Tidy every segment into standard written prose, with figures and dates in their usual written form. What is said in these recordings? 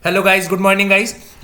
Hello guys, good morning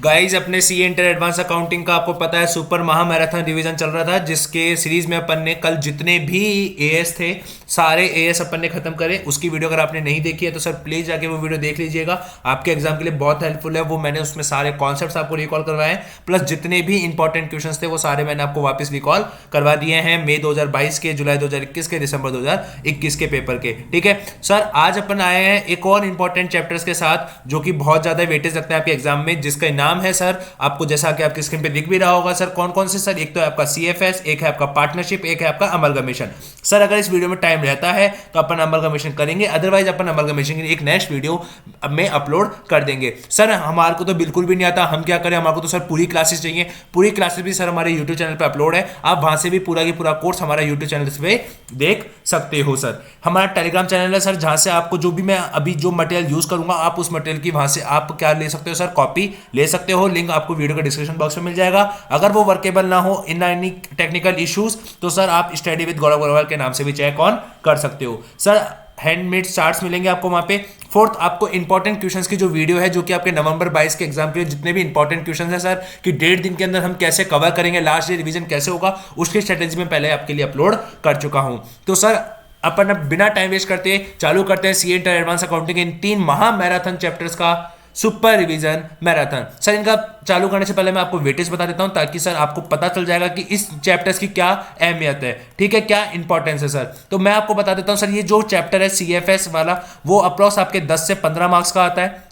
guys अपने CA inter advance accounting का आपको पता है सुपर महा मैराथन रिवीजन चल रहा था, जिसके सीरीज में अपन ने कल जितने भी एएस थे सारे एएस अपन ने खत्म करे। उसकी वीडियो अगर आपने नहीं देखी है तो सर प्लीज जाके वो वीडियो देख लीजिएगा, आपके एग्जाम के लिए बहुत हेल्पफुल है। वो मैंने उसमें सारे कॉन्सेप्ट्स आपको रिकॉल करवाए हैं, प्लस जितने भी इंपॉर्टेंट क्वेश्चन थे वो सारे मैंने आपको वापस रिकॉल करवा दिए हैं मई 2022 के, जुलाई 2021 के, दिसंबर 2021 के पेपर के। ठीक है सर, आज अपन आए हैं एक और इंपॉर्टेंट चैप्टर्स के साथ जो कि बहुत ज्यादा वेटेज रखते हैं आपके एग्जाम में, जिसका नाम है सर आपको जैसा कि आपकी स्क्रीन पे दिख भी रहा होगा सर कौन कौन से सर। एक तो है आपका सीएफएस, एक है आपका पार्टनरशिप, एक है आपका अमलगमेशन। सर अगर इस वीडियो में टाइम रहता है तो अपन अमलगमेशन करेंगे, अदरवाइज अपन अमलगमेशन की एक नेक्स्ट वीडियो में अपलोड कर देंगे। सर हमारे को तो बिल्कुल भी नहीं आता, हम क्या करें, हमारे को तो सर पूरी क्लासेस चाहिए। पूरी क्लासेस भी सर हमारे यूट्यूब चैनल पे अपलोड है, आप वहां से भी पूरा की पूरा कोर्स हमारा यूट्यूब चैनल पे देख सकते हो। सर हमारा टेलीग्राम चैनल है सर, जहां से आपको जो भी मैं अभी जो मटेरियल यूज करूंगा आप उस मटेरियल की वहां से आप क्या ले सकते हो सर, कॉपी ले सकते हो। लिंक आपको वीडियो के डिस्क्रिप्शन बॉक्स में मिल जाएगा। अगर वो वर्केबल ना हो इन एनी टेक्निकल इश्यूज तो सर आप स्टडी विद गौरव अग्रवाल के नाम से भी चेक ऑन कर सकते हो। सर हैंडमेड चार्ट्स मिलेंगे आपको वहां पे। फोर्थ, आपको इंपॉर्टेंट क्वेश्चंस की जो वीडियो है जो कि आपके नवंबर 22 के एग्जाम के जितने भी इंपॉर्टेंट क्वेश्चंस हैं सर कि 1.5 दिन के अंदर हम कैसे कवर करेंगे, लास्ट डे रिवीजन कैसे होगा, उसकी स्ट्रेटेजी में पहले आपके लिए अपलोड कर चुका हूं। तो सर अपन अब बिना टाइम वेस्ट करते चालू करते हैं सीए इंटर एडवांस अकाउंटिंग इन 3 महा मैराथन चैप्टर्स का सुपर रिवीजन मैराथन। सर इनका चालू करने से पहले मैं आपको वेटेज बता देता हूं ताकि सर आपको पता चल जाएगा कि इस चैप्टर्स की क्या अहमियत है, ठीक है, क्या इंपॉर्टेंस है सर। तो मैं आपको बता देता हूं सर, ये जो चैप्टर है सीएफएस वाला वो अप्रॉक्स आपके 10 से 15 मार्क्स का आता है।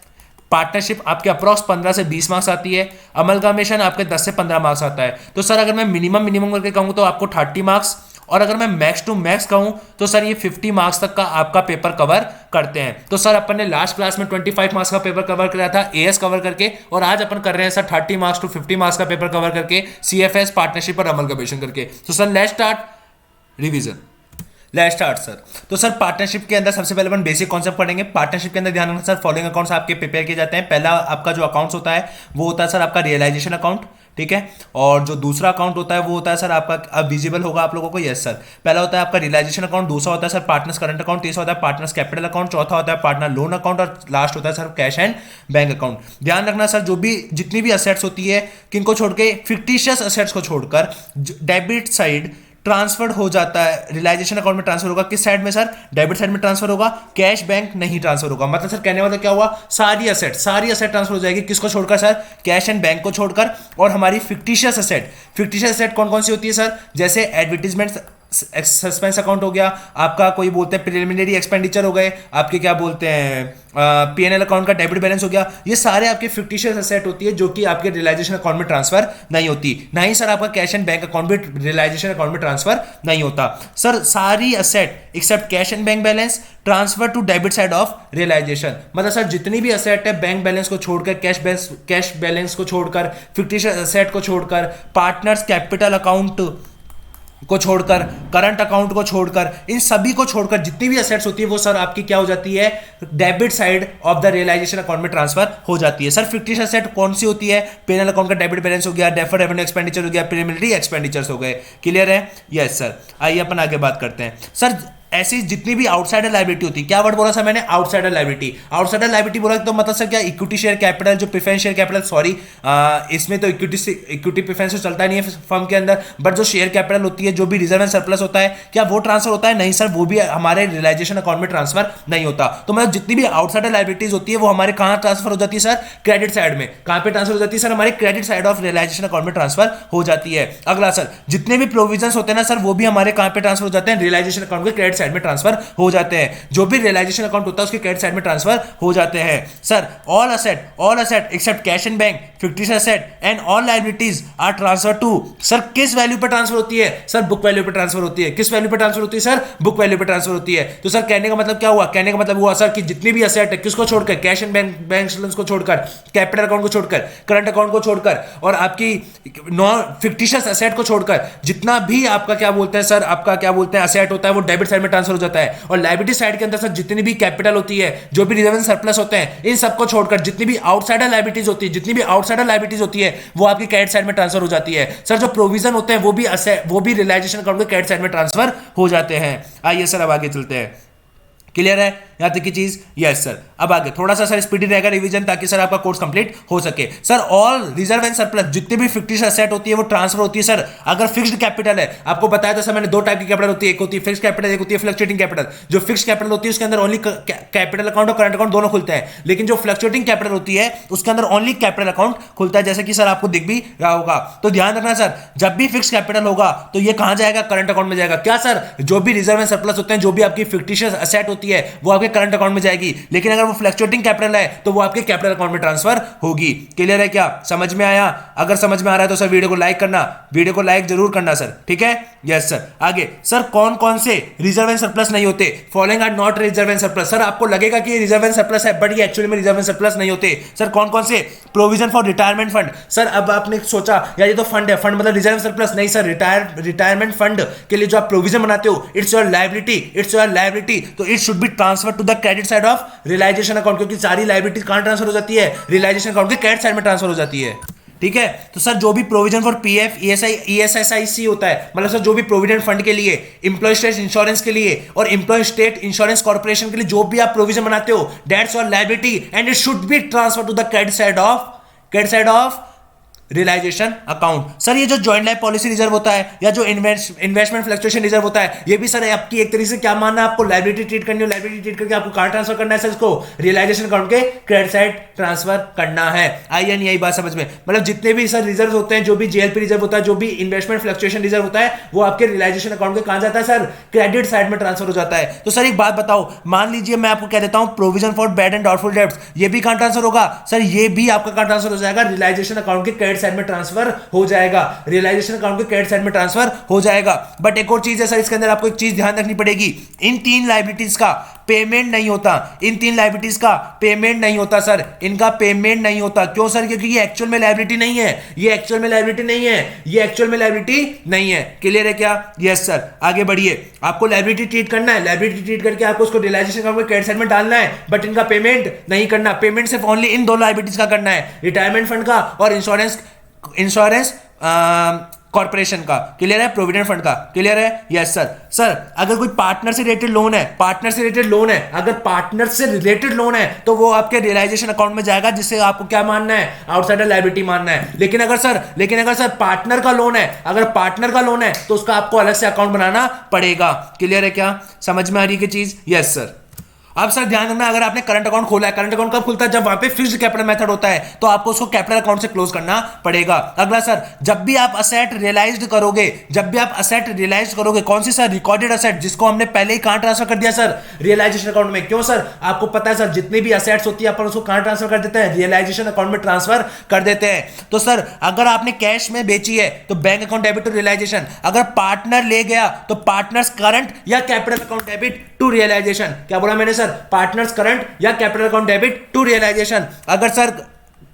पार्टनरशिप आपके अप्रॉक्स 15 से 20 मार्क्स आती है। अमलगमेशन आपके 10 से 15 मार्क्स आता है। तो सर अगर मैं मिनिमम करके कहूँ तो आपको 30 मार्क्स, और अगर मैं मैक्स टू मैक्स कहूं तो सर ये 50 मार्क्स तक का आपका पेपर कवर करते हैं। तो सर अपन ने लास्ट क्लास में 25 मार्क्स का पेपर कवर किया था एएस कवर करके, और आज अपन कर रहे हैं सर 30 मार्क्स टू 50 मार्क्स का पेपर कवर करके सीएफएस, पार्टनरशिप और अमलगमेशन करके। तो sir let's start revision. Let's start sir. तो सर पार्टनरशिप के अंदर सबसे पहले अपन बेसिक कॉन्सेप्ट पढ़ेंगे। पार्टनरशिप के अंदर ध्यान रखना सर, फॉलोइंग अकाउंट्स आपके प्रिपेयर किए जाते हैं। पहला आपका जो अकाउंट्स होता है वो होता है सर आपका रियलाइजेशन अकाउंट, ठीक है। और जो दूसरा अकाउंट होता है वो होता है सर आपका, अब विजिबल होगा आप लोगों को, यस सर। पहला होता है आपका रियलाइजेशन अकाउंट, दूसरा होता है सर पार्टनर्स करंट अकाउंट, तीसरा होता है पार्टनर्स कैपिटल अकाउंट, चौथा होता है पार्टनर लोन अकाउंट, और लास्ट होता है sir cash and bank account. ध्यान रखना सर, जो भी जितनी भी असेट्स होती है किनको छोड़ के, फिक्टिशियस असेट्स को छोड़कर डेबिट साइड ट्रांसफर हो जाता है, रियलाइजेशन अकाउंट में ट्रांसफर होगा। किस साइड में सर, डेबिट साइड में ट्रांसफर होगा, कैश बैंक नहीं ट्रांसफर होगा। मतलब सर कहने वाला क्या हुआ, सारी असेट ट्रांसफर हो जाएगी, किसको छोड़कर सर, कैश एंड बैंक को छोड़कर। और हमारी फिक्टिशियस असेट कौन कौन सी होती है सर, जैसे एडवर्टीजमेंट सस्पेंस अकाउंट हो गया आपका, कोई बोलते हैं प्रिलिमिनरी एक्सपेंडिचर हो गए आपके, क्या बोलते हैं पीएनएल अकाउंट का डेबिट बैलेंस हो गया। ये सारे आपके फिक्टिशियस असेट होती है जो कि आपके रियलाइजेशन अकाउंट में ट्रांसफर नहीं होती। ना ही सर आपका कैश एंड बैंक अकाउंट भी रियलाइजेशन अकाउंट में ट्रांसफर नहीं होता। सर सारी asset except cash and bank balance transfer to debit side of realisation. मतलब सर जितनी भी असेट है बैंक बैलेंस को छोड़कर, कैश बैलेंस को छोड़कर, फिक्टिशियस असेट को छोड़कर, पार्टनर्स कैपिटल अकाउंट को छोड़कर, करंट अकाउंट को छोड़कर, इन सभी को छोड़कर जितनी भी असेट्स होती है वो सर आपकी क्या हो जाती है, debit side of the realisation account में ट्रांसफर हो जाती है। सर फिक्टिशियस असेट कौन सी होती है, पीएनएल अकाउंट का डेबिट बैलेंस हो गया, डेफर्ड रेवेन्यू एक्सपेंडिचर हो गया, प्रिलिमिनरी एक्सपेंडिचर्स हो गए। क्लियर है, यस सर। आइए अपन आगे बात करते हैं सर। ऐसी जितनी भी आउटसाइडर लायबिलिटी होती है, क्या वर्ड बोला सर मैंने, आउटसाइडर लायबिलिटी बोला, तो मतलब सर क्या इक्विटी शेयर कैपिटल, जो प्रेफरेंस शेयर कैपिटल, सॉरी इसमें तो इक्विटी प्रेफरेंस तो चलता नहीं है फर्म के अंदर, बट जो शेयर कैपिटल होती है, जो भी रिजर्व एंड सरप्लस होता है, क्या वो ट्रांसफर होता है, नहीं सर, वो भी हमारे रियलाइजेशन अकाउंट में ट्रांसफर नहीं होता। तो मतलब जितनी भी आउटसाइडर लायबिलिटीज होती है वो हमारे कहां ट्रांसफर हो जाती है सर, क्रेडिट साइड में। कहां पे ट्रांसफर हो जाती है सर, हमारे credit side of realisation account में ट्रांसफर हो जाती है। अगला सर, जितने भी प्रोविजंस होते हैं ना सर वो भी हमारे कहां पे ट्रांसफर हो जाते हैं, रियलाइजेशन अकाउंट के क्रेडिट साइड में ट्रांसफर हो जाते हैं। जो भी रियलाइजेशन अकाउंट होता है उसके क्रेडिट साइड में ट्रांसफर हो जाते हैं। Sir all asset except cash and bank, fictitious asset and all liabilities are transfer to, sir किस वैल्यू पर ट्रांसफर होती है सर, बुक वैल्यू पर ट्रांसफर होती है। किस वैल्यू पर ट्रांसफर होती है सर, बुक वैल्यू पर ट्रांसफर होती है। तो सर कहने का मतलब क्या हुआ, कहने का मतलब हुआ सर कि जितनी भी असेट है किसको छोड़कर, कैश एंड बैंक बैलेंस को छोड़कर, कैपिटल अकाउंट को छोड़कर, करंट अकाउंट को छोड़कर, और आपकी नॉन फिक्टिशियस असेट को छोड़कर, जितना भी आपका क्या बोलते हैं सर, आपका क्या बोलते हैं असेट होता है वो डेबिट साइड में ट्रांसफर हो जाता है। और लायबिलिटी साइड के अंदर सर जितनी भी कैपिटल होती है, जो भी रिजर्व एंड सरप्लस होते हैं, इन सबको छोड़कर जितनी भी आउटसाइडर लायबिलिटीज होती है वो आपकी क्रेडिट साइड में ट्रांसफर हो जाती है। सर जो प्रोविजन होते हैं वो भी रियलाइजेशन अकाउंट के क्रेडिट साइड में ट्रांसफर हो जाते हैं। आइए सर अब आगे चलते हैं। क्लियर है, यहां तक की चीज? Yes sir. अब आगे थोड़ा सा सर स्पीडी रहेगा रिवीजन, ताकि सर आपका कोर्स कंप्लीट हो सके। Sir all reserve and surplus, जितनी भी फिक्टिशियस एसेट होती है वो ट्रांसफर होती है सर अगर फिक्स्ड कैपिटल है। आपको बताया था सर मैंने, दो टाइप की कैपिटल होती है, एक होती है फिक्स्ड कैपिटल, एक होती है फ्लक्चुएटिंग कैपिटल। जो फिक्स्ड कैपिटल होती है उसके अंदर ओनली कैपिटल अकाउंट और करंट अकाउंट दोनों खुलते हैं, लेकिन जो फ्लक्चुएटिंग कैपिटल होती है उसके अंदर ओनली कैपिटल अकाउंट खुलता है, जैसे कि सर आपको दिख भी रहा होगा। तो ध्यान रखना सर, जब भी फिक्स्ड कैपिटल होगा तो ये कहां जाएगा? करंट अकाउंट में जाएगा। क्या सर? जो भी रिजर्व एंड सरप्लस होते हैं, जो भी आपकी फिक्टिशियस एसेट होती है वो आपके करंट अकाउंट में जाएगी, लेकिन अगर वो फ्लक्चुएटिंग कैपिटल है तो वो आपके कैपिटल अकाउंट में ट्रांसफर होगी। क्लियर है क्या? समझ में आया? अगर समझ में आ रहा है तो सर वीडियो को लाइक करना, वीडियो को लाइक जरूर करना सर, ठीक है? Yes sir. आगे सर कौन कौन से रिजर्व एंड सरप्लस नहीं होते? Following are not reserve and surplus. Sir आपको लगेगा कि ये रिजर्व एंड सरप्लस है, बट ये एक्चुअली में रिजर्व एंड सरप्लस नहीं होते। सर कौन कौन से? Provision for retirement fund. Sir अब आपने सोचा यार ये तो फंड है, फंड मतलब रिजर्व एंड सरप्लस नहीं सर। रिटायरमेंट फंड के लिए जो आप प्रोविजन बनाते हो, it's your liability, it's your liability, तो it should be transfer to the credit side of realisation account, क्योंकि सारी लायबिलिटी कहां ट्रांसफर हो जाती है? रियलाइजेशन अकाउंट के क्रेडिट साइड में ट्रांसफर हो जाती है, ठीक है? तो सर जो भी प्रोविजन फॉर पीएफ ईएसआईसी होता है, मतलब सर जो भी प्रोविडेंट फंड के लिए, एम्प्लॉय स्टेट इंश्योरेंस के लिए और एम्प्लॉय स्टेट इंश्योरेंस कॉर्पोरेशन के लिए जो भी आप प्रोविजन बनाते हो, that's your liability and it should be transfer to the credit side of realisation account. Sir ये जो जॉइंट लाइफ पॉलिसी रिजर्व होता है या जो इन्वेस्टमेंट फ्लक्चुएशन रिजर्व होता है, ये भी सर आपकी एक तरीके से क्या मानना है? आपको लायबिलिटी ट्रीट करनी है, लायबिलिटी ट्रीट करके आपको कहां ट्रांसफर करना है सर? इसको रियलाइजेशन अकाउंट के क्रेडिट साइड ट्रांसफर करना है। आई या नहीं आई बात समझ में? मतलब जितने भी सर रिजर्व होते हैं, जो भी जेएलपी रिजर्व होता है, जो भी इन्वेस्टमेंट फ्लक्चुएशन रिजर्व होता है, वो आपके रियलाइजेशन अकाउंट के कहां जाता है सर? क्रेडिट साइड में ट्रांसफर हो जाता है। तो सर एक बात बताओ, मान लीजिए मैं आपको कह देता हूं provision for bad and doubtful debts, ये भी कहां ट्रांसफर होगा सर? ये भी आपका कहां ट्रांसफर हो जाएगा? रियलाइजेशन अकाउंट के क्रेडिट साइड में ट्रांसफर हो जाएगा, रियलाइजेशन अकाउंट के क्रेडिट साइड में ट्रांसफर हो जाएगा। बट एक और चीज है सर, इसके अंदर आपको एक चीज ध्यान रखनी पड़ेगी, इन तीन लायबिलिटीज का पेमेंट नहीं होता। इन तीन लायबिलिटीज का पेमेंट नहीं होता सर, इनका पेमेंट नहीं होता। क्यों सर? क्योंकि ये एक्चुअल में लायबिलिटी नहीं है, ये एक्चुअल में लायबिलिटी नहीं है, ये एक्चुअल में लायबिलिटी नहीं है। क्लियर है क्या? Yes sir. आगे बढ़िए, आपको लायबिलिटी ट्रीट करना है, लायबिलिटी ट्रीट करके आपको उसको रियलाइजेशन अकाउंट में क्रेडिट साइड में डालना है, बट इनका पेमेंट नहीं करना। पेमेंट सिर्फ ओनली इन दो लायबिलिटीज का करना है, रिटायरमेंट फंड का और इंश्योरेंस कॉर्पोरेशन का। क्लियर है? प्रोविडेंट फंड का। क्लियर है? Yes sir. सर अगर कोई पार्टनर से रिलेटेड लोन है, अगर पार्टनर से रिलेटेड लोन है तो वो आपके रियलाइजेशन अकाउंट में जाएगा, जिससे आपको क्या मानना है? आउटसाइडर लायबिलिटी मानना है। लेकिन अगर सर पार्टनर का लोन है, तो उसका आपको अलग से अकाउंट बनाना पड़ेगा। क्लियर है क्या? समझ में आ रही है चीज? Yes sir. अब सर ध्यान रखना, अगर आपने करंट अकाउंट खोला है, करंट अकाउंट कब खुलता है? जब वहां पे फिक्स्ड कैपिटल मेथड होता है, तो आपको उसको कैपिटल अकाउंट से क्लोज करना पड़ेगा। अगला सर, जब भी आप असेट रियलाइज्ड करोगे, कौन सी सर? रिकॉर्डेड असेट, जिसको हमने पहले ही कहां ट्रांसफर कर दिया सर? रियलाइजेशन अकाउंट में। क्यों सर? आपको पता है सर, जितनी भी असेट्स होती है अपन उसको कहां ट्रांसफर कर देते हैं? रियलाइजेशन अकाउंट में ट्रांसफर कर देते हैं। तो सर अगर आपने कैश में बेची है तो bank account debit to realisation, अगर पार्टनर ले गया तो पार्टनर्स करंट या capital account debit to realisation. क्या बोला मैंने सर? पार्टनर्स करंट या capital account debit to realisation. अगर सर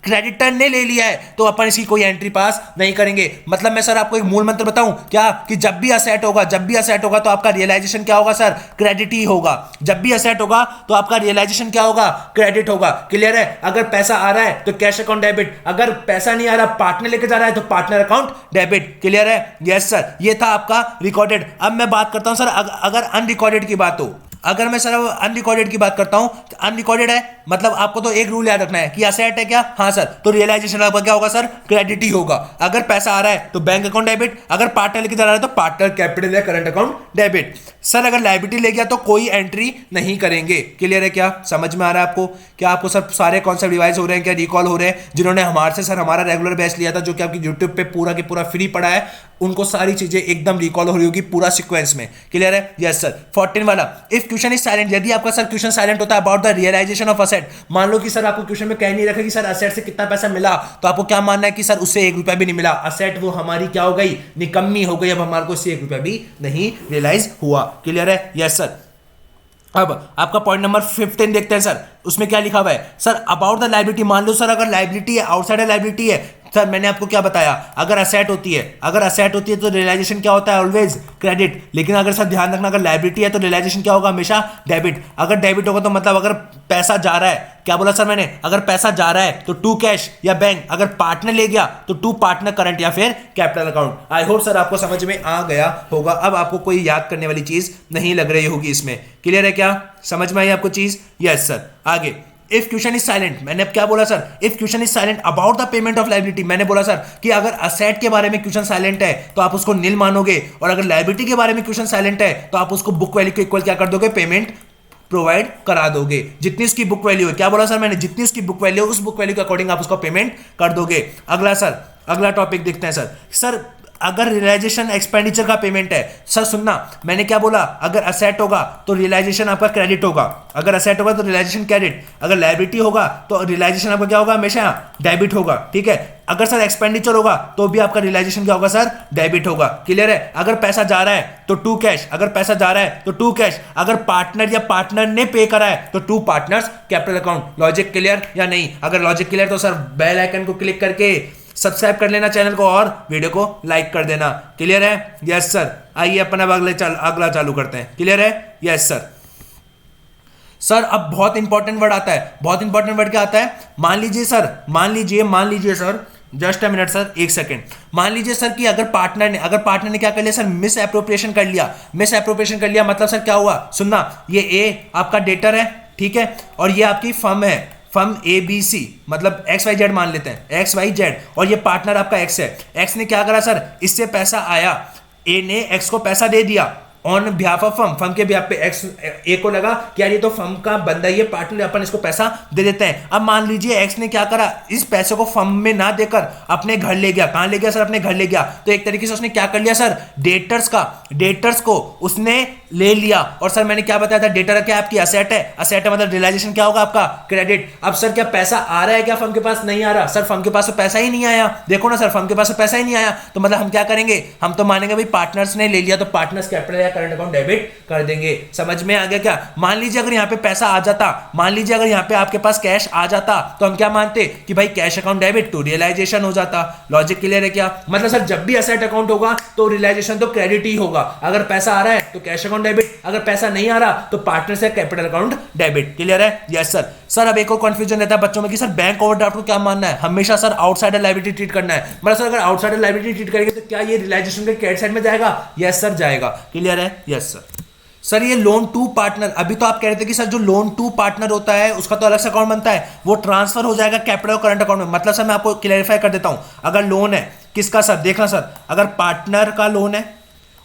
क्रेडिटर ने ले लिया है तो अपन इसकी कोई एंट्री पास नहीं करेंगे। मतलब मैं सर आपको एक मूल मंत्र बताऊं क्या, कि जब भी असेट होगा तो आपका रियलाइजेशन क्या होगा सर? क्रेडिट ही होगा। जब भी असेट होगा तो आपका रियलाइजेशन क्या होगा? क्रेडिट होगा। क्लियर है? अगर पैसा आ रहा है तो कैश अकाउंट डेबिट, अगर पैसा नहीं आ रहा, पार्टनर लेके जा रहा है, तो पार्टनर अकाउंट डेबिट। क्लियर है? Yes sir. ये था आपका रिकॉर्डेड। अब मैं बात करता हूं सर अगर अनरिकॉर्डेड की बात हो, अगर मैं सर अनरिकॉर्डेड की बात करता हूं, अनरिकॉर्डेड है मतलब आपको तो एक रूल याद रखना है कि असेट है क्या? हाँ सर। तो रियलाइजेशन आपका क्या होगा सर? क्रेडिट ही होगा। अगर पैसा आ रहा है तो बैंक अकाउंट डेबिट, अगर पार्टनर लेके जा रहा है तो पार्टनर कैपिटल या करंट अकाउंट डेबिट। सर अगर लायबिलिटी ले गया तो कोई एंट्री नहीं करेंगे। क्लियर है क्या? समझ में आ रहा है आपको? क्या आपको सर सारे कॉन्सेप्ट रिवाइज हो रहे हैं? क्या रिकॉल हो रहे हैं? जिन्होंने हमारा रेगुलर बैच लिया था, जो कि आपकी यूट्यूब पे पूरा के पूरा फ्री पड़ा है, उनको सारी चीजें एकदम रिकॉल हो रही होगी पूरा सीक्वेंस में। क्लियर है? Yes sir. 14 वाला, इफ क्वेश्चन इज साइलेंट, यदि आपका सर क्वेश्चन साइलेंट होता है about the realisation of asset, मान लो कि सर आपको क्वेश्चन में कह नहीं रखा कि सर असेट से कितना पैसा मिला, तो आपको क्या मानना है कि सर उससे 1 रुपया भी नहीं मिला, असेट वो हमारी क्या हो गई? निकम्मी हो गई। अब हमारे को उससे 1 रुपया भी नहीं रियलाइज हुआ। क्लियर है? Yes sir. अब आपका पॉइंट नंबर 15 देखते हैं सर, उसमें क्या लिखा हुआ है सर? अबाउट द लायबिलिटी, मान लो सर अगर लायबिलिटी है, आउटसाइडर लायबिलिटी है, सर मैंने आपको क्या बताया, अगर असेट होती है, तो रियलाइजेशन क्या होता है, ऑलवेज क्रेडिट। लेकिन अगर सर ध्यान रखना, अगर लायबिलिटी है तो रियलाइजेशन क्या होगा, हमेशा डेबिट। अगर डेबिट होगा तो मतलब अगर पैसा जा रहा है, क्या बोला सर मैंने, अगर पैसा जा रहा है तो टू कैश या बैंक, अगर पार्टनर ले गया तो टू पार्टनर करंट या फिर कैपिटल अकाउंट। आई होप सर आपको समझ में आ गया होगा। अब आपको कोई याद करने वाली चीज नहीं लग रही होगी इसमें। क्लियर है क्या, समझ में आई आपको चीज? Yes sir. आगे, इफ क्वेश्चन इज साइलेंट, मैंने अब क्या बोला sir, if question is silent about the payment of liability, मैंने बोला सर कि अगर असेट के बारे में क्वेश्चन साइलेंट है तो आप उसको नील मानोगे, और अगर लायबिलिटी के बारे में क्वेश्चन साइलेंट है तो आप उसको बुक वैल्यू के इक्वल क्या कर दोगे, पेमेंट प्रोवाइड करा दोगे। जितनी उसकी बुक वैल्यू है, क्या बोला सर मैंने, जितनी उसकी बुक वैल्यू, उस बुक वैल्यू के अकॉर्डिंग आप उसको पेमेंट कर दोगे। अगला सर, अगला टॉपिक देखते हैं सर अगर रियलाइजेशन एक्सपेंडिचर का पेमेंट है, सर सुनना मैंने क्या बोला, अगर असेट होगा तो रियलाइजेशन आपका क्रेडिट होगा, अगर असेट होगा तो रियलाइजेशन क्रेडिट, अगर लायबिलिटी होगा तो रियलाइजेशन आपका क्या होगा, हमेशा डेबिट होगा। ठीक है, अगर सर एक्सपेंडिचर होगा तो भी आपका रियलाइजेशन क्या होगा सर, डेबिट होगा। क्लियर है, अगर पैसा जा रहा है तो टू कैश, अगर पैसा जा रहा है तो टू कैश, अगर पार्टनर या पार्टनर ने पे करा है तो to partners capital account. Logic clear या नहीं? अगर लॉजिक क्लियर तो सर बेल आइकन को क्लिक करके सब्सक्राइब कर लेना चैनल को और वीडियो को लाइक कर देना। क्लियर है? Yes sir. आइए अपन अब अगला चालू करते हैं। क्लियर है? Yes sir. सर अब बहुत इंपॉर्टेंट वर्ड आता है, बहुत इंपॉर्टेंट वर्ड क्या आता है, मान लीजिए sir, just a minute sir, एक सेकंड। मान लीजिए सर कि अगर पार्टनर ने क्या कर लिया सर, मिस एप्रोप्रिएशन कर लिया, मतलब सर क्या हुआ, सुनना, ये ए आपका डेटर है, ठीक है, और ये आपकी फर्म है, फर्म ABC, मतलब XYZ मान लेते हैं, XYZ, और ये पार्टनर आपका X है। X ने क्या करा सर, इससे पैसा आया, A ने X को पैसा दे दिया ऑन बिहाफ ऑफ फर्म के बिहाफ पे। A को लगा कि यार ये तो फर्म का बंदा, ये पार्टनर, अपन इसको पैसा दे देते हैं। अब मान लीजिए X ने क्या करा, इस पैसे को फर्म में ना देकर अपने घर ले गया। कहां ले गया सर, अपने घर ले गया। तो एक तरीके से उसने क्या कर लिया सर, डेटर्स को उसने ले लिया। और सर मैंने क्या बताया था, डेटर क्या आपकी असेट है, मतलब रियलाइजेशन क्या होगा आपका, क्रेडिट। अब सर क्या पैसा आ रहा है क्या फर्म के पास, नहीं आ रहा सर, फर्म के पास तो पैसा ही नहीं आया। देखो ना सर, फर्म के पास तो पैसा ही नहीं आया, तो मतलब हम क्या करेंगे, हम तो मानेंगे भाई पार्टनर्स ने ले लिया तो पार्टनर्स कैपिटल या करंट अकाउंट डेबिट कर देंगे। समझ में आ गया क्या? मान लीजिए अगर यहाँ पे पैसा आ जाता, मान लीजिए अगर यहाँ पे आपके पास कैश आ जाता, तो हम क्या मानते कि भाई कैश अकाउंट डेबिट तो रियलाइजेशन हो जाता। लॉजिक क्लियर है क्या? मतलब सर जब भी असेट अकाउंट होगा तो रियलाइजेशन तो क्रेडिट ही होगा। अगर पैसा आ रहा है तो कैश अकाउंट डेबिट, अगर पैसा नहीं आ रहा तो पार्टनर से कैपिटल अकाउंट डेबिट। क्लियर है? Yes sir. सर अब एक और कंफ्यूजन रहता है बच्चों में कि सर बैंक ओवरड्राफ्ट को क्या मानना है, हमेशा सर आउटसाइडर लायबिलिटी ट्रीट करना है। मतलब सर अगर आउटसाइडर लायबिलिटी ट्रीट करेंगे तो क्या ये रियलाइजेशन के क्रेडिट साइड में जाएगा? यस सर जाएगा। क्लियर है? Yes sir. सर ये लोन टू पार्टनर, अभी तो आप कह रहे थे कि सर जो लोन टू पार्टनर होता है उसका तो अलग से अकाउंट बनता है, वो ट्रांसफर हो जाएगा कैपिटल और करंट अकाउंट में। मतलब सर मैं आपको क्लैरिफाई कर देता हूं, अगर लोन है किसका सर, देखना सर, अगर पार्टनर का लोन है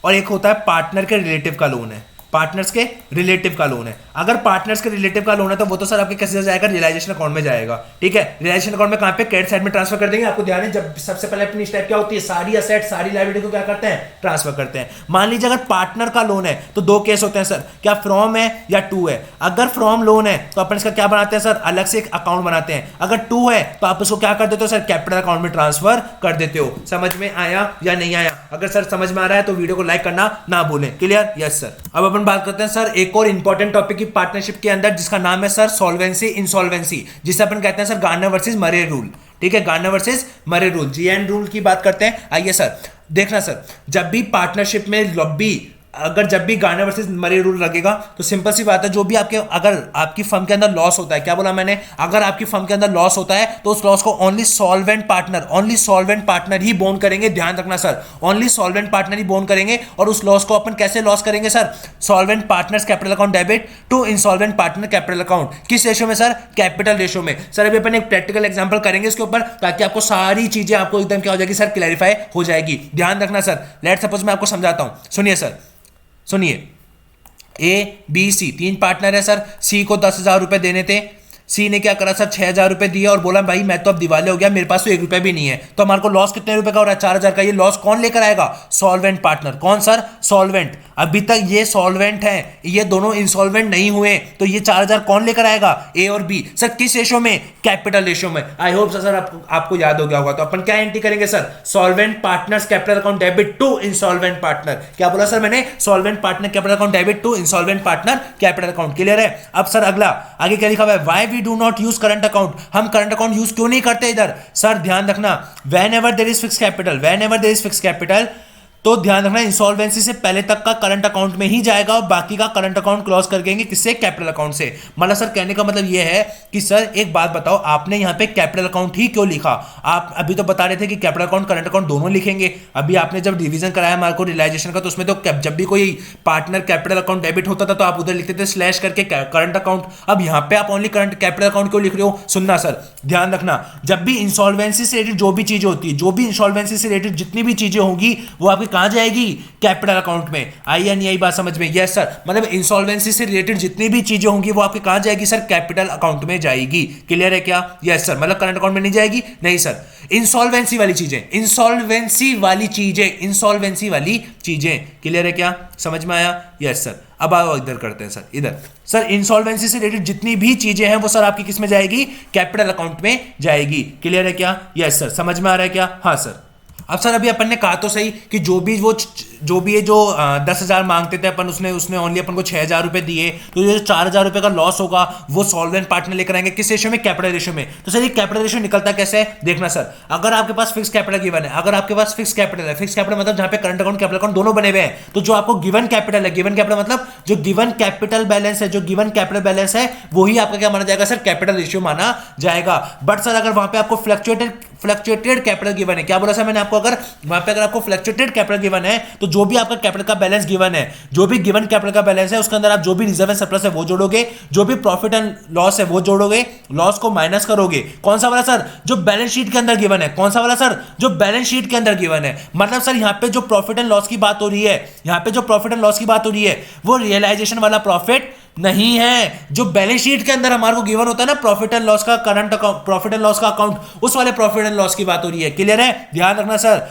और एक होता है पार्टनर के रिलेटिव का लोन है, पार्टनर्स के रिलेटिव का लोन है। अगर पार्टनर्स के रिलेटिव का लोन है तो वो तो सर आपके कैसे जाएगा, रियलाइजेशन अकाउंट में जाएगा। ठीक है, रियलाइजेशन अकाउंट में कहां पे, क्रेडिट साइड में ट्रांसफर कर देंगे। आपको ध्यान है जब सबसे पहले अपनी स्टेप क्या होती है, सारी असेट सारी लायबिलिटी को क्या करते हैं, ट्रांसफर करते हैं। मान लीजिए अगर पार्टनर का लोन है तो दो केस होते हैं सर, क्या फ्रॉम है या टू है। अगर फ्रॉम लोन है तो अपन इसका क्या बनाते हैं सर, अलग से एक अकाउंट बनाते हैं। अगर टू है तो आप इसको क्या कर देते हो सर, कैपिटल अकाउंट में ट्रांसफर कर देते हो। समझ में आया या नहीं आया? अगर सर समझ में आ रहा है तो वीडियो को लाइक करना ना भूलें। क्लियर? Yes sir. अब अपन बात करते हैं सर एक और इंपॉर्टेंट टॉपिक की पार्टनरशिप के अंदर, जिसका नाम है सर सॉल्वेंसी इंसॉल्वेंसी, जिसे अपन कहते हैं sir Gardner versus Murray rule. ठीक है, Gardner versus Murray rule, GN rule की बात करते हैं। आइए सर देखना सर, जब भी पार्टनरशिप में जब भी गार्डनर वर्सेस मरे रूल लगेगा तो सिंपल सी बात है, जो भी अगर आपकी फर्म के अंदर लॉस होता है, क्या बोला मैंने, अगर आपकी फर्म के अंदर लॉस होता है तो उस लॉस को ओनली सॉल्वेंट पार्टनर ही बोन करेंगे। ध्यान रखना सर, ओनली सॉल्वेंट पार्टनर ही बोन करेंगे। और उस लॉस को अपन कैसे लॉस करेंगे sir, solvent partners capital account debit to insolvent partner capital account. किस रेशियो में सर, कैपिटल रेशियो में। सर अभी अपन एक प्रैक्टिकल एग्जांपल करेंगे इसके ऊपर, ताकि आपको सारी चीजें आपको एकदम क्या हो जाएगी सर, क्लैरिफाई हो जाएगी। ध्यान रखना सर, लेट सपोज मैं आपको समझाता हूं, सुनिए सर, सुनिए, ABC तीन पार्टनर है सर। C को 10,000 रुपए देने थे। C ने क्या करा सर, 6,000 रुपए दिए और बोला भाई मैं तो अब दिवालिया हो गया, मेरे पास तो 1 रुपया भी नहीं है। तो हमारे को लॉस कितने रुपए का हो रहा है, 4,000 का। ये लॉस कौन लेकर आएगा, सॉल्वेंट पार्टनर। कौन सर, सॉल्वेंट। अभी तक ये सॉल्वेंट हैं, ये दोनों इंसॉल्वेंट नहीं हुए, तो ये 4,000 कौन लेकर आएगा? ए और बी। सर किस रेशो में? कैपिटल रेशो में। आई होप सर आपको याद हो गया होगा। तो अपन क्या एंट्री करेंगे sir? Solvent partners capital account debit to insolvent partner. क्या बोला सर मैंने? Solvent partner capital account debit to insolvent partner capital account. Clear है? अब सर अगला आगे क्या लिखा हुआ है? Why we do not use current account. हम करंट अकाउंट यूज क्यों नहीं करते इधर? सर ध्यान रखना, whenever there is fix capital, whenever there is fix capital, तो ध्यान रखना इंसॉल्वेंसी से पहले तक का करंट अकाउंट में ही जाएगा और बाकी का करंट अकाउंट क्लोज कर देंगे किससे? कैपिटल अकाउंट से। मतलब सर कहने का मतलब ये है कि सर एक बात बताओ, आपने यहां पे कैपिटल अकाउंट ही क्यों लिखा? आप अभी तो बता रहे थे कि कैपिटल अकाउंट करंट अकाउंट दोनों लिखेंगे। अभी आपने जब डिवीजन कराया हमारे को रियलाइजेशन का, तो उसमें तो जब भी कोई पार्टनर कैपिटल अकाउंट डेबिट होता था तो आप उधर लिखते थे स्लैश करके करंट अकाउंट। अब यहां पे आप ओनली करंट कैपिटल अकाउंट क्यों लिख रहे हो? सुनना सर, ध्यान रखना, जब भी इंसॉल्वेंसी से रिलेटेड जो भी चीजें होती है, जो भी इंसॉल्वेंसी से रिलेटेड जितनी भी चीजें होंगी वो आपके कहां जाएगी? कैपिटल अकाउंट में। आई या नहीं आई बात समझ में? यस सर, मतलब इंसॉल्वेंसी से रिलेटेड जितनी भी चीजें होंगी वो आपके कहां जाएगी सर? कैपिटल अकाउंट में जाएगी। क्लियर है क्या? यस सर, मतलब करंट अकाउंट में नहीं जाएगी? नहीं सर, इंसॉल्वेंसी वाली चीजें, इंसॉल्वेंसी वाली चीजें, इंसॉल्वेंसी वाली चीजें। क्लियर है क्या? समझ में आया? Yes sir. अब आओ इधर करते हैं सर, इधर सर इंसॉल्वेंसी से रिलेटेड जितनी भी चीजें हैं वो सर आपकी किस में जाएगी? कैपिटल अकाउंट में जाएगी। क्लियर है क्या? Yes sir. समझ में आ रहा है क्या? हाँ सर। अब सर अभी अपन ने कहा तो सही कि जो भी ये जो 10,000 मांगते थे अपन, उसने ओनली अपन को 6,000 रुपए दिए, तो ये जो 4,000 रुपए का लॉस होगा वो सॉल्वेंट पार्टनर लेकर आएंगे। किस रेशो में? कैपिटल रेशो में। तो सर ये कैपिटल रेशो निकलता कैसे है? देखना सर, अगर आपके पास फिक्स कैपिटल गिवन है, अगर आपके पास फिक्स कैपिटल है, फिक्स कैपिटल मतलब जहां पे करंट अकाउंट कैपिटल अकाउंट दोनों बने हुए हैं, तो जो आपको गिवन कैपिटल है, गिवन कैपिटल मतलब जो गिवन कैपिटल बैलेंस है, जो गिवन कैपिटल बैलेंस है वही आपका क्या माना जाएगा सर? कैपिटल रेशियो माना जाएगा। बट सर अगर वहां पे आपको फ्लक्चुएटेड कैपिटल गिवन है, क्या बोला सर मैंने आपको? अगर वहां पे अगर आपको फ्लक्चुएटेड कैपिटल गिवन है तो जो भी आपका कैपिटल का बैलेंस गिवन है, जो भी गिवन कैपिटल का बैलेंस है उसके अंदर आप जो भी रिजर्व एंड सरप्लस है वो जोड़ोगे, जो भी प्रॉफिट एंड लॉस है वो जोड़ोगे, लॉस को माइनस करोगे। कौन सा वाला सर? जो बैलेंस शीट के अंदर गिवन है। कौन सा वाला सर? जो बैलेंस शीट के अंदर गिवन है। मतलब सर यहां पे जो प्रॉफिट एंड लॉस की बात हो रही है, यहां पे जो प्रॉफिट एंड लॉस की बात हो रही है वो रियलाइजेशन वाला प्रॉफिट नहीं है। जो बैलेंस शीट के अंदर हमारे को गिवन होता है ना प्रॉफिट एंड लॉस का current account, profit and loss का अकाउंट, उस वाले प्रॉफिट एंड लॉस की बात हो रही है। क्लियर है? ध्यान रखना सर।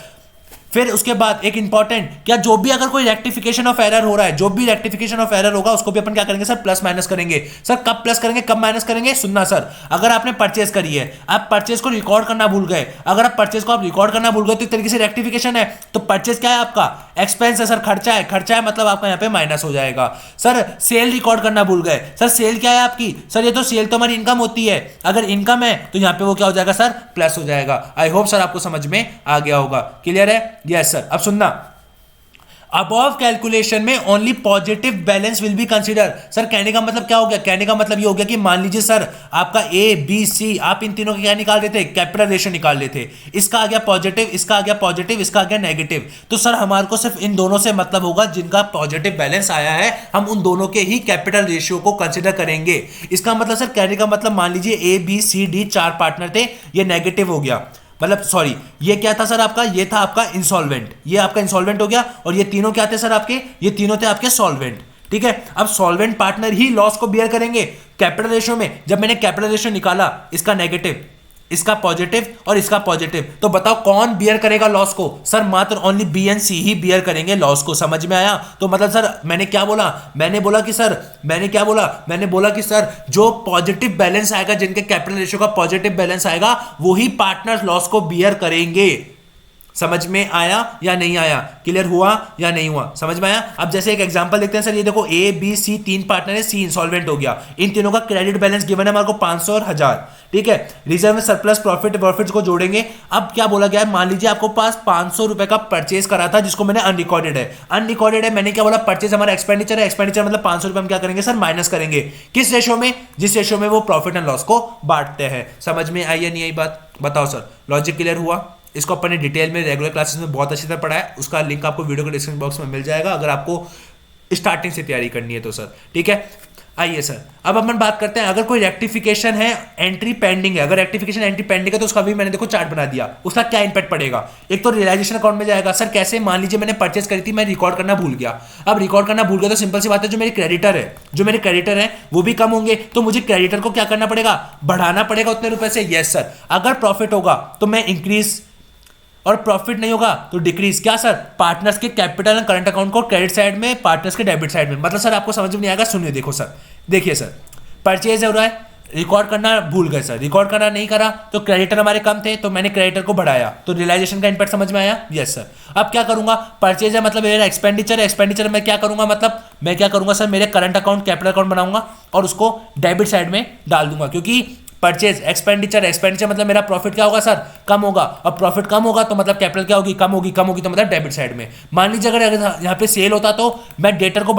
फिर उसके बाद एक इंपॉर्टेंट, क्या जो भी अगर कोई रेक्टिफिकेशन ऑफ एरर हो रहा है, जो भी रेक्टिफिकेशन ऑफ एरर होगा उसको भी अपन क्या करेंगे सर? प्लस माइनस करेंगे। सर कब प्लस करेंगे, कब माइनस करेंगे? सुनना सर, अगर आपने परचेज करी है, आप परचेज को रिकॉर्ड करना भूल गए, अगर आप परचेज को आप रिकॉर्ड करना भूल गए तो एक तरीके से रेक्टिफिकेशन है। तो परचेज क्या है आपका? एक्सपेंस है सर, खर्चा है, खर्चा है मतलब आपका यहाँ पे माइनस हो जाएगा। सर सेल रिकॉर्ड करना भूल गए, सर सेल क्या है आपकी? सर ये तो सेल तो हमारी इनकम होती है, अगर इनकम है तो यहाँ पे वो क्या हो जाएगा सर? प्लस हो जाएगा। आई होप सर आपको समझ में आ गया होगा। क्लियर है? Yes sir. अब सुनना, अबव कैलकुलेशन में only positive balance will be consider. Sir कहने का मतलब क्या हो गया? कहने का मतलब ये हो गया कि मान लीजिए सर आपका ए बी सी, आप इन तीनों के क्या निकाल रहे थे? कैपिटल रेशियो निकाल रहे थे। इसका आ गया पॉजिटिव, इसका आ गया पॉजिटिव, इसका आ गया नेगेटिव। तो सर हमारे को सिर्फ इन दोनों से मतलब होगा जिनका पॉजिटिव बैलेंस आया है, हम उन दोनों के ही कैपिटल रेशियो को कंसिडर करेंगे। इसका मतलब सर कहने का मतलब मान लीजिए A B C D 4 partner थे, ये नेगेटिव हो गया, मतलब सॉरी ये क्या था सर आपका? ये था आपका इंसॉल्वेंट, ये आपका इंसॉल्वेंट हो गया, और ये तीनों क्या थे सर आपके? ये तीनों थे आपके सॉल्वेंट। ठीक है, अब सॉल्वेंट पार्टनर ही लॉस को बियर करेंगे कैपिटल रेशियो में। जब मैंने कैपिटल रेशियो निकाला, इसका नेगेटिव, इसका पॉजिटिव और इसका पॉजिटिव, तो बताओ कौन बियर करेगा लॉस को? सर मात्र ओनली बी एंड सी ही बियर करेंगे लॉस को। समझ में आया? तो मतलब सर मैंने क्या बोला? मैंने बोला कि सर जो पॉजिटिव बैलेंस आएगा, जिनके कैपिटल रेशियो का पॉजिटिव बैलेंस आएगा, वही पार्टनर्स लॉस को बियर करेंगे। समझ में आया या नहीं आया? क्लियर हुआ या नहीं हुआ? समझ में आया? अब जैसे एक एग्जांपल देखते हैं सर, ये देखो ए बी सी 3 पार्टनर है, सी इंसॉल्वेंट हो गया, इन तीनों का क्रेडिट बैलेंस गिवन है हमारे को 500 और 1000। ठीक है, रिजर्व में सरप्लस प्रॉफिट प्रॉफिट्स को जोड़ेंगे। अब क्या बोला गया है? मान लीजिए आपको पास 500 रुपए का परचेज करा था, जिसको मैंने अनरिकॉर्डेड है, अनरिकॉर्डेड है। मैंने क्या बोला? परचेज हमारा एक्सपेंडिचर है, एक्सपेंडिचर मतलब 500 रुपए हम क्या करेंगे सर? माइनस करेंगे। किस रेशो में? जिस रेशो में वो प्रॉफिट एंड लॉस को बांटते हैं। समझ में आई या नहीं आई बात? बताओ सर, लॉजिक क्लियर हुआ? इसको अपन ने डिटेल में रेगुलर क्लासेस में बहुत अच्छी तरह पढ़ा है, उसका लिंक आपको वीडियो के डिस्क्रिप्शन बॉक्स में मिल जाएगा अगर आपको स्टार्टिंग से तैयारी करनी है तो सर। ठीक है, आइए सर अब अपन बात करते हैं, अगर कोई रेक्टिफिकेशन है, एंट्री पेंडिंग है, अगर रेक्टिफिकेशन एंट्री पेंडिंग है तो उसका भी मैंने देखो चार्ट बना दिया, उसका क्या इंपैक्ट पड़ेगा? एक तो रियलाइजेशन अकाउंट में जाएगा। सर कैसे? मान लीजिए मैंने परचेस करी थी, मैं रिकॉर्ड करना भूल गया। अब रिकॉर्ड करना भूल गया तो सिंपल सी बात है, जो मेरे क्रेडिटर है वो भी कम होंगे, तो मुझे क्रेडिटर को क्या करना पड़ेगा? बढ़ाना पड़ेगा उतने रुपए से। यस सर, अगर प्रॉफिट होगा तो मैं इंक्रीज और प्रॉफिट नहीं होगा तो डिक्रीज। क्या सर? पार्टनर्स के कैपिटल एंड करंट अकाउंट को क्रेडिट साइड में, पार्टनर्स के डेबिट साइड में। मतलब सर आपको समझ में नहीं आएगा, सुनिए। देखो सर, देखिए सर, परचेज हो रहा है, रिकॉर्ड करना भूल गए सर, रिकॉर्ड करना नहीं करा तो क्रेडिटर हमारे कम थे तो मैंने क्रेडिटर को बढ़ाया, तो रियलाइजेशन का इम्पैक्ट समझ में आया? Yes sir. अब क्या करूंगा? परचेज है मतलब मेरा एक्सपेंडिचर है, एक्सपेंडिचर में क्या करूंगा? मतलब मैं क्या करूंगा सर, मेरे करंट अकाउंट कैपिटल अकाउंट बनाऊंगा और उसको डेबिट साइड में डाल दूंगा, क्योंकि परचेज एक्सपेंडिचर, एक्सपेंडिचर मतलब मेरा प्रॉफिट क्या होगा सर? कम होगा। अब प्रॉफिट कम होगा तो मतलब कैपिटल क्या होगी? कम होगी। कम होगी तो मतलब डेबिट साइड में। मान लीजिए अगर यहाँ पे सेल होता तो मैं डेटर को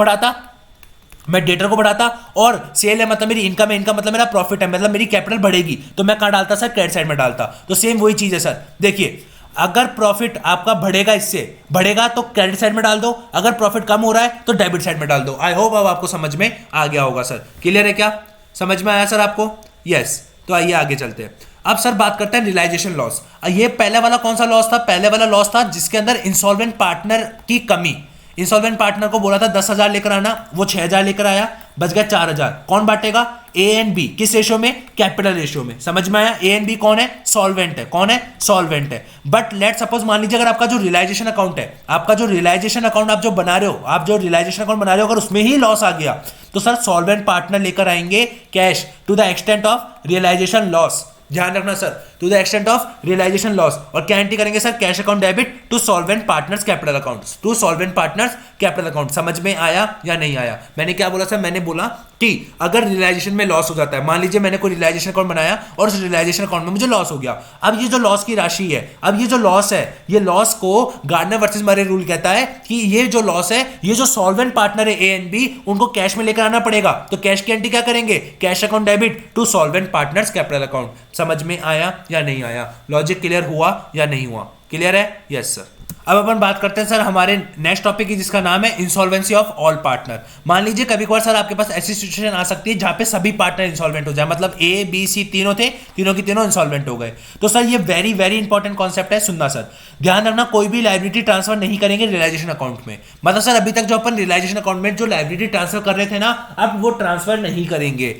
बढ़ाता, और सेल है मतलब मेरी इनकम है, इनकम मतलब मेरा प्रॉफिट है, मतलब मेरी कैपिटल बढ़ेगी, तो मैं कहाँ डालता सर? क्रेडिट साइड में डालता। तो सेम वही चीज है सर। देखिए, अगर प्रॉफिट आपका बढ़ेगा, इससे बढ़ेगा तो क्रेडिट साइड में डाल दो, अगर प्रॉफिट कम हो रहा है तो डेबिट साइड में डाल दो। आई होप अब आपको समझ में आ गया होगा सर। क्लियर है? क्या समझ में आया सर आपको? यस। तो आइए आगे चलते हैं। अब सर बात करते हैं रियलाइजेशन लॉस। ये पहले वाला कौन सा लॉस था? पहले वाला लॉस था जिसके अंदर इंसॉल्वेंट पार्टनर की कमी। इंसॉल्वेंट पार्टनर को बोला था 10,000 लेकर आना, वो 6,000 लेकर आया, बच गया 4,000। कौन बांटेगा? A and B. किस रेशियो में? कैपिटल रेशियो में। समझ में आया? ए एंड बी कौन है? सॉल्वेंट है। कौन है? सॉल्वेंट है। बट लेट सपोज, मान लीजिए अगर आपका जो रियलाइजेशन अकाउंट है, आपका जो रियलाइजेशन अकाउंट आप जो बना रहे हो, आप जो रियलाइजेशन अकाउंट बना रहे हो, अगर उसमें ही लॉस आ गया तो सर सॉल्वेंट पार्टनर लेकर आएंगे cash to the extent of realisation loss. ध्यान रखना sir, to the extent of realisation loss. और क्या एंट्री करेंगे sir? Cash account debit to solvent partners capital account, to solvent partners capital account. समझ में आया या नहीं आया? मैंने क्या बोला सर? मैंने बोला कि अगर रियलाइजेशन में लॉस हो जाता है, मान लीजिए मैंने कोई रियलाइजेशन अकाउंट बनाया और उस रियलाइजेशन अकाउंट में मुझे लॉस हो गया। अब ये जो लॉस की राशि है, अब ये जो लॉस है, ये लॉस को गार्डनर वर्सेस मरे रूल कहता है कि ये जो लॉस है, ये जो सॉल्वेंट पार्टनर है ए एंड बी, उनको कैश में लेकर आना पड़ेगा। तो कैश की एंट्री क्या करेंगे? Cash account debit to solvent partners capital account. समझ में आया या नहीं आया? लॉजिक क्लियर हुआ या नहीं हुआ? क्लियर है? Yes sir. अब अपन बात करते हैं सर हमारे नेक्स्ट टॉपिक की, जिसका नाम है इंसॉल्वेंसी ऑफ ऑल पार्टनर। मान लीजिए कभी कभार सर आपके पास ऐसी सिचुएशन आ सकती है जहां पे सभी पार्टनर इंसॉल्वेंट हो जाए, मतलब ए बी सी तीनों थे, तीनों की तीनों इंसॉल्वेंट हो गए। तो सर ये वेरी वेरी इंपॉर्टेंट कॉन्सेप्ट है, सुनना सर। ध्यान रखना, कोई भी लायबिलिटी ट्रांसफर नहीं करेंगे रियलाइजेशन अकाउंट में। मतलब सर अभी तक जो अपन रियलाइजेशन अकाउंट में जो लायबिलिटी ट्रांसफर कर रहे थे ना, अब वो ट्रांसफर नहीं करेंगे।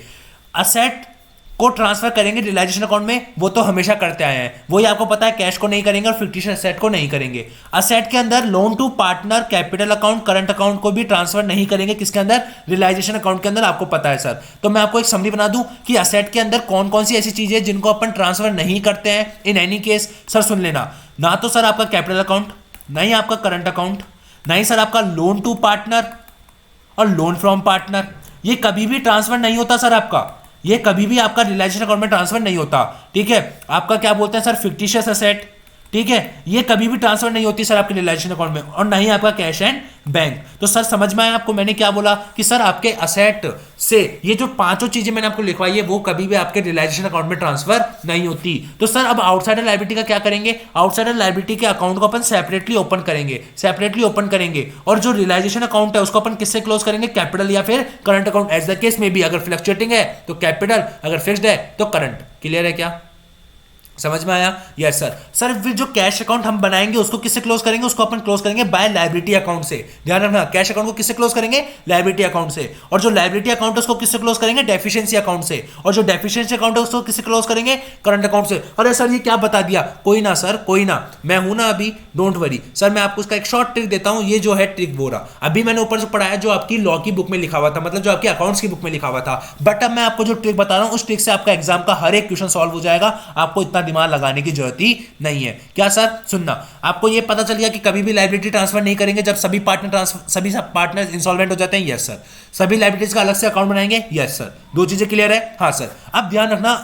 असेट को ट्रांसफर करेंगे रियलाइजेशन अकाउंट में, वो तो हमेशा करते आए हैं, वही आपको पता है। कैश को नहीं करेंगे और फिक्टिशियस असेट को नहीं करेंगे। असेट के अंदर loan to partner, capital account, current account को भी ट्रांसफर नहीं करेंगे। किसके अंदर? रियलाइजेशन अकाउंट के अंदर, आपको पता है सर। तो मैं आपको एक समरी बना दूं कि असेट के अंदर कौन कौन सी ऐसी चीजें हैं जिनको अपन ट्रांसफर नहीं करते हैं इन एनी केस। सर सुन लेना, ना तो सर आपका कैपिटल अकाउंट, ना ही आपका करंट अकाउंट, ना ही सर आपका लोन टू पार्टनर और लोन फ्रॉम पार्टनर। ये कभी भी ट्रांसफर नहीं होता सर आपका, ये कभी भी आपका रियलाइजेशन अकाउंट में ट्रांसफर नहीं होता। ठीक है? आपका क्या बोलते हैं सर? Fictitious asset. ठीक है? ये कभी भी ट्रांसफर नहीं होती सर आपके रियलाइजेशन अकाउंट में, और ना ही आपका कैश एंड बैंक। तो सर समझ में आया आपको मैंने क्या बोला? कि सर आपके असेट से ये जो पांचों चीजें मैंने आपको लिखवाई है, वो कभी भी आपके रियलाइजेशन अकाउंट में ट्रांसफर नहीं होती। तो सर अब आउटसाइडर लायबिलिटी का क्या करेंगे? आउटसाइडर लायबिलिटी के अकाउंट को अपन सेपरेटली ओपन करेंगे, और जो रियलाइजेशन अकाउंट है उसको अपन किससे क्लोज करेंगे? कैपिटल या फिर current account, as the case में भी। अगर फ्लक्चुएटिंग है तो कैपिटल, अगर फिक्स्ड है तो करंट। क्लियर है? क्या समझ में आया? Yes sir. सर फिर जो कैश अकाउंट हम बनाएंगे उसको किससे क्लोज करेंगे? उसको अपन क्लोज करेंगे बाय लायबिलिटी अकाउंट से। ध्यान रखना, कैश अकाउंट को किससे क्लोज करेंगे? लायबिलिटी अकाउंट से। और जो लायबिलिटी अकाउंट है उसको किससे क्लोज करेंगे? डेफिशिएंसी अकाउंट से। और जो डेफिशिएंसी अकाउंट है उसको किससे क्लोज करेंगे? करंट अकाउंट से। अरे सर ये क्या बता दिया? कोई ना सर, कोई ना, मैं हूं ना अभी, डोंट वरी सर। मैं आपको इसका एक शॉर्ट ट्रिक देता हूं। ये जो है ट्रिक वो रहा, अभी मैंने ऊपर से पढ़ाया जो आपकी लॉ की बुक में लिखा हुआ था, मतलब जो आपकी अकाउंट्स की बुक में लिखा हुआ था। बट अब मैं आपको जो ट्रिक बता रहा हूं, उस ट्रिक से आपका एग्जाम का हर एक क्वेश्चन सॉल्व हो जाएगा। आपको इतना दिमाग लगाने की जरूरत ही नहीं है। क्या सर? सुनना, आपको यह पता चल गया कि कभी भी लायबिलिटी ट्रांसफर नहीं करेंगे जब सभी पार्टनर इंसॉल्वेंट हो जाते हैं। Yes sir. सभी लायबिलिटीज का अलग से अकाउंट बनाएंगे। Yes sir. दो चीजें क्लियर है? हाँ सर। अब ध्यान रखना,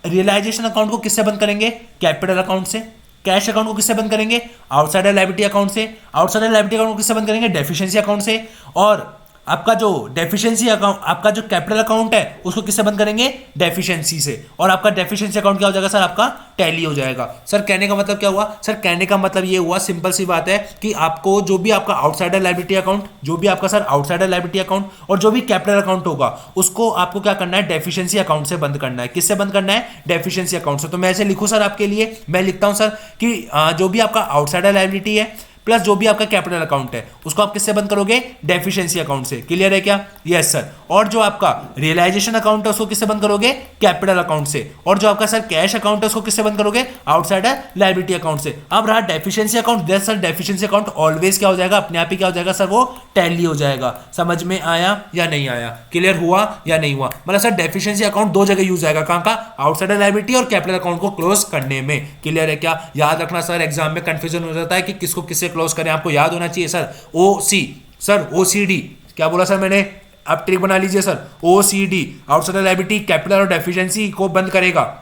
रियलाइजेशन अकाउंट को किससे बंद करेंगे? कैपिटल अकाउंट से। कैश अकाउंट को किससे बंद करेंगे? आउटसाइडर लायबिलिटी अकाउंट से। आउटसाइडर लायबिलिटी अकाउंट को किससे बंद करेंगे? डेफिशिएंसी अकाउंट से। और आपका जो डेफिशिएंसी अकाउंट, आपका जो कैपिटल अकाउंट है उसको किससे बंद करेंगे? डेफिशिएंसी से। और आपका डेफिशिएंसी अकाउंट क्या हो जाएगा सर? आपका टैली हो जाएगा। सर कहने का मतलब क्या हुआ? सर कहने का मतलब ये हुआ, सिंपल सी बात है कि आपको जो भी आपका आउटसाइडर लायबिलिटी अकाउंट, जो भी आपका सर आउटसाइडर लायबिलिटी अकाउंट और जो भी कैपिटल अकाउंट होगा, उसको आपको क्या करना है? डेफिशिएंसी अकाउंट से बंद करना है। किससे बंद करना है? डेफिशिएंसी अकाउंट से। तो मैं ऐसे लिखूं सर आपके लिए, मैं लिखता हूं सर कि जो भी आपका आउटसाइडर लायबिलिटी है, प्लस जो भी आपका कैपिटल अकाउंट है उसको आप किससे बंद करोगे, डेफिशिएंसी अकाउंट से। क्लियर है क्या? Yes sir. और जो आपका रियलाइजेशन अकाउंट है उसको किससे बंद करोगे, कैपिटल अकाउंट से। और जो आपका सर कैश अकाउंट है उसको किससे बंद करोगे, आउटसाइडर लायबिलिटी अकाउंट से। अब रहा deficiency account, sir deficiency account always क्या हो जाएगा, अपने आप ही क्या हो जाएगा सर, वो टैली हो जाएगा। समझ में आया या नहीं आया, क्लियर हुआ या नहीं हुआ? मतलब सर डेफिशिएंसी अकाउंट दो जगह यूज आएगा, कहां का, आउटसाइडर लायबिलिटी और कैपिटल अकाउंट को क्लोज करने में। क्लियर है क्या? याद रखना सर, एग्जाम में कंफ्यूजन हो जाता है कि किसको किससे क्लोज करें, आपको याद होना चाहिए सर। ओसी, सर ओसीडी क्या बोला सर मैंने, आप ट्रिक बना लीजिए sir. OCD outsider liability, capital और डेफिशिएंसी को बंद करेगा।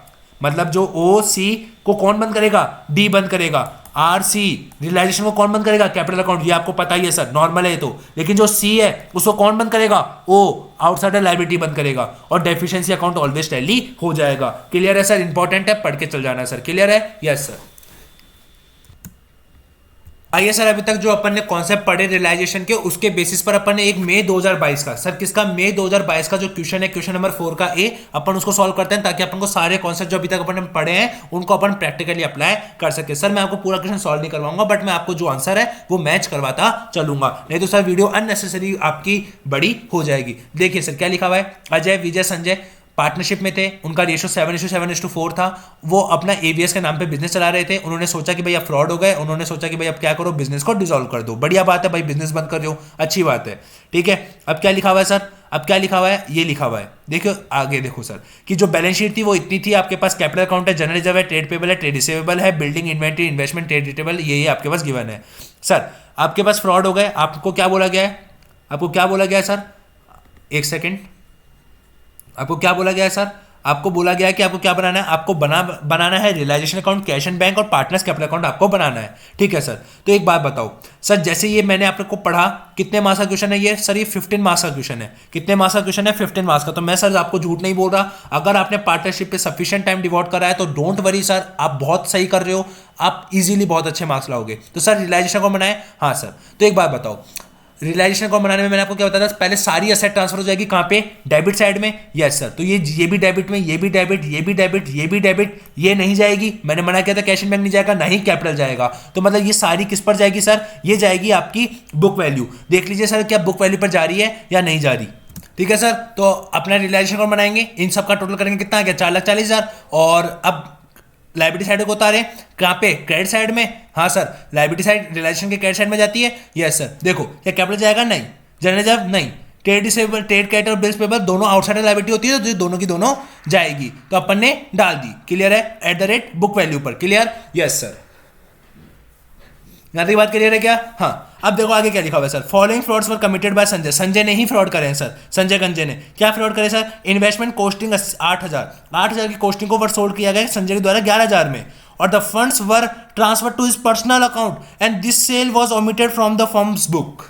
मतलब जो ओ सी को कौन बंद करेगा, डी बंद करेगा। आर सी रियलाइजेशन को कौन बंद करेगा, कैपिटल अकाउंट, ये आपको पता ही है सर, नॉर्मल है तो। लेकिन जो सी है उसको कौन बंद करेगा, ओ आउटसाइडर लायबिलिटी बंद करेगा। और डेफिशिएंसी अकाउंट ऑलवेज टैली हो जाएगा। क्लियर है सर? इंपॉर्टेंट है, पढ़ के चल जाना सर। क्लियर है? Yes sir. आइए सर, अभी तक जो अपन ने कॉन्सेप्ट पढ़े रियलाइजेशन के, उसके बेसिस पर अपन ने एक मई 2022 का, सर किसका, मई 2022 का जो क्वेश्चन है, क्वेश्चन नंबर 4 का ए, अपन उसको सॉल्व करते हैं ताकि अपन को सारे कॉन्सेप्ट जो अभी तक अपन ने पढ़े हैं उनको अपन प्रैक्टिकली अप्लाई कर सके। सर मैं आपको पूरा क्वेश्चन सॉल्व नहीं करवाऊंगा, बट मैं आपको जो आंसर है वो मैच करवाता चलूंगा, नहीं तो सर वीडियो अननेसेसरी आपकी बड़ी हो जाएगी। देखिए सर क्या लिखा हुआ है, अजय विजय संजय पार्टनरशिप में थे, उनका रेशो 7:7:4 था। वो अपना एवीएस के नाम पे बिजनेस चला रहे थे। उन्होंने सोचा कि भाई अब फ्रॉड हो गए, उन्होंने सोचा कि भाई अब क्या करो, बिजनेस को डिसॉल्व कर दो। बढ़िया बात है भाई, बिजनेस बंद कर दो, अच्छी बात है, ठीक है। अब क्या लिखा हुआ है सर, अब क्या लिखा हुआ है, ये लिखा हुआ है, देखो आगे देखो सर, कि जो बैलेंस शीट थी वो इतनी थी, आपके पास कैपिटल अकाउंट है, जनरल रिजर्व है, ट्रेड पेबल है, ट्रेड रिसीवेबल है, building inventory, investment, trade readable, ये आपके पास गिवन है। सर आपके पास फ्रॉड हो गए, आपको क्या बोला गया है, आपको क्या बोला गया है सर, एक सेकेंड, आपको क्या बोला गया है सर, आपको बोला गया है कि आपको क्या बनाना है, आपको बनाना है realisation account, cash and bank और पार्टनर्स कैपिटल अकाउंट आपको बनाना है, ठीक है सर। तो एक बात बताओ सर, जैसे ये मैंने आपको पढ़ा, कितने मार्क्स का क्वेश्चन है ये सर, ये 15 मार्क्स का क्वेश्चन है। कितने मार्क्स का क्वेश्चन है, 15 मार्क्स का। तो मैं सर आपको झूठ नहीं बोल रहा, अगर आपने पार्टनरशिप पे सफिशिएंट टाइम डिवोट करा है तो डोंट वरी सर, आप बहुत सही कर रहे हो, आप इजीली बहुत अच्छे मार्क्स लाओगे। तो सर रियलाइजेशन अकाउंट बनाए, हाँ सर। तो एक बात बताओ, रियलाइजेशन अकाउंट बनाने में मैंने आपको क्या बताया था, पहले सारी असेट ट्रांसफर हो जाएगी कहां पे, डेबिट साइड में। Yes sir. तो ये भी डेबिट में, ये भी डेबिट, ये भी डेबिट, ये भी डेबिट, ये नहीं जाएगी। मैंने मना किया था कैश एंड बैंक नहीं जाएगा, ना ही कैपिटल जाएगा। तो मतलब ये सारी किस पर जाएगी सर, ये जाएगी आपकी बुक वैल्यू। देख लीजिए सर क्या बुक वैल्यू पर जा रही है या नहीं जा रही, ठीक है सर। तो अपना रियलाइजेशन अकाउंट बनाएंगे, इन सब का टोटल करेंगे, कितना आ गया, 4,40,000। और अब लायबिलिटी साइड को उतारे कहां पे, क्रेडिट साइड में। हाँ सर, लायबिलिटी साइड रियलाइजेशन के क्रेडिट साइड में जाती है। Yes sir. देखो क्या कैपिटल जाएगा, नहीं, जनरल रिजर्व नहीं, ट्रेड रिसीवेबल, ट्रेड क्रेडिट और बिल्स पेबल दोनों आउटसाइडर लायबिलिटी होती है, तो दोनों की दोनों जाएगी। तो अपन ने डाल दी। क्लियर है? Eight the rate book value पर। क्लियर? Yes sir. यहां तक बात क्लियर है क्या? हाँ। अब देखो आगे क्या लिखा हुआ है sir, following frauds were committed by Sanjay. Sanjay ने ही फ्रॉड करे हैं सर, संजय गंजे ने क्या फ्रॉड करे सर, इन्वेस्टमेंट कोस्टिंग 8,000 की कोस्टिंग को सोल्ड किया गया संजय के द्वारा 11,000 में, और the funds were transfer to his personal account and this sale was omitted from the firms book.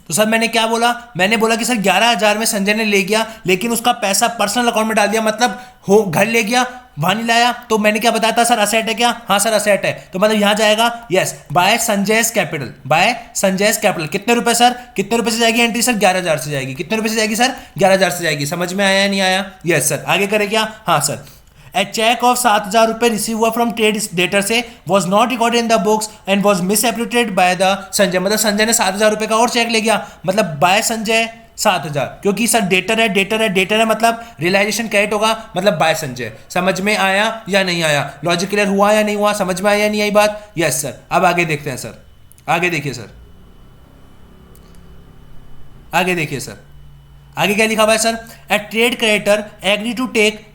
तो सर मैंने क्या बोला, मैंने बोला कि सर 11,000 में संजय ने ले गया, लेकिन उसका पैसा पर्सनल अकाउंट में डाल दिया, मतलब हो घर ले गया, वहां नहीं लाया। तो मैंने क्या बताया था सर, असेट है क्या, हाँ सर असेट है। तो मतलब यहां जाएगा, yes, by Sanjay's capital, by Sanjay's capital. कितने रुपए सर, कितने रुपए से जाएगी एंट्री सर, 11,000 से जाएगी। कितने रुपए से जाएगी सर, 11,000 से जाएगी। समझ में आया या नहीं आया? Yes sir. आगे करें क्या, हाँ सर। A check of 7,000 रुपए रिसीव हुआ फ्रॉम ट्रेड डेटर से, was not recorded in the books and was misappropriated by the Sanjay. मतलब संजय ने 7,000 रुपए का और चेक ले गया, मतलब बाय संजय 7,000, क्योंकि सर डेटर है, डेटर है, डेटर है, मतलब रियलाइजेशन क्रेडिट होगा, मतलब बाय संजय। समझ में आया या नहीं आया? लॉजिक क्लियर हुआ या नहीं हुआ? समझ में आया या नहीं आई बात? Yes sir. अब आगे देखते हैं सर, आगे देखिए सर, आगे देखिए सर, आगे क्या लिखा हुआ है sir, a trade creditor agree to take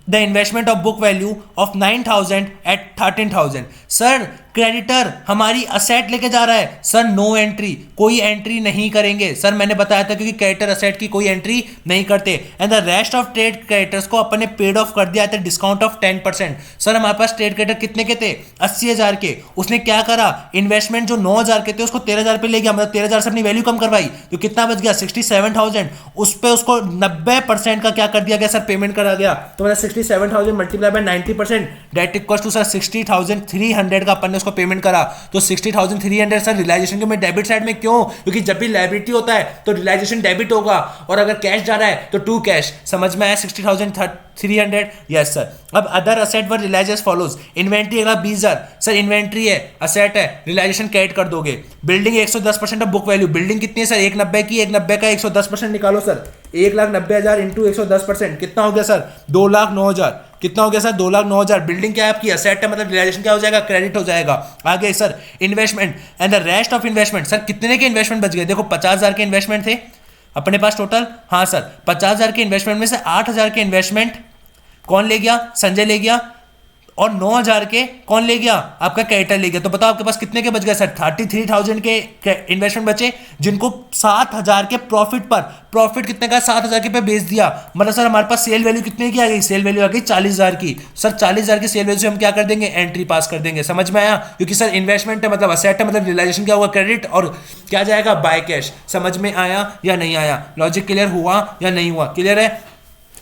the investment of book value of 9,000 at 13,000। Sir creditor हमारी असेट लेके जा रहा है सर, नो एंट्री, कोई एंट्री नहीं करेंगे सर, मैंने बताया था, क्योंकि क्रेडिटर असेट की कोई एंट्री नहीं करते। And the rest of trade creditors को अपन ने पेड ऑफ कर दिया था डिस्काउंट ऑफ 10%। सर हमारे पास ट्रेड क्रेडिटर कितने के थे, 80,000 के। उसने क्या करा, इन्वेस्टमेंट जो 9,000 के थे उसको 13,000 पे ले गया, मतलब 13,000 से अपनी वैल्यू कम करवाई, तो कितना बच गया, 67,000। उस पर उसको 90% का क्या कर दिया गया सर, पेमेंट करा गया। तो मतलब 67,000 multiply by 90%, that equals to sir 60,300 का अपन ने उसको पेमेंट करा तो 60,300 सर रियलाइजेशन के में डेबिट साइड में क्यों? क्योंकि जब भी लायबिलिटी होता है तो रियलाइजेशन डेबिट होगा और अगर कैश जा रहा है तो टू कैश। समझ में आया 60,300? Yes sir. अब अदर असेट वर रियलाइज एज फॉलोज। इन्वेंट्री अगला 20,000 सर इन्वेंट्री है, असेट है, रियलाइजेशन कैड कर दोगे। Building 110% of book value. Building कितनी है सर? 190 की, 190 का 110% निकालो सर। 1,90,000 इंटू 110% कितना हो गया सर? 2,09,000। कितना हो गया सर? 2,09,000। बिल्डिंग क्या है आपकी? असेट है, मतलब रियलाइजेशन क्या हो जाएगा? क्रेडिट हो जाएगा। आगे sir investment and the rest of investment. Sir कितने के इन्वेस्टमेंट बच गए? देखो 50,000 के इन्वेस्टमेंट थे अपने पास टोटल। हाँ सर 50,000 के इन्वेस्टमेंट में से 8,000 के इन्वेस्टमेंट कौन ले गया? संजय ले गया। और 9,000 के कौन ले गया? आपका क्रेडिटर ले गया। तो बताओ आपके पास कितने के बच गए सर? 33,000 के इन्वेस्टमेंट बचे, जिनको 7,000 के प्रॉफिट पर, प्रॉफिट कितने का? 7,000 के पे बेच दिया। मतलब सर हमारे पास सेल वैल्यू कितने की आ गई? सेल वैल्यू आ गई 40,000 की। सर 40,000 की सेल वैल्यू से हम क्या कर देंगे? एंट्री पास कर देंगे। समझ में आया? क्योंकि सर इन्वेस्टमेंट है, मतलब असेट है, मतलब रियलाइजेशन क्या होगा? क्रेडिट, और क्या जाएगा? By cash. समझ में आया या नहीं आया? लॉजिक क्लियर हुआ या नहीं हुआ? क्लियर है?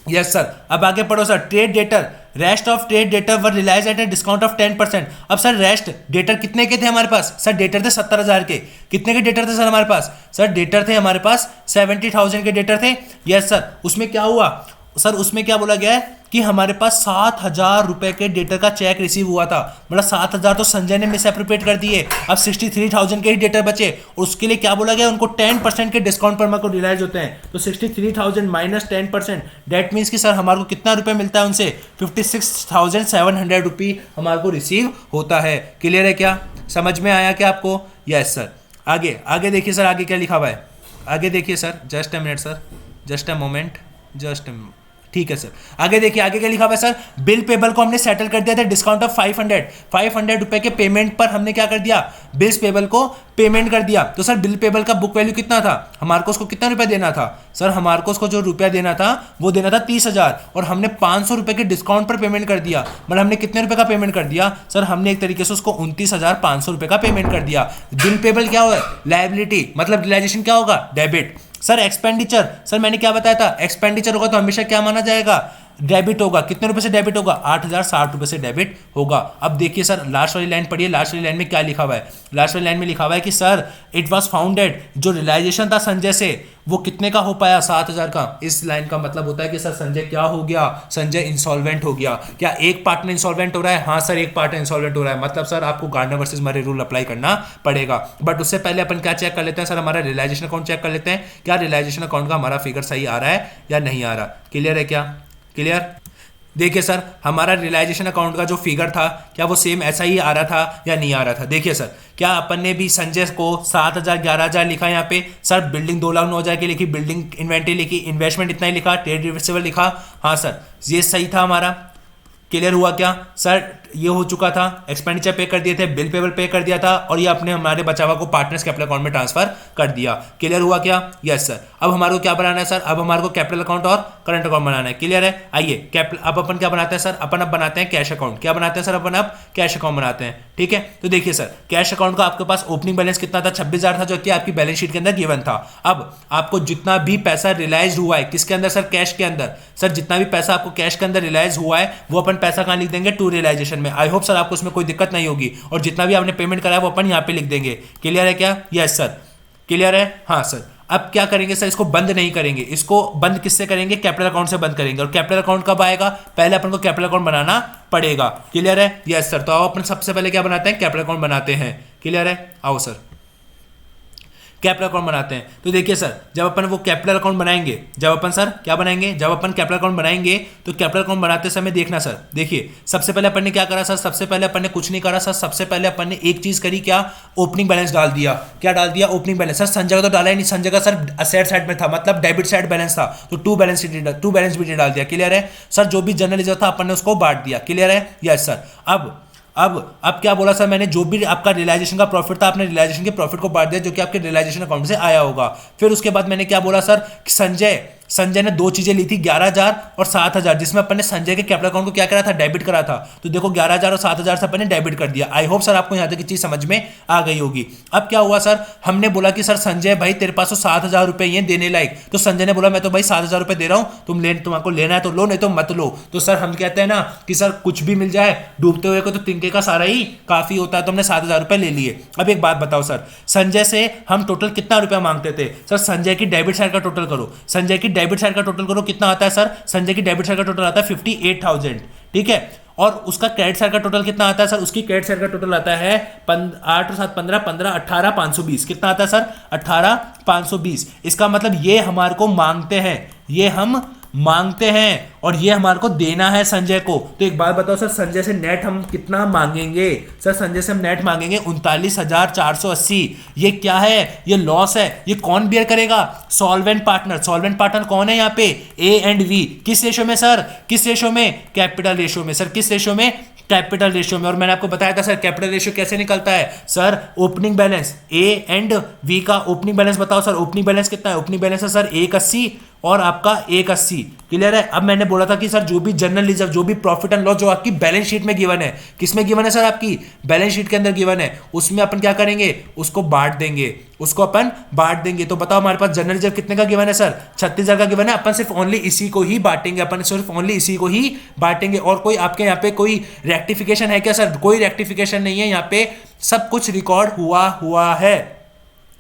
Yes sir. अब आगे पढ़ो sir. Trade debtor, rest of trade debtor were relies eight a discount of 10%। अब सर रेस्ट डेटर कितने के थे हमारे पास? सर डेटर थे 70,000 के। कितने के डेटर थे सर हमारे पास? सर डेटर थे हमारे पास 70,000 के डेटर थे। Yes sir. उसमें क्या हुआ सर? उसमें क्या बोला गया है कि हमारे पास 7,000 रुपए के डेटर का चेक रिसीव हुआ था। मतलब 7,000 तो संजय ने मिस एप्रोप्रिएट कर दिए। अब 63,000 के ही डेटर बचे और उसके लिए क्या बोला गया? उनको 10% के डिस्काउंट पर हमारे को रिलाइज होते हैं। तो 63,000 माइनस 10%, डेट मीन्स कि सर हमारे को कितना रुपए मिलता है उनसे? 56,700 रुपये हमारे को रिसीव होता है। क्लियर है क्या? समझ में आया क्या आपको? Yes sir. आगे आगे देखिए सर, आगे क्या लिखा हुआ है? आगे देखिए sir, just a minute sir, just a moment, just ठीक है सर। आगे देखिए, आगे क्या लिखा हुआ है सर? बिल पेबल को हमने सेटल कर दिया था डिस्काउंट ऑफ 500 रुपए के पेमेंट पर हमने क्या कर दिया? बिल्स पेबल को पेमेंट कर दिया। तो सर बिल पेबल का बुक वैल्यू कितना था? हमारे को उसको कितना रुपया देना था? सर हमारे को उसको जो रुपया देना था वो देना था 30,000 और हमने 500 रुपए के डिस्काउंट पर पेमेंट कर दिया। मतलब हमने कितने रुपए का पेमेंट कर दिया? सर हमने एक तरीके से उसको 29,500 रुपए का पेमेंट कर दिया। बिल पेबल क्या हुआ? लायबिलिटी, मतलब रियलाइजेशन क्या होगा? डेबिट। सर एक्सपेंडिचर, सर मैंने क्या बताया था? एक्सपेंडिचर होगा तो हमेशा क्या माना जाएगा? डेबिट होगा। कितने रुपए से डेबिट होगा? 8,060 रुपए से डेबिट होगा। अब देखिए सर लास्ट वाली लाइन पढ़िए। लास्ट वाली लाइन में क्या लिखा हुआ है? लास्ट वाली लाइन में लिखा हुआ है कि सर इट वाज फाउंडेड, जो रियलाइजेशन था संजय से वो कितने का हो पाया? 7,000 का। इस लाइन का मतलब होता है कि सर संजय क्या हो गया? संजय इंसॉल्वेंट हो गया। क्या एक पार्टनर इंसॉल्वेंट हो रहा है? हाँ सर एक पार्टनर इंसॉल्वेंट हो रहा है। मतलब सर आपको Gardner versus Murray rule apply करना पड़ेगा। बट उससे पहले अपन क्या चेक कर लेते हैं सर? हमारा रियलाइजेशन अकाउंट चेक कर लेते हैं। क्या रियलाइजेशन अकाउंट का हमारा फिगर सही आ रहा है या नहीं आ रहा? क्लियर है क्या? क्लियर? देखिए सर हमारा रियलाइजेशन अकाउंट का जो फिगर था क्या वो सेम ऐसा ही आ रहा था या नहीं आ रहा था? देखिए सर, क्या अपन ने भी संजय को 7,000 11,000 लिखा यहाँ पे? सर बिल्डिंग 2,09,000 की लिखी, बिल्डिंग इन्वेंट्री लिखी, इन्वेस्टमेंट इतना ही लिखा, ट्रेड रिसीवेबल लिखा। हाँ सर ये सही था हमारा। क्लियर हुआ क्या सर? ये हो चुका था, एक्सपेंडिचर पे कर दिए थे, बिल पेबल पे कर दिया था और ये अपने हमारे बचावा को पार्टनर्स कैपिटल अकाउंट में ट्रांसफर कर दिया। क्लियर हुआ क्या? Yes sir. अब हमारे को क्या बनाना है सर? अब हमारे को कैपिटल अकाउंट और करंट अकाउंट बनाना है। क्लियर है? आइए कैपिटल, अब अपन क्या बनाते हैं सर? अपन अब बनाते हैं कैश अकाउंट। क्या बनाते हैं सर? अपन अब कैश अकाउंट बनाते हैं। ठीक है, तो देखिए सर कैश अकाउंट का आपके पास ओपनिंग बैलेंस कितना था? 26,000 था, जो कि आपकी बैलेंस शीट के अंदर गिवन था। अब आपको जितना भी पैसा रियलाइज हुआ है किसके अंदर सर? कैश के अंदर। सर जितना भी पैसा आपको कैश के अंदर रियलाइज हुआ है वो अपन पैसा कहाँ लिख देंगे? टू रियलाइजेशन में। आई होप सर आपको उसमें कोई दिक्कत नहीं होगी। और जितना भी आपने पेमेंट करा है वो अपन यहाँ पे लिख देंगे। क्लियर है क्या? Yes sir. क्लियर है? हाँ सर। अब क्या करेंगे सर? इसको बंद नहीं करेंगे। इसको बंद किससे करेंगे? कैपिटल अकाउंट से बंद करेंगे। और कैपिटल अकाउंट कब आएगा? पहले अपन को कैपिटल अकाउंट बनाना पड़ेगा। क्लियर है? Yes sir. तो आओ अपन सबसे पहले क्या बनाते हैं? कैपिटल अकाउंट बनाते हैं। क्लियर है? आओ सर कैपिटल अकाउंट बनाते हैं। तो देखिए सर जब अपन वो कैपिटल अकाउंट बनाएंगे, जब अपन सर क्या बनाएंगे? जब अपन कैपिटल अकाउंट बनाएंगे तो कैपिटल अकाउंट बनाते समय देखना सर, देखिए सबसे पहले अपन ने क्या करा सर? सबसे पहले अपन ने कुछ नहीं करा सर। सबसे पहले अपन ने एक चीज करी, क्या? ओपनिंग बैलेंस डाल दिया। क्या डाल दिया? Opening balance. सर संजय का तो डाला ही नहीं, संजय का सर असेट साइड में था, मतलब डेबिट साइड बैलेंस था, तो टू बैलेंस शीट डाल दिया। क्लियर है सर? जो भी जनरल रिजर्व था अपन ने उसको बांट दिया। क्लियर है? Yes sir. अब क्या बोला सर मैंने? जो भी आपका रियलाइजेशन का प्रॉफिट था आपने रियलाइजेशन के प्रॉफिट को बांट दिया, जो कि आपके रियलाइजेशन अकाउंट से आया होगा। फिर उसके बाद मैंने क्या बोला सर? संजय संजय ने दो चीजें ली थी, 11,000 और 7,000, जिसमें अपन ने संजय के कैपिटल अकाउंट को क्या करा था, डेबिट करा था। तो देखो 11,000 और 7,000 से अपन ने डेबिट कर दिया। आई होप सर आपको यहाँ तक की चीज समझ में आ गई होगी। अब क्या हुआ सर, हमने बोला कि सर संजय भाई तेरे पास तो 7,000 रुपए ये देने लायक, तो संजय ने बोला मैं तो भाई 7,000 रुपए दे रहा हूं, तुमको लेना है तो लो, नहीं तो मत लो। तो सर हम कहते हैं ना कि सर कुछ भी मिल जाए डूबते हुए को तो तिनके का सारा ही काफी होता है, तो हमने 7,000 रुपए ले लिए। अब एक बात बताओ सर, संजय से हम टोटल कितना रुपया मांगते थे सर, संजय की डेबिट साइड का टोटल करो, संजय की डेबिट साइड का टोटल करो, कितना आता है सर, संजय की डेबिट साइड का टोटल आता है 58,000, ठीक है। और उसका क्रेडिट साइड का टोटल कितना आता है सर, उसकी क्रेडिट साइड का टोटल आता है 8 और 7 15 15 18,520, कितना आता है सर 18,520। इसका मतलब ये हमारे को मांगते हैं, ये हम मांगते हैं और ये हमारे को देना है संजय को। तो एक बात बताओ सर, संजय से नेट हम कितना मांगेंगे सर, संजय से हम नेट मांगेंगे 39,480। ये क्या है, ये लॉस है। ये कौन बियर करेगा, सॉल्वेंट पार्टनर। सॉल्वेंट पार्टनर कौन है यहाँ पे, ए एंड वी। किस रेशो में सर, किस रेशो में, कैपिटल रेशो में सर, किस रेशो में, कैपिटल रेशियो में। और मैंने आपको बताया था सर कैपिटल रेशियो कैसे निकलता है sir, opening balance, A and V का ओपनिंग बैलेंस बताओ सर, ओपनिंग बैलेंस कितना है, ओपनिंग बैलेंस है सर 180 और आपका 180, क्लियर है। अब मैंने बोला था कि सर जो भी जनरल रिजर्व, जो भी प्रॉफिट एंड लॉस जो आपकी बैलेंस शीट में गिवन है, किसमें गिवन है सर, आपकी बैलेंस शीट के अंदर गिवन है, उसमें अपन क्या करेंगे, उसको बांट देंगे, उसको अपन बांट देंगे। तो बताओ हमारे पास जनरल रिजर्व कितने का गिवन है सर, 36,000 का गिवन है। अपन सिर्फ ओनली इसी को ही बांटेंगे, अपन सिर्फ ओनली इसी को ही बांटेंगे। और कोई आपके यहाँ पे कोई रेक्टिफिकेशन है क्या सर, कोई रेक्टिफिकेशन नहीं है, यहाँ पे सब कुछ रिकॉर्ड हुआ है,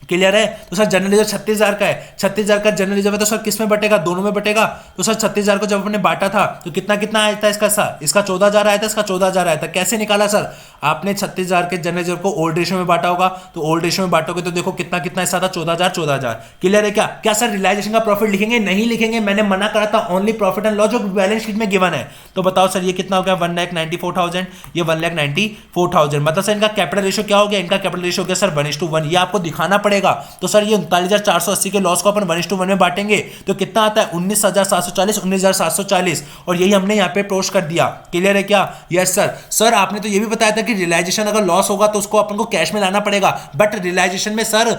क्लियर है। तो सर जनरल रिजर्व 36,000 का है, 36,000 का जनरल रिजर्व है, तो सर किस में बटेगा, दोनों में बटेगा। तो सर 36,000 को जब अपने बांटा था तो कितना कितना आया था इसका सर, इसका 14,000 आया था, इसका 14,000 आया था। कैसे निकाला सर, आपने 36,000 के जनरल रिजर्व को ओल्ड रेशियो में बांटा होगा, तो ओल्ड रेशियो में बांटोगे तो देखो कितना कितना ऐसा था, 14,000। क्लियर है क्या, क्या सर रियलाइजेशन का प्रॉफिट लिखेंगे, नहीं लिखेंगे, मैंने मना करा था, ओनली प्रॉफिट एंड लॉस जो बैलेंस शीट में गिवन है। तो बताओ सर ये कितना हो गया, 1,94,000, ये 1,94,000। मतलब सर इनका कैपिटल रेशियो क्या हो गया, इनका कैपिटल रेशियो हो गया सर 1:1। ये आपको दिखाना पड़ेगा। तो सर ये 39,480 के लॉस को अपन 1:1 में बांटेंगे तो कितना आता है, 19,740, 19,740। और यही हमने यहाँ पे पोस्ट कर दिया, क्लियर है क्या। Yes sir. सर आपने तो ये भी बताया था कि रियलाइजेशन अगर लॉस होगा तो उसको अपन को कैश में लाना पड़ेगा, बट रियलाइजेशन में सर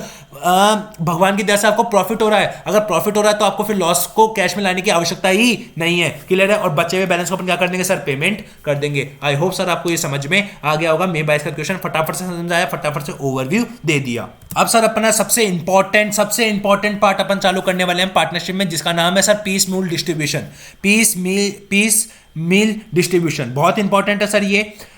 भगवान की दया से आपको प्रॉफिट हो रहा है। अगर प्रॉफिट हो रहा है तो आपको फिर लॉस को कैश में लाने की आवश्यकता ही नहीं है, क्लियर है। और बचे हुए बैलेंस को अपन क्या कर देंगे सर, पेमेंट कर देंगे। आई होप सर आपको ये समझ में आ गया होगा। मे 22 का क्वेश्चन फटाफट से समझाया, फटाफट से ओवरव्यू दे दिया। अब सर अपना सबसे इंपॉर्टेंट पार्ट अपन चालू करने वाले हैं पार्टनरशिप में, जिसका नाम है सर पीस मील डिस्ट्रीब्यूशन। पीस मील डिस्ट्रीब्यूशन बहुत इंपॉर्टेंट है सर।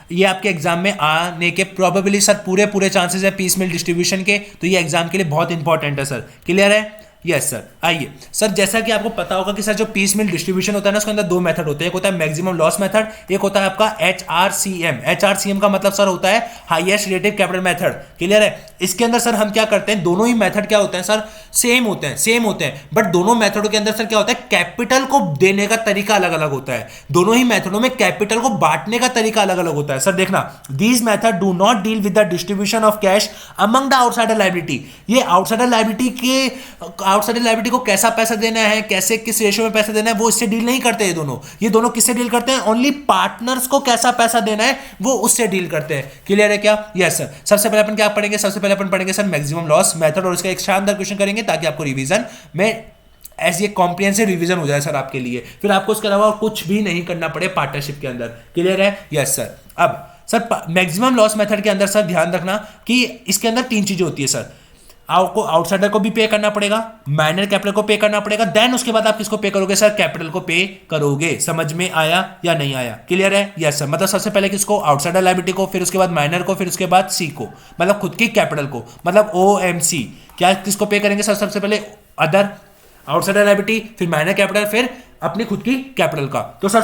ये आपके एग्जाम में आने के प्रोबेबली सर पूरे चांसेस है पीस मील डिस्ट्रीब्यूशन के, तो ये एग्जाम के लिए बहुत इंपॉर्टेंट है सर, क्लियर है। Yes sir. आइए सर, जैसा कि आपको पता होगा कि सर जो पीस मील डिस्ट्रीब्यूशन होता है ना, उसके अंदर दो मेथड होते हैं, एक होता है मैक्सिमम लॉस मेथड, एक होता है आपका HRCM। HRCM का मतलब सर होता है highest relative capital method, clear है। इसके अंदर सर हम क्या करते हैं, दोनों ही मेथड क्या होते हैं सर, सेम होते हैं, बट दोनों मेथडों के अंदर सर क्या होता है, कैपिटल को देने का तरीका अलग अलग होता है। दोनों ही मेथडों में कैपिटल को बांटने का तरीका अलग अलग होता है सर। देखना, these method do not deal with the distribution of cash among the outsider liability. ये आउटसाइडर लायबिलिटी को कैसा पैसा देना है, कैसे किस रेशियो में पैसा देना है, वो इससे डील नहीं करते। ये दोनों किससे डील करते हैं, ओनली पार्टनर्स को कैसा पैसा देना है वो उससे डील करते हैं, क्लियर है क्या। Yes sir. सबसे पहले अपन क्या पढ़ेंगे, सबसे पहले अपन पढ़ेंगे सर मैक्सिमम लॉस मेथड, और इसका एक शानदार क्वेश्चन करेंगे ताकि आपको रिवीजन में ऐसी एक कॉम्प्रिहेंसिव रिवीजन हो जाए सर आपके लिए, फिर आपको इसके अलावा कुछ भी नहीं करना पड़े पार्टनरशिप के अंदर, क्लियर है। Yes sir. अब सर मैक्सिमम लॉस मेथड के अंदर सर ध्यान रखना कि इसके अंदर तीन चीजें होती है सर। आपको आउटसाइडर को भी पे करना पड़ेगा, माइनर कैपिटल को पे करना पड़ेगा, देन उसके बाद आप किसको पे करोगे सर, कैपिटल को पे करोगे। समझ में आया या नहीं आया, क्लियर है। Yes sir. मतलब सबसे पहले किसको, आउटसाइडर लायबिलिटी को, फिर उसके बाद माइनर को, फिर उसके बाद सी को, मतलब खुद की कैपिटल को, मतलब OMC। क्या किसको पे करेंगे सर, सबसे पहले अदर आउटसाइडर लायबिलिटी, फिर माइनर कैपिटल, फिर अपनी खुद की कैपिटल का। तो सर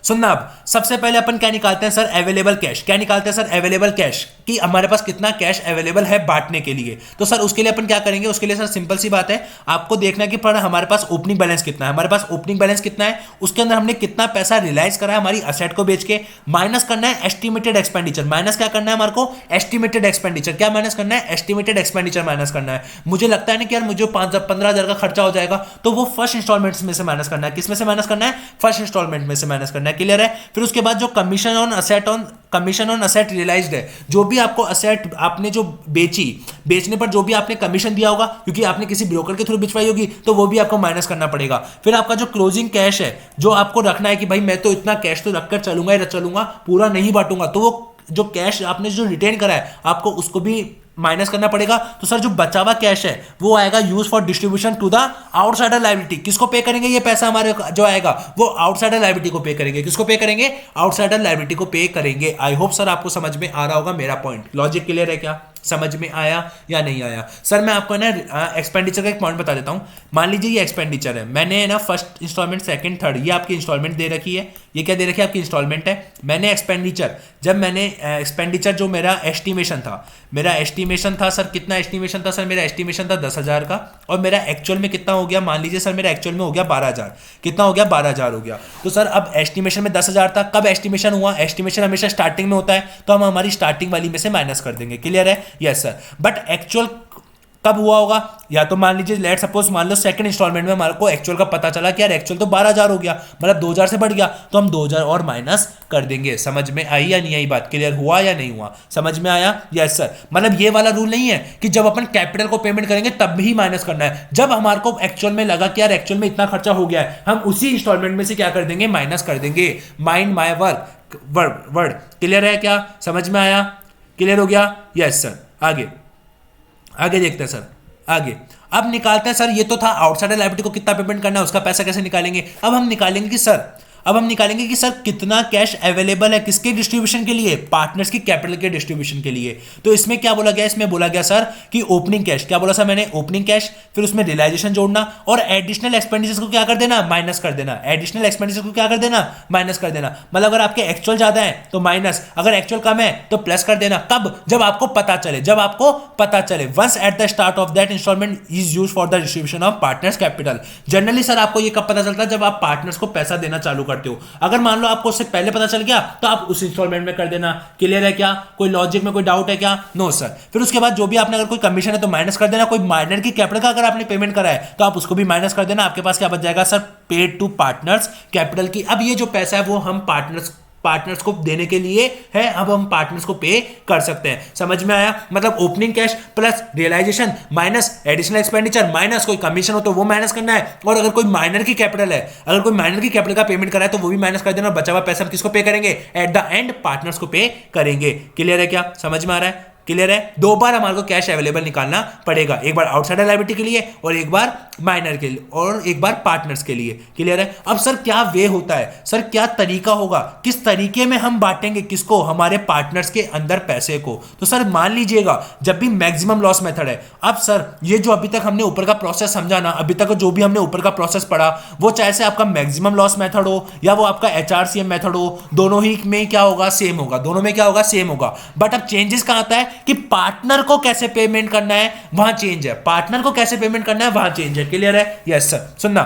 सुनना अब सबसे पहले अपन क्या निकालते हैं सर, अवेलेबल कैश। क्या निकालते हैं सर, अवेलेबल कैश, कि हमारे पास कितना कैश अवेलेबल है बांटने के लिए। तो सर उसके लिए अपन क्या करेंगे, उसके लिए सर सिंपल सी बात है, आपको देखना कि पर हमारे पास ओपनिंग बैलेंस कितना है, हमारे पास ओपनिंग बैलेंस कितना है, उसके अंदर हमने कितना पैसा रियलाइज करा है हमारी असेट को बेच के, माइनस करना है एस्टिमेटेड एक्सपेंडिचर। माइनस क्या करना है हमारे को, एस्टिमेटेड एक्सपेंडिचर। क्या माइनस करना है, एस्टिमेटेड एक्सपेंडिचर माइनस करना है। मुझे लगता है ना कि यार मुझे 15,000 का खर्चा हो जाएगा, तो वो फर्स्ट इंस्टॉलमेंट में से माइनस करना है। किस में से माइनस करना है, फर्स्ट इंस्टॉलमेंट में से माइनस करना है, क्लियर है। फिर उसके बाद जो commission on asset on commission on asset realised है, जो भी आपको असेट आपने जो बेचने पर जो भी आपने कमीशन दिया होगा, क्योंकि आपने किसी ब्रोकर के थ्रू बिचवाई होगी, तो वो भी आपको माइनस करना पड़ेगा। फिर आपका जो क्लोजिंग कैश है, जो आपको रखना है कि भाई मैं तो इतना कैश तो रखकर चलूंगा ही चलूंगा, पूरा नहीं बांटूंगा, तो वो जो कैश आपने जो रिटेन करा है आपको उसको भी माइनस करना पड़ेगा। तो सर जो बचा हुआ कैश है वो आएगा used for distribution to the outsider liability. किसको पे करेंगे ये पैसा हमारे जो आएगा, वो आउटसाइडर लायबिलिटी को पे करेंगे। किसको पे करेंगे? आउटसाइडर लायबिलिटी को पे करेंगे। आई होप सर आपको समझ में आ रहा होगा मेरा पॉइंट। लॉजिक क्लियर है क्या? समझ में आया या नहीं आया? सर मैं आपको ना एक्सपेंडिचर का एक पॉइंट बता देता हूं। मान लीजिए ये एक्सपेंडिचर है, मैंने ना फर्स्ट इंस्टॉलमेंट, सेकंड, थर्ड, ये आपकी इंस्टॉलमेंट दे रखी है। ये क्या दे रखी है? आपकी इंस्टॉलमेंट है। मैंने एक्सपेंडिचर, जब मैंने एक्सपेंडिचर जो मेरा एस्टिमेशन था सर, कितना एस्टिमेशन था सर? मेरा एस्टिमेशन था 10,000 का, और मेरा एक्चुअल में कितना हो गया? मान लीजिए सर मेरा एक्चुअल में हो गया 12,000। कितना हो गया? 12,000 हो गया। तो सर अब एस्टिमेशन में 10,000 था, कब एस्टिमेशन हुआ? एस्टिमेशन हमेशा स्टार्टिंग में होता है, तो हम हमारी स्टार्टिंग वाली में से माइनस कर देंगे। क्लियर है? Yes sir. बट एक्चुअल कब हुआ होगा? या तो मान लीजिए लेट सपोज मान लो सेकंड इंस्टॉलमेंट में हमारे को एक्चुअल का पता चला कि यार एक्चुअल तो 12,000 हो गया, मतलब 2,000 से बढ़ गया, तो हम 2,000 और माइनस कर देंगे। समझ में आई या नहीं आई बात? क्लियर हुआ या नहीं हुआ? समझ में आया? Yes sir. मतलब ये वाला रूल नहीं है कि जब अपन कैपिटल को पेमेंट करेंगे तब भी माइनस करना है। जब हमारे को एक्चुअल में लगा कि यार एक्चुअल में इतना खर्चा हो गया है, हम उसी इंस्टॉलमेंट में से क्या कर देंगे? माइनस कर देंगे। Mind my word. क्लियर है क्या? समझ में आया? क्लियर हो गया? Yes sir. आगे देखते हैं सर। आगे अब निकालते हैं सर, ये तो था आउटसाइडर लायबिलिटी को कितना पेमेंट करना है, उसका पैसा कैसे निकालेंगे। अब हम निकालेंगे कि सर कितना कैश अवेलेबल है किसके डिस्ट्रीब्यूशन के लिए? पार्टनर्स की कैपिटल के डिस्ट्रीब्यूशन के लिए। तो इसमें क्या बोला गया? इसमें बोला गया सर कि ओपनिंग कैश, क्या बोला सर मैंने? ओपनिंग कैश, फिर उसमें रियलाइजेशन जोड़ना और एडिशनल एक्सपेंडिचर्स को क्या कर देना? माइनस कर देना। एडिशनल एक्सपेंडिचर को क्या कर देना? माइनस कर देना। मतलब अगर आपके एक्चुअल ज्यादा है तो माइनस, अगर एक्चुअल कम है तो प्लस कर देना। कब? जब आपको पता चले। Once at the start of that instalment is used for the distribution of partners capital. Generally sir आपको ये कब पता चलता है? जब आप पार्टनर्स को पैसा देना चालू करते हो। अगर मान लो आपको उससे पहले पता चल गया तो आप उस इंस्टॉलमेंट में कर देना। क्लियर है क्या? कोई लॉजिक में कोई डाउट है क्या? No sir. फिर उसके बाद जो भी आपने अगर कोई कमीशन है तो माइनस कर देना। कोई माइनर की कैपिटल का अगर आपने पेमेंट करा है तो आप उसको भी माइनस कर देना। आपके पास क्या बच जाएगा sir? Paid to partners capital की। अब ये जो पैसा है वो हम पार्टनर्स को देने के लिए है, अब हम पार्टनर्स को पे कर सकते हैं। समझ में आया? मतलब opening cash plus realisation minus additional expenditure minus कोई कमीशन हो तो वो माइनस करना है, और अगर कोई माइनर की कैपिटल है, अगर कोई माइनर की कैपिटल का पेमेंट करा है तो वो भी माइनस कर देना, और बचा हुआ पैसा हम किसको पे करेंगे? एट द एंड पार्टनर्स को पे करेंगे। क्लियर है क्या? समझ में आ रहा है? क्लियर है? दो बार हमारे को कैश अवेलेबल निकालना पड़ेगा, एक बार आउटसाइडर लायबिलिटी के लिए और एक बार माइनर के लिए और एक बार पार्टनर्स के लिए। क्लियर है? अब सर क्या वे होता है, सर क्या तरीका होगा, किस तरीके में हम बांटेंगे किसको? हमारे पार्टनर्स के अंदर पैसे को। तो सर मान लीजिएगा जब भी मैक्सिमम लॉस मेथड है, अब सर ये जो अभी तक हमने ऊपर का प्रोसेस समझा ना, अभी तक जो भी हमने ऊपर का प्रोसेस पढ़ा, वो चाहे से आपका मैक्सिमम लॉस मेथड हो या वो आपका HRCM मेथड हो, दोनों ही में क्या होगा? सेम होगा। दोनों में क्या होगा? सेम होगा। बट अब चेंजेस कहां आता है कि पार्टनर को कैसे पेमेंट करना है वहां चेंज है। पार्टनर को कैसे पेमेंट करना है वहां चेंज है। क्लियर है? Yes sir. सुनना,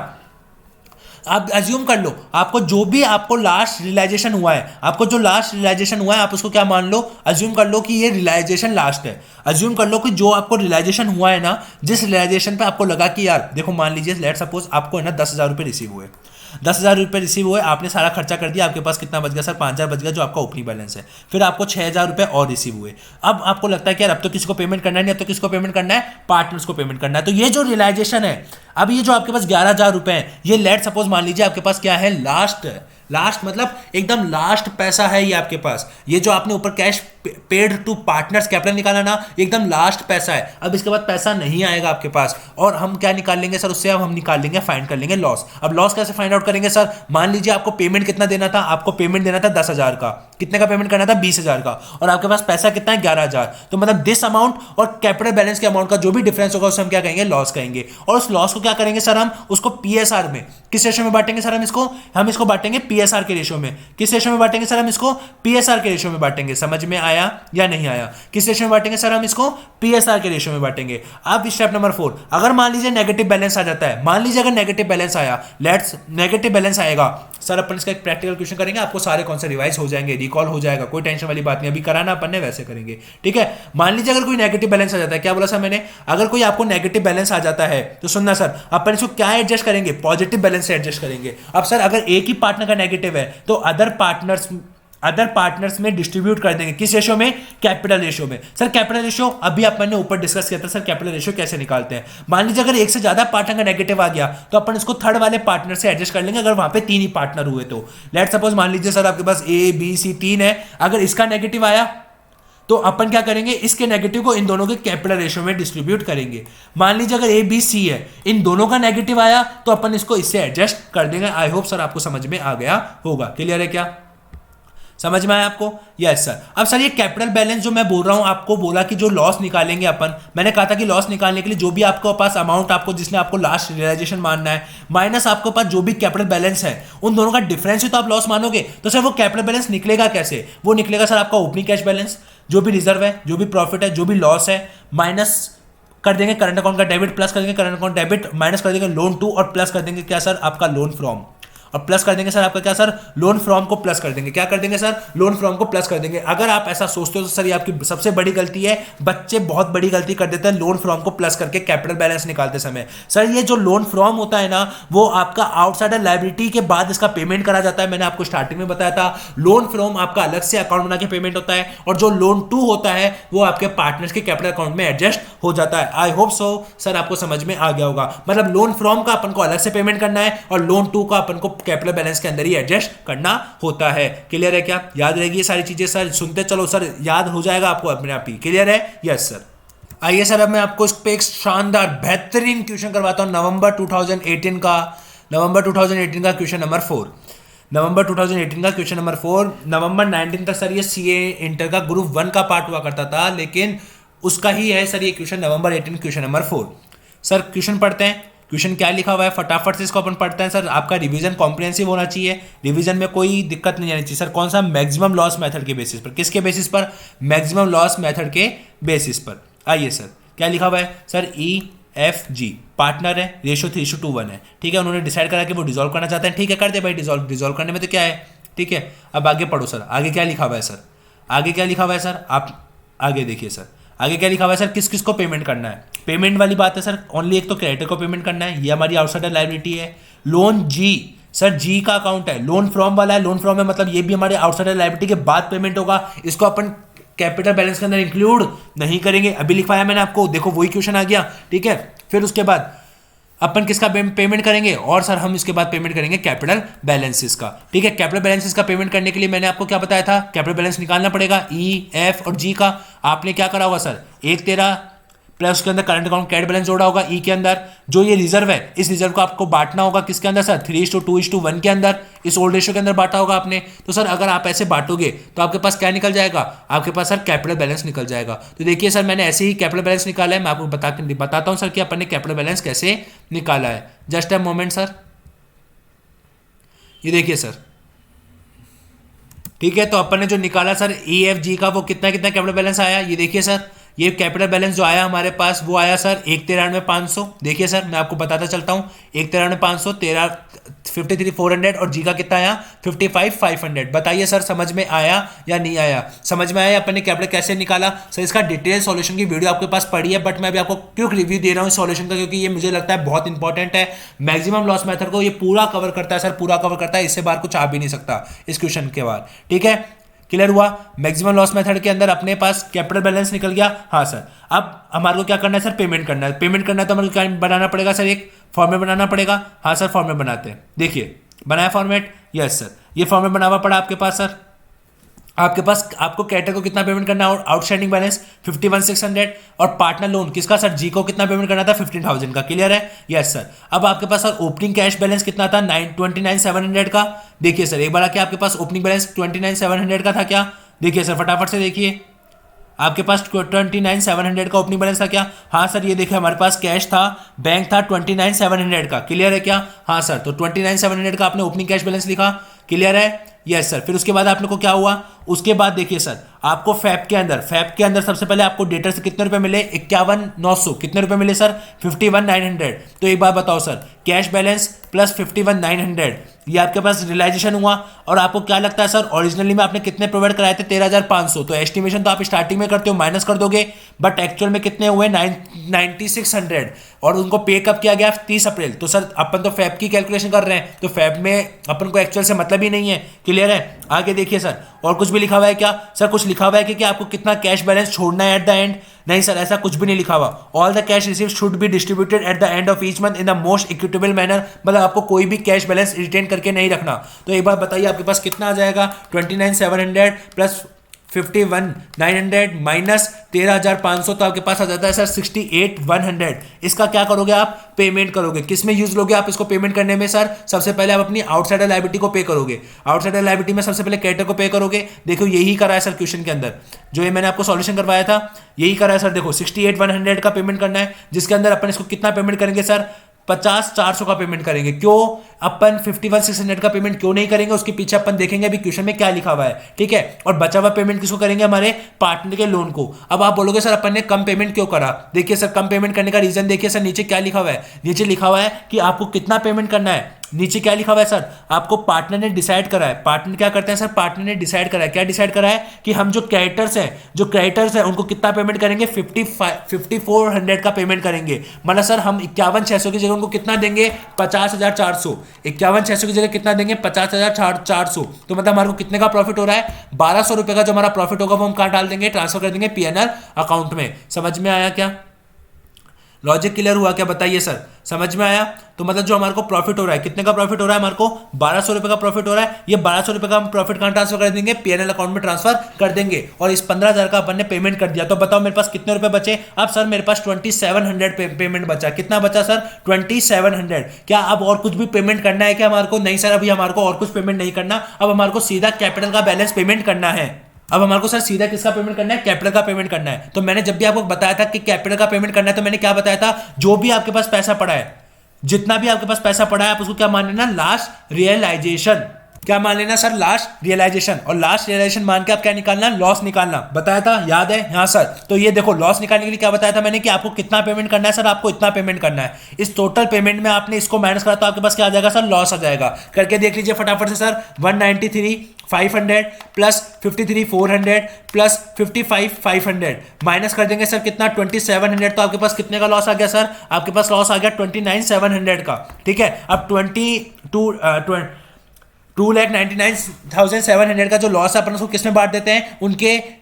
आप अज्यूम कर लो आपको जो भी आपको लास्ट रियलाइजेशन हुआ है, आप उसको क्या मान लो? अज्यूम कर लो कि ये रियलाइजेशन लास्ट है। अज्यूम कर लो कि जो आपको रियलाइजेशन हुआ है ना, जिस रियलाइजेशन पे आपको लगा कि यार देखो, मान लीजिए लेट सपोज आपको है ना 10,000 रुपये रिसीव हुए, 10,000 रुपये रिसीव हुए, आपने सारा खर्चा कर दिया, आपके पास कितना बच गया सर? 5,000 बच गया जो आपका ओपनिंग बैलेंस है। फिर आपको 6,000 रुपये और रिसीव हुए। अब आपको लगता है कि यार अब तो किसी को पेमेंट करना है नहीं, अब तो किसको पेमेंट करना है? पार्टनर्स को पेमेंट करना है। तो ये जो रियलाइजेशन है, अब ये जो आपके पास 11,000 रुपये हैं, ये लेट सपोज मान लीजिए आपके पास क्या है? लास्ट मतलब एकदम लास्ट पैसा है ये आपके पास। ये जो आपने ऊपर cash paid to partners capital निकाला ना, एकदम लास्ट पैसा है। अब इसके बाद पैसा नहीं आएगा आपके पास, और हम क्या निकाल लेंगे सर उससे? अब हम निकाल लेंगे, फाइंड कर लेंगे लॉस। अब लॉस कैसे फाइंड आउट करेंगे सर? मान लीजिए आपको पेमेंट कितना देना था? आपको पेमेंट देना था 10,000 का। कितने का पेमेंट करना था? 20,000 का। और आपके पास पैसा कितना है? 11,000। तो मतलब दिस अमाउंट और कैपिटल बैलेंस के अमाउंट का जो भी डिफरेंस होगा उसे हम क्या कहेंगे? लॉस कहेंगे। और उस लॉस को क्या करेंगे सर? हम उसको PSR में, किस रेशो में बांटेंगे सर? हम इसको बांटेंगे PSR के रेशो में। किस रेशो में बांटेंगे सर? हम इसको PSR के रेशो में बांटेंगे। समझ में आया या नहीं आया? किस रेशो में बांटेंगे सर? हम इसको PSR के रेशो में बांटेंगे। अब स्टेप नंबर 4, अगर मान लीजिए नेगेटिव बैलेंस आ जाता है, मान लीजिए अगर नेगेटिव बैलेंस आया, लेट्स नेगेटिव बैलेंस आएगा सर, अपन इसका एक प्रैक्टिकल क्वेश्चन करेंगे, आपको सारे कौन से रिवाइज हो जाएंगे, रिकॉल हो जाएगा, कोई टेंशन वाली बात नहीं। अभी कराना अपन ने वैसे करेंगे, ठीक है? मान लीजिए अगर कोई नेगेटिव बैलेंस आ जाता है, क्या बोला सर मैंने? अगर कोई आपको नेगेटिव बैलेंस आ जाता है तो सुनना सर, अपन इसको क्या एडजस्ट करेंगे? पॉजिटिव बैलेंस से एडजस्ट करेंगे। अब सर अगर एक ही पार्टनर का नेगेटिव है तो अदर पार्टनर्स में डिस्ट्रीब्यूट कर देंगे। किस रेशो में? कैपिटल रेशो में। सर कैपिटल रेशो अभी अपन ऊपर डिस्कस किया था सर, कैपिटल रेशो कैसे निकालते हैं। मान लीजिए अगर एक से ज्यादा पार्टनर का नेगेटिव आ गया तो अपन इसको थर्ड वाले पार्टनर से एडजस्ट कर लेंगे, अगर वहां पे 3 ही पार्टनर हुए तो। लेट सपोज मान लीजिए सर आपके पास ए बी सी 3 है, अगर इसका नेगेटिव आया तो अपन क्या करेंगे, इसके नेगेटिव को इन दोनों के कैपिटल रेशियो में डिस्ट्रीब्यूट करेंगे। मान लीजिए अगर ए बी सी है, इन दोनों का नेगेटिव आया तो अपन इसको इससे एडजस्ट कर देंगे। आई होप सर आपको समझ में आ गया होगा। क्लियर है क्या? समझ में आया आपको? Yes sir. अब सर ये कैपिटल बैलेंस जो मैं बोल रहा हूं, आपको बोला कि जो लॉस निकालेंगे अपन, मैंने कहा था कि लॉस निकालने के लिए जो भी आपके पास अमाउंट आपको जिसने आपको लास्ट रियलाइजेशन मानना है माइनस आपके पास जो भी कैपिटल बैलेंस है, उन दोनों का डिफरेंस ही तो आप लॉस मानोगे। तो सर वो कैपिटल बैलेंस निकलेगा कैसे? वो निकलेगा सर आपका ओपनिंग कैश बैलेंस, जो भी रिजर्व है, जो भी प्रॉफिट है, जो भी लॉस है, माइनस कर देंगे करंट अकाउंट का डेबिट, प्लस कर देंगे करंट अकाउंट डेबिट, माइनस कर देंगे लोन टू और प्लस कर देंगे क्या सर आपका लोन फ्रॉम, और प्लस कर देंगे सर आपका क्या सर लोन फ्रॉम को प्लस कर देंगे। क्या कर देंगे सर? लोन फ्रॉम को प्लस कर देंगे। अगर आप ऐसा सोचते हो तो सर ये आपकी सबसे बड़ी गलती है। बच्चे बहुत बड़ी गलती कर देते हैं लोन फ्रॉम को प्लस करके कैपिटल बैलेंस निकालते समय। सर ये जो लोन फ्रॉम होता है ना, वो आपका आउटसाइडर लायबिलिटी के बाद इसका पेमेंट करा जाता है। मैंने आपको स्टार्टिंग में बताया था लोन फ्रॉम आपका अलग से अकाउंट बना के पेमेंट होता है, और जो लोन टू होता है वो आपके पार्टनर्स के कैपिटल अकाउंट में एडजस्ट हो जाता है। आई होप सो सर आपको समझ में आ गया होगा। मतलब लोन फ्रॉम का अपन को अलग से पेमेंट करना है और लोन टू का अपन को कैपिटल बैलेंस के अंदर ही एडजस्ट करना होता है। क्लियर है क्या? याद रहेगी ये सारी चीजें सर? सुनते चलो सर, याद हो जाएगा आपको अपने आप ही। क्लियर है? Yes sir. आइए सर अब मैं आपको इस पे एक शानदार बेहतरीन क्वेश्चन करवाता हूं नवंबर 2018 का क्वेश्चन नंबर 4। नवंबर 2018 का क्वेश्चन नंबर 4। नवंबर 19 तक सर ये सीए इंटर का ग्रुप 1 का पार्ट हुआ करता था, लेकिन उसका ही है सर ये क्वेश्चन नवंबर 18 क्वेश्चन नंबर 4। सर क्वेश्चन पढ़ते हैं। क्वेश्चन क्या लिखा हुआ है फटाफट से इसको अपन पढ़ते हैं। सर आपका रिवीजन कॉम्प्रिहेंसिव होना चाहिए, रिवीजन में कोई दिक्कत नहीं आनी चाहिए। सर कौन सा? मैक्सिमम लॉस मेथड के बेसिस पर। किसके बेसिस पर? मैक्सिमम लॉस मेथड के बेसिस पर। आइए सर क्या लिखा हुआ है सर? EFG पार्टनर है, रेशो 3:1 है। ठीक है, उन्होंने डिसाइड करा कि वो डिसॉल्व करना चाहते हैं। ठीक है, कर दे भाई डिसॉल्व। डिसॉल्व करने में तो क्या है। ठीक है, अब आगे पढ़ो सर। आगे क्या लिखा हुआ है सर? आगे क्या लिखा हुआ है सर? आप आगे देखिए सर। आगे क्या लिखा हुआ है सर? किस किस को पेमेंट करना है? पेमेंट वाली बात है सर, ओनली एक तो क्रेडिटर को पेमेंट करना है, ये हमारी आउटसाइडर लायबिलिटी है। लोन जी, सर जी का अकाउंट है। लोन फ्रॉम वाला है, लोन फ्रॉम है मतलब ये भी हमारे आउटसाइडर लायबिलिटी के बाद पेमेंट होगा। इसको अपन कैपिटल बैलेंस के अंदर इंक्लूड नहीं करेंगे। अभी लिखवाया मैंने आपको, देखो वही क्वेश्चन आ गया। ठीक है, फिर उसके बाद अपन किसका पेमेंट करेंगे? और सर हम इसके बाद पेमेंट करेंगे कैपिटल बैलेंसेस का। ठीक है, कैपिटल बैलेंसेस का पेमेंट करने के लिए मैंने आपको क्या बताया था? कैपिटल बैलेंस निकालना पड़ेगा EF और G का। आपने क्या करा होगा सर? 1/13 प्लस उसके अंदर करंट अकाउंट कैड बैलेंस जोड़ा होगा ई के अंदर। जो ये रिजर्व है, इस रिजर्व को आपको बांटना होगा किसके अंदर सर? 3:2:1 के अंदर, इस ओल्ड रेशियो के अंदर बांटा होगा आपने। तो सर अगर आप ऐसे बांटोगे तो आपके पास क्या निकल जाएगा? आपके पास सर कैपिटल बैलेंस निकल जाएगा। तो देखिए सर मैंने ऐसे ही कैपिटल बैलेंस निकाला है, मैं आपको बताता हूं सर कि अपन ने कैपिटल बैलेंस कैसे निकाला है। जस्ट अ मोमेंट सर, ये देखिए सर। ठीक है, तो अपन ने जो निकाला सर EFG का, वो कितना कितना कैपिटल बैलेंस आया ये देखिए सर। ये कैपिटल बैलेंस जो आया हमारे पास वो आया सर 1,93,500। देखिए सर मैं आपको बताता चलता हूँ, 1,93,500, 53,400 और जी का कितना आया 55,500। बताइए सर समझ में आया या नहीं आया? समझ में आया अपन ने कैपिटल कैसे निकाला? सर इसका डिटेल सॉल्यूशन की वीडियो आपके पास पड़ी है, बट मैं अभी आपको क्विक रिव्यू दे रहा हूँ सॉल्यूशन का, क्योंकि ये मुझे लगता है बहुत इंपॉर्टेंट है। मैक्सिमम लॉस मेथड को ये पूरा कवर करता है सर, पूरा कवर करता है, इससे बाहर कुछ आ भी नहीं सकता इस क्वेश्चन के बाद। ठीक है, क्लियर हुआ? मैक्सिमम लॉस मेथड के अंदर अपने पास कैपिटल बैलेंस निकल गया। हाँ सर, अब हमारे को क्या करना है सर? पेमेंट करना है। पेमेंट करना है तो हमारे को क्या बनाना पड़ेगा सर? एक फॉर्मेट बनाना पड़ेगा। हाँ सर फॉर्मेट बनाते हैं। देखिए बनाया फॉर्मेट? यस सर, ये फॉर्मेट बनावा पड़ा आपके पास सर। आपको कैटर को कितना पेमेंट करना है? आउटस्टैंडिंग बैलेंस 51,600 और पार्टनर लोन किसका सर? जी को कितना पेमेंट करना था? 15,000 का। क्लियर है? Yes sir. अब आपके पास सर ओपनिंग कैश बैलेंस कितना था? 29,700 का। देखिए सर एक बार क्या आपके पास ओपनिंग बैलेंस 29,700 का था क्या? देखिए सर फटाफट से देखिए, आपके पास 29,700 का ओपनिंग बैलेंस था क्या? हाँ सर, ये देखिए हमारे पास कैश था, बैंक था 29,700 का। क्लियर है क्या? हाँ सर, तो 29,700 का आपने ओपनिंग कैश बैलेंस लिखा। क्लियर है? Yes sir. फिर उसके बाद आपने को क्या हुआ? उसके बाद देखिए सर आपको फैब के अंदर सबसे पहले आपको डेटर से कितने रुपए मिले? 51,900। कितने रुपए मिले सर? 51,900। तो एक बात बताओ सर, कैश बैलेंस प्लस 51,900 ये आपके पास रियलाइजेशन हुआ। और आपको क्या लगता है सर ओरिजिनली में आपने कितने प्रोवाइड कराए थे? 13,500। तो एस्टिमेशन तो आप स्टार्टिंग में करते हो, माइनस कर दोगे, बट एक्चुअल में कितने हुए? 9600। और उनको पे कब किया गया? 30 अप्रैल। तो सर अपन तो फैब की कैलकुलेशन कर रहे हैं, तो फैब में अपन को एक्चुअल से मतलब ही नहीं है। क्लियर है? आगे देखिए सर, और कुछ भी लिखा हुआ है क्या सर? कुछ लिखा हुआ है कि आपको कितना कैश बैलेंस छोड़ना है एट द एंड? नहीं सर, ऐसा कुछ भी नहीं लिखा हुआ। All the cash receive should be distributed eight the end of each month in the most equitable manner, मतलब आपको कोई भी कैश बैलेंस रिटेन करके नहीं रखना। तो एक बार बताइए आपके पास कितना आ जाएगा? 29,700 प्लस 51,900 माइनस 13,500, तो आपके पास आ जाता है सर 68,100। इसका क्या करोगे आप? पेमेंट करोगे। किस में यूज लोगे आप इसको पेमेंट करने में सर? सबसे पहले आप अपनी आउटसाइडर लायबिलिटी को पे करोगे। आउटसाइडर लायबिलिटी में सबसे पहले क्रेडिटर को पे करोगे। देखो यही करा है सर क्वेश्चन के अंदर, जो ये मैंने आपको सॉल्यूशन करवाया था यही करा है सर। देखो 68,100 का पेमेंट करना है, जिसके अंदर अपन इसको कितना पेमेंट करेंगे सर? 50,400 का पेमेंट करेंगे। क्यों अपन 51,600 का पेमेंट क्यों नहीं करेंगे? उसके पीछे अपन देखेंगे अभी क्वेश्चन में क्या लिखा हुआ है, ठीक है। और बचा हुआ पेमेंट किसको करेंगे? हमारे पार्टनर के लोन को। अब आप बोलोगे सर अपन ने कम पेमेंट क्यों करा? देखिए सर, कम पेमेंट करने का रीजन देखिए सर, नीचे क्या लिखा हुआ है? नीचे लिखा हुआ है कि आपको कितना पेमेंट करना है। नीचे क्या लिखा हुआ है सर? आपको पार्टनर ने डिसाइड करा है। पार्टनर क्या करते हैं सर? पार्टनर ने डिसाइड करा है। क्या डिसाइड करा है? कि हम जो क्रेडिटर्स हैं उनको कितना पेमेंट करेंगे? 5400 का पेमेंट करेंगे। मतलब सर हम 51,600 की जगह उनको कितना देंगे? 50,400। 51,600 की जगह कितना देंगे? 50,400। तो मतलब हमारे को कितने का प्रॉफिट हो रहा है? 1,200 रुपए का जो हमारा प्रॉफिट होगा वो हम कहाँ डाल देंगे? ट्रांसफर कर देंगे पीएनआर अकाउंट में। समझ में आया क्या? लॉजिक क्लियर हुआ क्या? बताइए सर, समझ में आया? तो मतलब जो हमारे को प्रॉफिट हो रहा है, कितने का प्रॉफिट हो रहा है हमारे को? 1,200 रुपए का प्रॉफिट हो रहा है। ये 1,200 रुपए का हम प्रॉफिट कहाँ ट्रांसफर कर देंगे? पीएनएल अकाउंट में ट्रांसफर कर देंगे। और इस 15,000 का अपन ने पेमेंट कर दिया। तो बताओ मेरे पास कितने रुपए बचे? अब सर मेरे पास 2700 पेमेंट बचा। कितना बचा सर? 2700। क्या अब और कुछ भी पेमेंट करना है क्या हमारे को? नहीं सर, अभी हमारे को और कुछ पेमेंट नहीं करना। अब हमारे को सीधा कैपिटल का बैलेंस पेमेंट करना है। अब हमारे को सर सीधा किसका पेमेंट करना है? कैपिटल का पेमेंट करना है। तो मैंने जब भी आपको बताया था कि कैपिटल का पेमेंट करना है, तो मैंने क्या बताया था? जो भी आपके पास पैसा पड़ा है, जितना भी आपके पास पैसा पड़ा है, आप उसको क्या मान लेना? Last realisation. क्या मान लेना सर? Last realisation. और लास्ट रियलाइजेशन मान के आप क्या निकालना? लॉस निकालना। बताया था, याद है? हाँ सर। तो ये देखो लॉस निकालने के लिए क्या बताया था मैंने कि आपको कितना पेमेंट करना है? सर आपको इतना पेमेंट करना है। इस टोटल पेमेंट में आपने इसको माइनस करा तो आपके पास क्या आ जाएगा सर? लॉस आ जाएगा। करके देख लीजिए फटाफट से सर। 193,500 प्लस 53,400 प्लस 55,500 माइनस कर देंगे सर कितना? 2700। तो आपके पास कितने का लॉस आ गया सर? आपके पास लॉस आ गया 29,700 का, ठीक है। अब 2,99,700 का जो लॉस है अपन उसको किस में बांट देते हैं?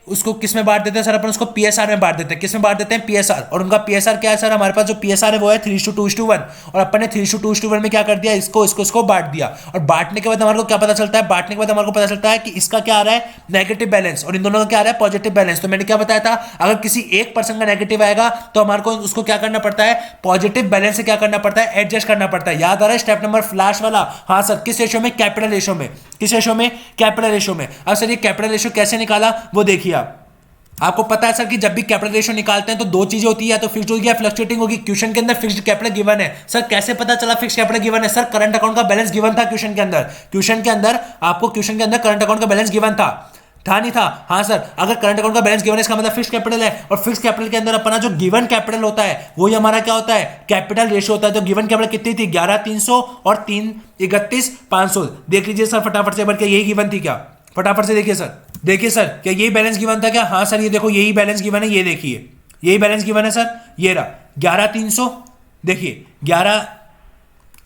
उसको किस में बांट देते हैं सर? अपन उसको पीएसआर में बांट देते हैं। किस में बांट देते हैं? पीएसआर। और उनका पीएसआर क्या है सर? हमारे पास जो पीएसआर है वो है 3:2:1। और अपन ने 3:2:1 में क्या कर दिया? इसको बांट दिया। और बांटने के बाद हमारे को क्या पता चलता है? बांटने के बाद हमारे को पता चलता है कि इसका क्या आ रहा है? नेगेटिव बैलेंस, और इन दोनों का क्या आ रहा है? Positive balance. तो मैंने क्या बताया था? अगर किसी एक पर्सन का नेगेटिव आएगा तो हमारे को उसको क्या करना पड़ता है? पॉजिटिव बैलेंस से क्या करना पड़ता है? एडजस्ट करना पड़ता है। याद आ रहा है स्टेप नंबर फ्लैश वाला? हाँ सर। किस रेशियो में? कैपिटल रेशियो में। किस रेशियो में? कैपिटल रेशियो में। अब सर ये कैपिटल रेशियो कैसे निकाला वो देखिए आप। आपको पता है सर कि जब भी कैपिटल रेशियो निकालते हैं तो दो चीजें होती है, या तो फिक्स्ड होगी या फ्लक्चुएटिंग होगी। क्वेश्चन के अंदर फिक्स्ड कैपिटल गिवन है। सर कैसे पता चला फिक्स्ड कैपिटल गिवन है? सर करंट अकाउंट का बैलेंस गिवन था क्वेश्चन के अंदर। क्वेश्चन के अंदर करंट अकाउंट का बैलेंस गिवन था नहीं था? हाँ सर। अगर करंट अकाउंट का बैलेंस गिवन है इसका मतलब फिक्स्ड कैपिटल है। और फिक्स्ड कैपिटल के अंदर अपना जो गिवन कैपिटल होता है वो ही हमारा क्या होता है? कैपिटल रेशियो होता है। तो गिवन कैपिटल कितनी थी? 11,300 और 3,31,500। देख लीजिए सर फटाफट से, बल्कि यही गिवन थी क्या? फटाफट से देखिए सर। देखिए सर, क्या यही बैलेंस गिवन था क्या? हाँ सर, ये देखो यही बैलेंस गिवन है। ये देखिए यही बैलेंस गिवन है सर। ये रहा 11,300। देखिए 11,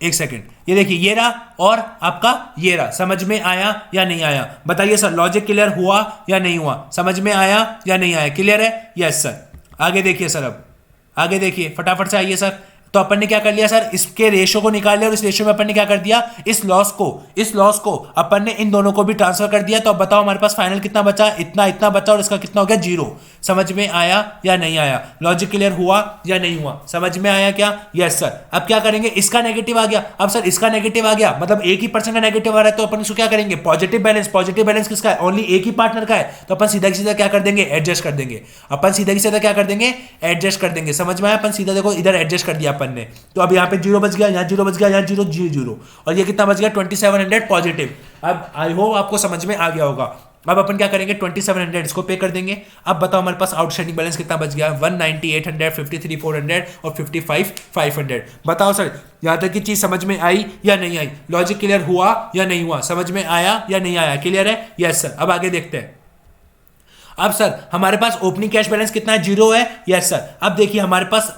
एक सेकेंड, ये देखिए ये रहा और आपका ये रहा। समझ में आया या नहीं आया? बताइए सर, लॉजिक क्लियर हुआ या नहीं हुआ? समझ में आया या नहीं आया? क्लियर है? Yes sir. आगे देखिए सर, अब आगे देखिए फटाफट से आइए सर। तो अपन ने क्या कर लिया सर? इसके रेशियो को निकाल लिया और इस रेशियो में अपन ने क्या कर दिया? इस लॉस को अपन ने इन दोनों को भी ट्रांसफर कर दिया। तो अब बताओ हमारे पास फाइनल कितना बचा? इतना बचा, और इसका कितना हो गया? 0। समझ में आया या नहीं आया? लॉजिक क्लियर हुआ या नहीं हुआ? समझ में आया क्या? Yes sir. अब क्या करेंगे? इसका नेगेटिव आ गया। अब सर इसका नेगेटिव आ गया, मतलब एक ही पर्सन का नेगेटिव आ रहा है, तो अपन इसको क्या करेंगे? पॉजिटिव बैलेंस किसका है? ओनली एक ही पार्टनर का है। तो अपन सीधा सीधा क्या कर देंगे? एडजस्ट कर देंगे। अपन सीधा सीधा क्या कर देंगे? एडजस्ट कर देंगे। समझ में आया? अपन सीधा देखो इधर एडजस्ट कर दिया अपन ने। तो अब यहाँ पे 0 बच गया, यहाँ 0 बच गया, यहाँ 0, और ये कितना बच गया? 2700 पॉजिटिव। अब आई होप आपको समझ में आ गया होगा। अब अपन क्या करेंगे? 2700 इसको पे कर देंगे। अब बताओ हमारे पास आउटस्टैंडिंग बैलेंस कितना बच गया? 19800, 53,400 और 55,500। बताओ सर, यहाँ तक की चीज समझ में आई या नहीं आई? लॉजिक क्लियर हुआ या नहीं हुआ? समझ में आया या नहीं आया? क्लियर है? Yes sir. अब आगे देखते हैं। अब सर हमारे पास ओपनिंग कैश बैलेंस कितना है? 0 है। Yes sir. अब देखिए हमारे पास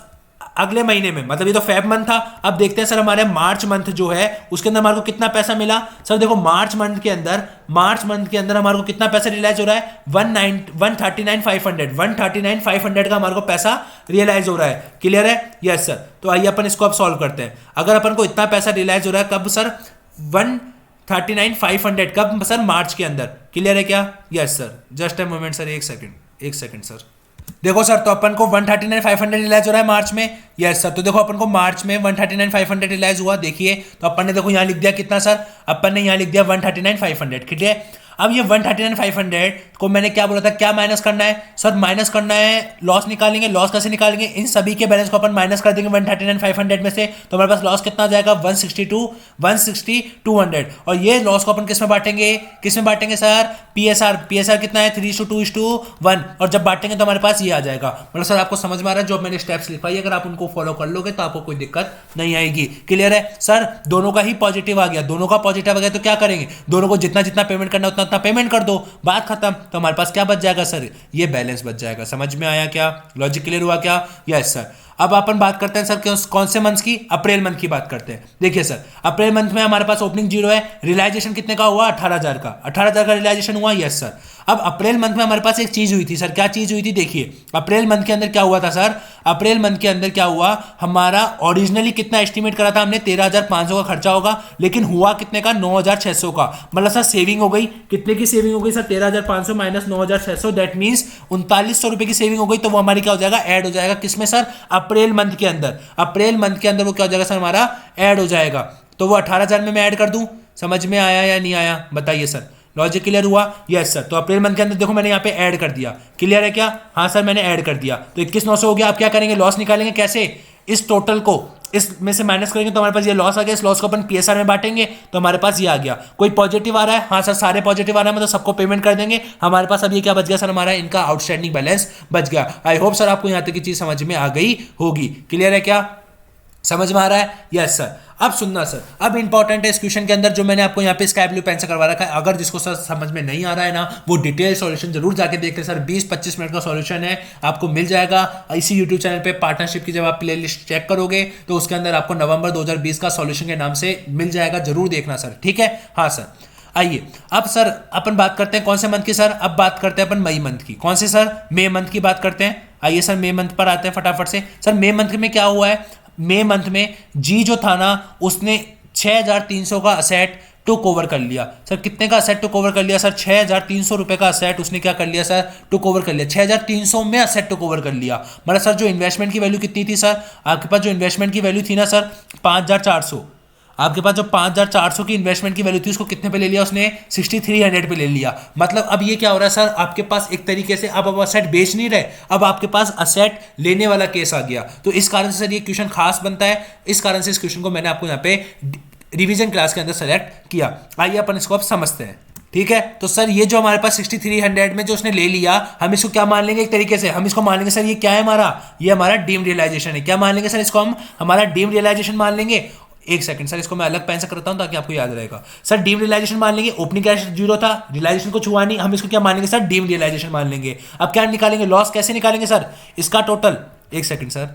अगले महीने में, मतलब ये तो फेब मंथ था। अब देखते हैं सर हमारे मार्च मंथ जो है उसके अंदर हमारे को कितना पैसा मिला। सर देखो मार्च मंथ के अंदर हमारे को कितना पैसा रियलाइज हो रहा है, 139,500 का हमारे को पैसा रियलाइज हो रहा है। क्लियर है? Yes sir. तो आइए अपन इसको अब सॉल्व करते हैं। अगर अपन को इतना पैसा रियलाइज हो रहा है कब सर, 139,500 कब सर, मार्च के अंदर। क्लियर है क्या? Yes sir. Just a moment sir, एक सेकंड सर। देखो सर, तो अपन को 139,500 रियलाइज हो रहा है मार्च में। Yes sir. तो देखो अपन को मार्च में 139,500 रियलाइज हुआ। देखिए तो अपन ने देखो यहां लिख दिया कितना सर, अपन ने यहां लिख दिया 139,500। ठीक है। अब ये 139,500 को मैंने क्या बोला था, क्या माइनस करना है सर, माइनस करना है, लॉस निकालेंगे। लॉस कैसे निकालेंगे, इन सभी के बैलेंस को अपन माइनस कर देंगे 139,500 में से। तो हमारे पास लॉस कितना आ जाएगा, 160,200। और ये लॉस को अपन किस में बांटेंगे सर, पीएसआर कितना है, 3:2:1। और जब बांटेंगे तो हमारे पास ये आ जाएगा। मतलब सर आपको समझ में आ रहा है जो मैंने स्टेप्स लिखवाई, अगर आप उनको फॉलो कर लोगे तो आपको कोई दिक्कत नहीं आएगी। क्लियर है सर? दोनों का ही पॉजिटिव आ गया, तो क्या करेंगे, दोनों को जितना जितना पेमेंट करना उतना उतना पेमेंट कर दो, बात खत्म। तो हमारे पास क्या बच जाएगा सर, ये बैलेंस बच जाएगा। समझ में आया क्या? लॉजिक क्लियर हुआ क्या? Yes sir. अब अपन बात करते हैं सर कौन से मंथ की, अप्रैल मंथ की बात करते हैं। देखिए सर, अप्रैल मंथ में हमारे पास ओपनिंग 0 है, रियलाइजेशन कितने का हुआ, 18,000 का। 18,000 का रियलाइजेशन हुआ। Yes sir. अब अप्रैल मंथ में हमारे पास एक चीज हुई थी सर, क्या चीज हुई थी, देखिए अप्रैल मंथ के अंदर क्या हुआ था सर, अप्रैल मंथ के अंदर क्या हुआ, हमारा ओरिजिनली कितना एस्टिमेट करा था हमने, 13,500 का खर्चा होगा, लेकिन हुआ कितने का, 9,600 का। मतलब सर सेविंग हो गई, कितने की सेविंग हो गई सर, 13,500 माइनस 9,600, दैट मीन्स 3900 रुपए की सेविंग हो गई। तो वो हमारी क्या हो जाएगा, ऐड हो जाएगा किसमें सर, अप्रैल मंथ के अंदर। अप्रैल मंथ के अंदर वो क्या हो जाएगा सर, हमारा ऐड हो जाएगा। तो वो 18,000 में मैं ऐड कर दूं। समझ में आया या नहीं आया, बताइए सर। लॉजिक क्लियर हुआ? Yes sir. तो अप्रैल मंथ के अंदर देखो मैंने यहाँ पे ऐड कर दिया। क्लियर है क्या? हाँ सर मैंने ऐड कर दिया। तो 21,900 हो गया। आप क्या करेंगे, लॉस निकालेंगे। कैसे, इस टोटल को इसमें से माइनस करेंगे तो हमारे पास ये लॉस आ गया। इस लॉस को अपन पीएसआर में बांटेंगे तो हमारे पास ये आ गया। कोई पॉजिटिव आ रहा है, हाँ सर सारे पॉजिटिव आ रहे हैं, मतलब सबको पेमेंट कर देंगे। हमारे पास अब ये क्या बच गया सर, हमारा इनका आउटस्टैंडिंग बैलेंस बच गया। आई होप सर आपको यहाँ तक की चीज समझ में आ गई होगी। क्लियर है क्या? समझ में आ रहा है? Yes sir. अब सुनना सर, अब इंपॉर्टेंट है इस क्वेश्चन के अंदर जो मैंने आपको यहाँ पे स्काई ब्लू पेन से करवा रखा है। अगर जिसको सर समझ में नहीं आ रहा है ना, वो डिटेल सॉल्यूशन जरूर जाके देख ले सर। 20-25 मिनट का सॉल्यूशन है, आपको मिल जाएगा इसी यूट्यूब चैनल पे। पार्टनरशिप की जब आप प्लेलिस्ट चेक करोगे तो उसके अंदर आपको नवंबर 2020 का सॉल्यूशन के नाम से मिल जाएगा, जरूर देखना सर। ठीक है? हाँ सर। आइए अब सर अपन बात करते हैं कौन से मंथ की सर, अब बात करते हैं अपन मई मंथ की। कौन से सर, मई मंथ की बात करते हैं। आइए सर मई मंथ पर आते हैं फटाफट से। सर मई मंथ में क्या हुआ है, मई मंथ में जी जो था ना उसने 6,300 का असेट टुक ओवर कर लिया। सर कितने का असेट टुक ओवर कर लिया सर, 6,300 रुपए का असेट उसने क्या कर लिया सर, टुक ओवर कर लिया। 6,300 में असेट टुक ओवर कर लिया। मतलब सर जो इन्वेस्टमेंट की वैल्यू कितनी थी सर, आपके पास जो इन्वेस्टमेंट की वैल्यू थी ना सर 5,400, आपके पास जो 5,400 की इन्वेस्टमेंट की वैल्यू थी उसको कितने पे ले लिया उसने, 6,300 पे ले लिया। मतलब अब ये क्या हो रहा है सर, आपके पास एक तरीके से अब असेट बेच नहीं रहे, अब आपके पास असेट लेने वाला केस आ गया। तो इस कारण से सर ये क्वेश्चन खास बनता है। इस कारण से इस क्वेश्चन को मैंने आपको यहाँ पे रिवीजन क्लास के अंदर सेलेक्ट किया। आइए अपन इसको अब समझते हैं। ठीक है? तो सर ये जो हमारे पास 6,300 में जो उसने ले लिया, हम इसको क्या मान लेंगे, एक तरीके से हम इसको मान लेंगे सर ये क्या है हमारा, ये हमारा डीम रियलाइजेशन है। क्या मान लेंगे सर इसको, हम हमारा डीम रियलाइजेशन मान लेंगे। एक सेकंड सर, इसको मैं अलग पेन से करता हूं ताकि आपको याद रहेगा। सर डीम रियलाइजेशन मान लेंगे, ओपनिंग कैश 0 था, रियलाइजेशन को छुआ नहीं, हम इसको क्या मान लेंगे सर, डीम रियलाइजेशन मान लेंगे। अब क्या निकालेंगे, लॉस कैसे निकालेंगे सर, इसका टोटल। एक सेकंड सर,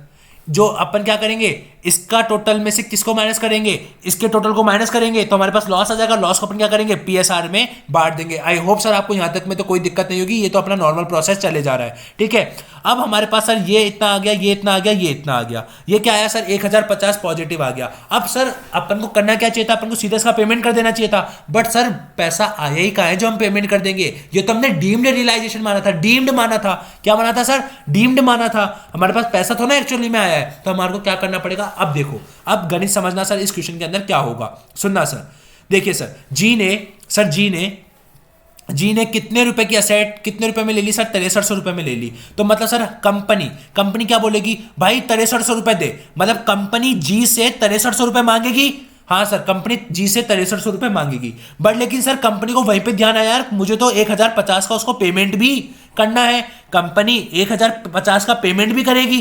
जो अपन क्या करेंगे, इसका टोटल में से किसको माइनस करेंगे, इसके टोटल को माइनस करेंगे तो हमारे पास लॉस आ जाएगा। लॉस को अपन क्या करेंगे, पीएसआर में बांट देंगे। आई होप सर आपको यहां तक में तो कोई दिक्कत नहीं होगी, ये तो अपना नॉर्मल प्रोसेस चले जा रहा है। ठीक है? अब हमारे पास सर ये इतना आ गया, ये इतना आ गया, ये इतना आ गया, ये क्या आया सर 1,050 पॉजिटिव आ गया। अब सर अपन को करना क्या चाहिए था, अपन को सीधा इसका पेमेंट कर देना चाहिए था, बट सर पैसा आया ही कहाँ है जो हम पेमेंट कर देंगे। ये तो हमने डीम्ड रियलाइजेशन माना था, डीम्ड माना था। क्या माना था सर, डीम्ड माना था। हमारे पास पैसा तो ना एक्चुअली में आया है, तो हमारे को क्या करना पड़ेगा। अब देखो, अब गणित समझना सर, इस क्वेश्चन के अंदर क्या होगा सुनना सर। देखिए सर, जी ने कितने रुपए की असेट कितने रुपए में ले ली सर, 6300 रुपए में ले ली। तो मतलब सर कंपनी क्या बोलेगी, भाई 6300 रुपए दे, मतलब कंपनी जी से 6300 रुपए मांगेगी। हाँ सर, कंपनी जी से 6300 रुपए मांगेगी, बट लेकिन सर कंपनी को वहीं पे ध्यान आया यार, मुझे तो 1,050 का उसको पेमेंट भी करना है। कंपनी 1,050 का पेमेंट भी करेगी।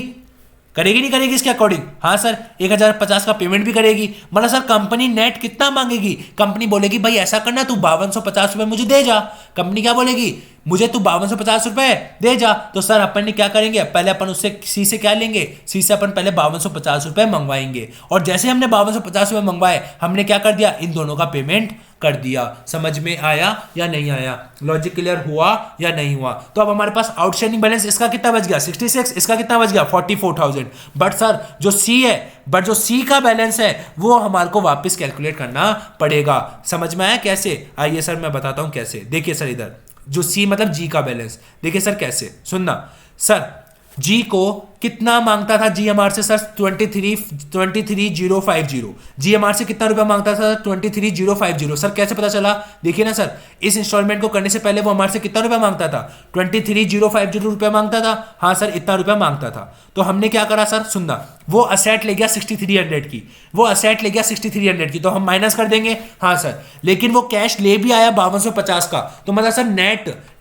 करेगी नहीं करेगी इसके अकॉर्डिंग? हाँ सर, 1050 का पेमेंट भी करेगी। मतलब सर कंपनी नेट कितना मांगेगी? कंपनी बोलेगी भाई ऐसा करना, तू 5250 रुपये मुझे दे जा। कंपनी क्या बोलेगी? मुझे तू 5250 रुपये दे जा। तो सर अपन ने क्या करेंगे, पहले अपन उससे सी से क्या लेंगे, सी से अपन पहले 5250 रुपये मंगवाएंगे, और जैसे हमने 5250 रुपये मंगवाए, हमने क्या कर दिया, इन दोनों का पेमेंट कर दिया। समझ में आया या नहीं आया? लॉजिक क्लियर हुआ या नहीं हुआ? तो अब हमारे पास आउटस्टैंडिंग बैलेंस इसका कितना बच गया, 66, इसका कितना बच गया, 44,000। बट सर जो सी है, बट जो सी का बैलेंस है वो हमारे को वापस कैलकुलेट करना पड़ेगा। समझ में आया कैसे? आइए सर मैं बताता हूं कैसे। देखिए सर, इधर जो सी मतलब जी का बैलेंस, देखिए सर कैसे, सुनना सर। जी को कितना मांगता था जीएमआर से सर, 23,050। जीएमआर से कितना रुपया मांगता था? 23,050। सर कैसे पता चला? देखिए ना सर, इस इंस्टॉलमेंट को करने से पहले वो हमारे से कितना रुपया मांगता था? 23,050 रुपया मांगता था। हाँ सर, इतना रुपया मांगता था। तो हमने क्या करा सर, सुनना, वो असेट ले गया 6300 की, वो असेट ले गया 6300 की, तो हम माइनस कर देंगे। हाँ सर, लेकिन वो कैश ले भी आया 5250 का। तो मतलब सर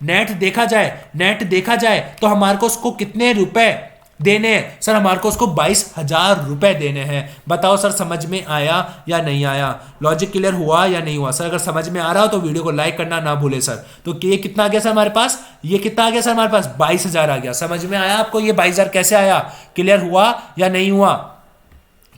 नेट देखा जाए तो हमारे को उसको कितने रुपए देने हैं सर? हमारे को उसको 22,000 रुपए देने हैं। बताओ सर समझ में आया या नहीं आया? लॉजिक क्लियर हुआ या नहीं हुआ? सर अगर समझ में आ रहा हो तो वीडियो को लाइक करना ना भूले सर। तो ये कितना आ गया सर हमारे पास? ये कितना आ गया सर हमारे पास? 22,000 आ गया। समझ में आया आपको ये 22,000 कैसे आया? क्लियर हुआ या नहीं हुआ?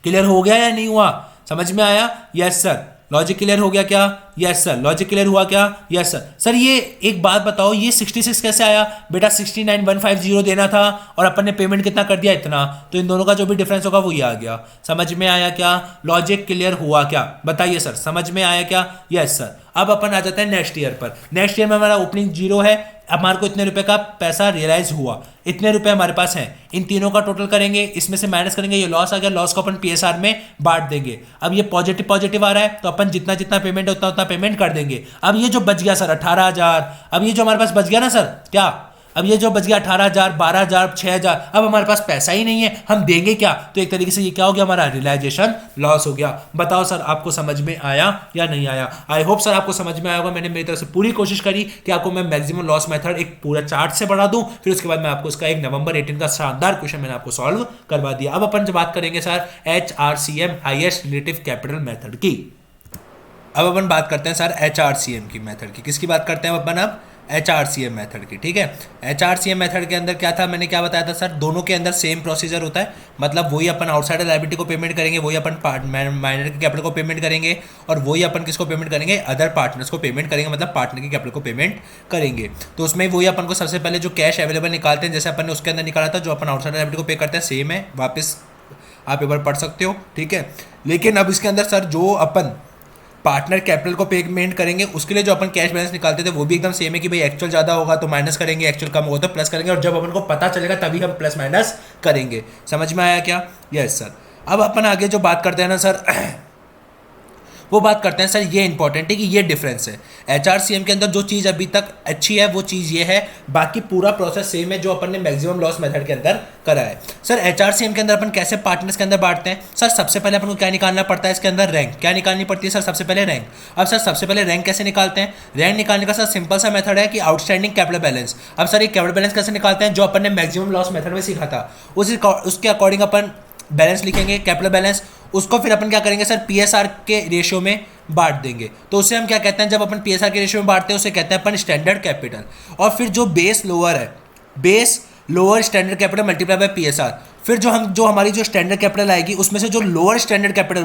क्लियर हो गया या नहीं हुआ? समझ में आया? Yes sir. लॉजिक क्लियर हो गया क्या? Yes sir. लॉजिक क्लियर हुआ क्या? Yes sir. सर ये एक बात बताओ, ये 66 कैसे आया? बेटा 69,150 देना था और अपन ने पेमेंट कितना कर दिया? इतना। तो इन दोनों का जो भी डिफरेंस होगा वो ये आ गया। समझ में आया क्या? लॉजिक क्लियर हुआ क्या? बताइए सर, समझ में आया क्या? Yes sir. अब अपन आ जाते हैं नेक्स्ट ईयर पर। नेक्स्ट ईयर में हमारा ओपनिंग 0 है, हमारे को इतने रुपए का पैसा रियलाइज हुआ, इतने रुपए हमारे पास हैं। इन तीनों का टोटल करेंगे, इसमें से माइनस करेंगे, ये लॉस आ गया, लॉस को अपन पीएसआर में बांट देंगे। अब ये पॉजिटिव आ रहा है तो अपन जितना जितना पेमेंट होता उतना पेमेंट कर देंगे। अब ये जो बच गया सर 18,000, अब ये जो हमारे पास बच गया ना सर, क्या अब ये जो बच गया 18,000, 12,000, 6,000, अब हमारे पास पैसा ही नहीं है, हम देंगे क्या? तो एक तरीके से ये क्या हो गया, हमारा रियलाइजेशन लॉस हो गया। बताओ सर आपको समझ में आया या नहीं आया? आई होप सर आपको समझ में आया होगा। मैंने मेरी तरफ से पूरी कोशिश करी कि आपको मैं मैक्सिमम लॉस मेथड एक पूरा चार्ट से बढ़ा दूं, फिर उसके बाद मैं आपको इसका एक नवंबर 18 का शानदार क्वेश्चन मैंने आपको सॉल्व करवा दिया। अब अपन बात करेंगे sir HRCM highest relative capital method की। अब अपन बात करते हैं सर HRCM की मेथड की। किसकी बात करते हैं अपन अब? HRCM मेथड की। ठीक है, HRCM मेथड के अंदर क्या था, मैंने क्या बताया था सर, दोनों के अंदर सेम प्रोसीजर होता है। मतलब वही अपन आउटसाइडर लायबिलिटी को पेमेंट करेंगे, वही अपन माइनर के कैपिटल को पेमेंट करेंगे, और वही अपन किसको पेमेंट करेंगे, अदर पार्टनर्स को पेमेंट करेंगे, मतलब पार्टनर के कैपिटल को पेमेंट करेंगे। तो उसमें वही अपन को सबसे पहले जो कैश अवेलेबल निकालते हैं, जैसे अपन ने उसके अंदर निकाला था, जो अपन आउटसाइडर लायबिलिटी को पे करते हैं सेम है, वापस आप एक बार पढ़ सकते हो। ठीक है, लेकिन अब इसके अंदर सर जो अपन पार्टनर कैपिटल को पेमेंट करेंगे, उसके लिए जो अपन कैश बैलेंस निकालते थे वो भी एकदम सेम है कि भाई एक्चुअल ज़्यादा होगा तो माइनस करेंगे, एक्चुअल कम होगा तो प्लस करेंगे, और जब अपन को पता चलेगा तभी हम प्लस माइनस करेंगे। समझ में आया क्या? Yes sir. अब अपन आगे जो बात करते हैं ना सर, वो बात करते हैं सर, ये इंपॉर्टेंट है कि ये डिफरेंस है। HRCM के अंदर जो चीज़ अभी तक अच्छी है वो चीज़ ये है, बाकी पूरा प्रोसेस सेम है जो अपन ने मैक्सिमम लॉस मेथड के अंदर करा है। सर HRCM के अंदर अपन कैसे पार्टनर्स के अंदर बांटते हैं? सर सबसे पहले अपन को क्या निकालना पड़ता है इसके अंदर? रैंक। क्या निकालनी पड़ती है सर? सबसे पहले रैंक। अब सर सबसे पहले रैंक कैसे निकालते हैं? रैंक निकालने का सर सिंपल सा मेथड है कि आउटस्टैंडिंग कैपिटल बैलेंस। अब सर ये कैपिटल बैलेंस कैसे निकालते हैं? जो अपन ने मैक्सिमम लॉस मेथड में सीखा था उसके अकॉर्डिंग अपन बैलेंस लिखेंगे, कैपिटल बैलेंस, उसको फिर अपन क्या करेंगे सर, पीएसआर के रेशियो में बांट देंगे। तो उसे हम क्या कहते हैं, जब अपन पीएसआर के रेशियो में बांटते हैं उसे कहते हैं अपन स्टैंडर्ड कैपिटल। और फिर जो बेस लोअर है, base lower standard capital multiply by PSR, फिर जो हमारी जो स्टैंडर्ड कैपिटल आएगी उसमें से जो लोअर स्टैंडर्ड कैपिटल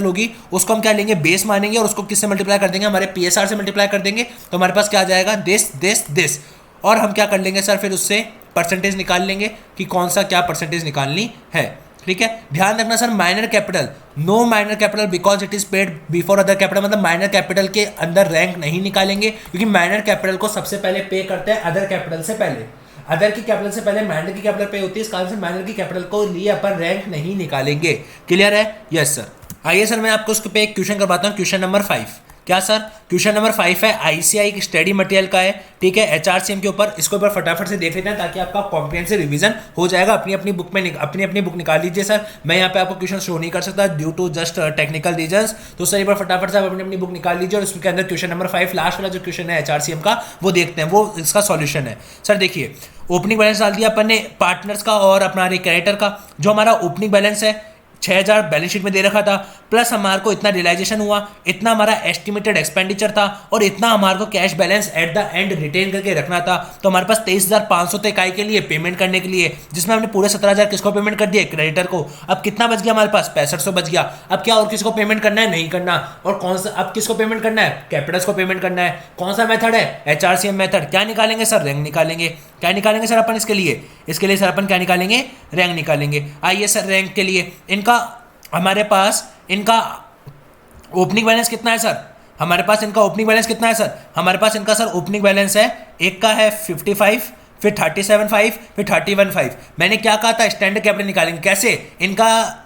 होगी, उसको हम क्या लेंगे, बेस मानेंगे, और उसको किससे मल्टीप्लाई कर देंगे, हमारे पीएसआर से मल्टीप्लाई कर देंगे। तो हमारे पास क्या आ जाएगा, दिस, और हम क्या कर लेंगे सर, फिर उससे परसेंटेज निकाल लेंगे कि कौन सा क्या परसेंटेज निकालनी है। ठीक है, ध्यान रखना sir, minor capital, no minor capital because it is paid before other capital, मतलब माइनर कैपिटल के अंदर रैंक नहीं निकालेंगे, क्योंकि माइनर कैपिटल को सबसे पहले पे करते हैं अदर कैपिटल से पहले। अदर की कैपिटल से पहले माइनर की कैपिटल पे होती है, इस कारण से माइनर की कैपिटल को लिए अपन रैंक नहीं निकालेंगे। क्लियर है? Yes sir. आइए सर मैं आपको उसके पे एक क्वेश्चन करवाता हूँ, क्वेश्चन नंबर 5। क्या सर? क्वेश्चन नंबर 5 है, आईसीआई की स्टडी मटेरियल का है, ठीक है, एचआरसीएम के ऊपर। इसको ऊपर फटाफट से देख लेते हैं ताकि आपका कॉम्प्रिहेंसिव रिवीजन हो जाएगा। अपनी अपनी बुक में अपनी बुक निकाल लीजिए सर। मैं यहाँ पे आपको क्वेश्चन शो नहीं कर सकता due to just technical reasons. तो सर एक बार फटाफट से आप अपनी बुक निकाल लीजिए और उसके अंदर क्वेश्चन नंबर 5 लास्ट वाला जो क्वेश्चन है एचआरसीएम का वो देखते हैं, वो इसका सॉल्यूशन है। सर देखिए, ओपनिंग बैलेंस डाल दिया अपन ने पार्टनर्स का और अपना क्रेडिटर का। जो हमारा ओपनिंग बैलेंस है 6000 बैलेंस शीट में दे रखा था, प्लस हमारे को इतना रियलाइजेशन हुआ, इतना हमारा एस्टिमेटेड एक्सपेंडिचर था और इतना हमारे को cash balance at the end retain करके रखना था। तो हमारे पास 23500 थे इकाई के लिए पेमेंट करने के लिए, जिसमें हमने पूरे 17000 किसको पेमेंट कर दिया? क्रेडिटर को। अब कितना बच गया हमारे पास? 6500 बच गया। अब क्या और किसको पेमेंट करना है? नहीं करना। और कौन सा अब किसको पेमेंट करना है? कैपिटल्स को पेमेंट करना है। कौन सा मेथड है? एचआरसीएम मेथड। क्या निकालेंगे सर? रैंक निकालेंगे। क्या निकालेंगे सर अपन इसके लिए सर अपन क्या निकालेंगे? रैंक निकालेंगे। आइए सर, रैंक के लिए इनका हमारे पास इनका ओपनिंग बैलेंस कितना है सर? हमारे पास इनका ओपनिंग बैलेंस कितना है सर? हमारे पास इनका सर ओपनिंग बैलेंस है, एक का है 55, फिर 37.5, फिर 31.5। मैंने क्या कहा था? स्टैंडर्ड कैपिटल निकालेंगे। कैसे? इनका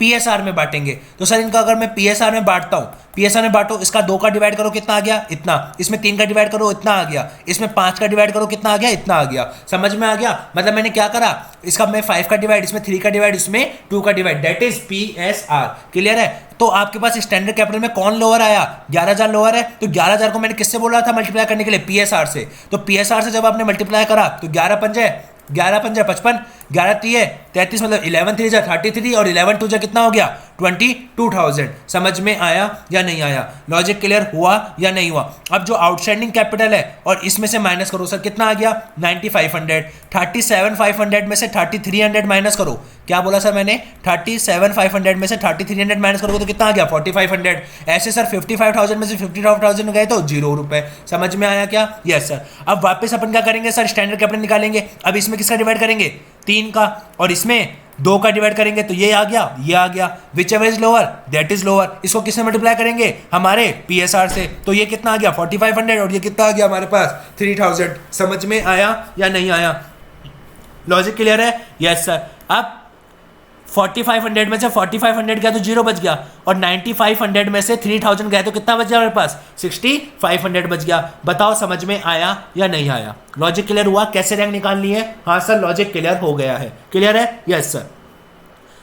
पीएसआर में बांटेंगे। तो सर इनका अगर मैं पीएसआर में बांटता हूँ, पीएसआर में बांटो, इसका 2 का डिवाइड करो कितना आ गया? इतना। इसमें 3 का डिवाइड करो, इतना आ गया। इसमें 5 का डिवाइड करो, कितना आ गया? इतना आ गया। समझ में आ गया? मतलब मैंने क्या करा, इसका मैं 5 का डिवाइड, इसमें 3 का डिवाइड, इसमें 2 का divide, that is PSR. Clear है? तो आपके पास स्टैंडर्ड कैपिटल में कौन लोअर आया? 11000 लोअर है। तो 11000 को मैंने किससे बोला था मल्टीप्लाई करने के लिए? पीएसआर से। तो पीएसआर से जब आपने मल्टीप्लाई करा तो 11 पंजे 55, 11 3 33, मतलब 11 3 33 और 11 2 कितना हो गया? 22,000। समझ में आया या नहीं आया? लॉजिक क्लियर हुआ या नहीं हुआ? अब जो आउटस्टैंडिंग कैपिटल है और इसमें से माइनस करो सर, कितना आ गया? 9500। 37,500 में से 3300 माइनस करो। क्या बोला सर मैंने? 37,500 में से 3300 माइनस करोगे तो कितना आ गया? 4500। ऐसे सर 55,000 में से 55,000 गए तो 0 रुपए। समझ में आया क्या? Yes sir. अब वापस अपन क्या करेंगे सर? स्टैंडर्ड कैपिटल निकालेंगे। अब इसमें किसका डिवाइड करेंगे? 3 का, और इसमें 2 का डिवाइड करेंगे तो ये आ गया, ये आ गया। Which ever is lower that is lower. इसको किससे मल्टीप्लाई करेंगे? हमारे पीएसआर से। तो ये कितना आ गया? 4500 और ये कितना आ गया हमारे पास? 3000। समझ में आया या नहीं आया? लॉजिक क्लियर है? Yes sir. अब 4500 में से 4500 गया तो 0 बच गया, और 9500 में से 3000 गया तो कितना बच गया हमारे पास? 6500 बच गया। बताओ समझ में आया या नहीं आया? लॉजिक क्लियर हुआ? कैसे रैंक निकालनी है? हाँ सर, लॉजिक क्लियर हो गया है। क्लियर है? Yes sir.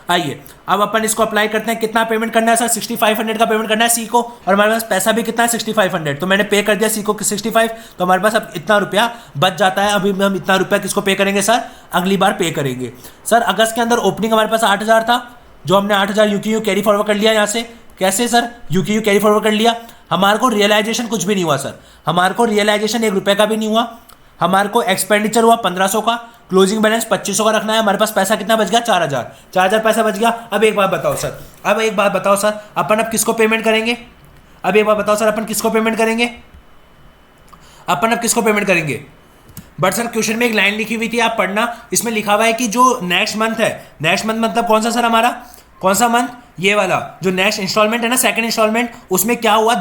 आइए अब अपन इसको अप्लाई करते हैं। कितना पेमेंट करना है सर? 6500 का पेमेंट करना है सी को, और हमारे पास पैसा भी कितना है? 6500। तो मैंने पे कर दिया सी को 65, तो हमारे पास अब इतना रुपया बच जाता है। अभी हम इतना रुपया किसको पे करेंगे सर? अगली बार पे करेंगे। सर अगस्त के अंदर ओपनिंग हमारे पास 8000 था, जो हमने 8000 यूक्यू कैरी फॉरवर्ड कर लिया यहाँ से। कैसे सर? यूक्यू कैरी फॉरवर्ड कर लिया। हमारे को रियलाइजेशन कुछ भी नहीं हुआ सर, हमारे को रियलाइजेशन 1 रुपये का भी नहीं हुआ। हमारे को एक्सपेंडिचर हुआ 1500 का, क्लोजिंग बैलेंस 2500 का रखना है। हमारे पास पैसा कितना बच गया? 4000 पैसा बच गया। अब एक बात बताओ सर, अपन अब किसको पेमेंट करेंगे? अब एक बात बताओ सर, अपन किसको पेमेंट करेंगे? बट सर क्वेश्चन में एक लाइन लिखी हुई थी, आप पढ़ना। इसमें लिखा हुआ है कि जो नेक्स्ट मंथ है, नेक्स्ट मंथ मतलब कौन सा सर हमारा? कौन सा मंथ? ये वाला जो नेक्स्ट इंस्टॉलमेंट है ना, सेकंड इंस्टॉलमेंट, उसमें क्या हुआ?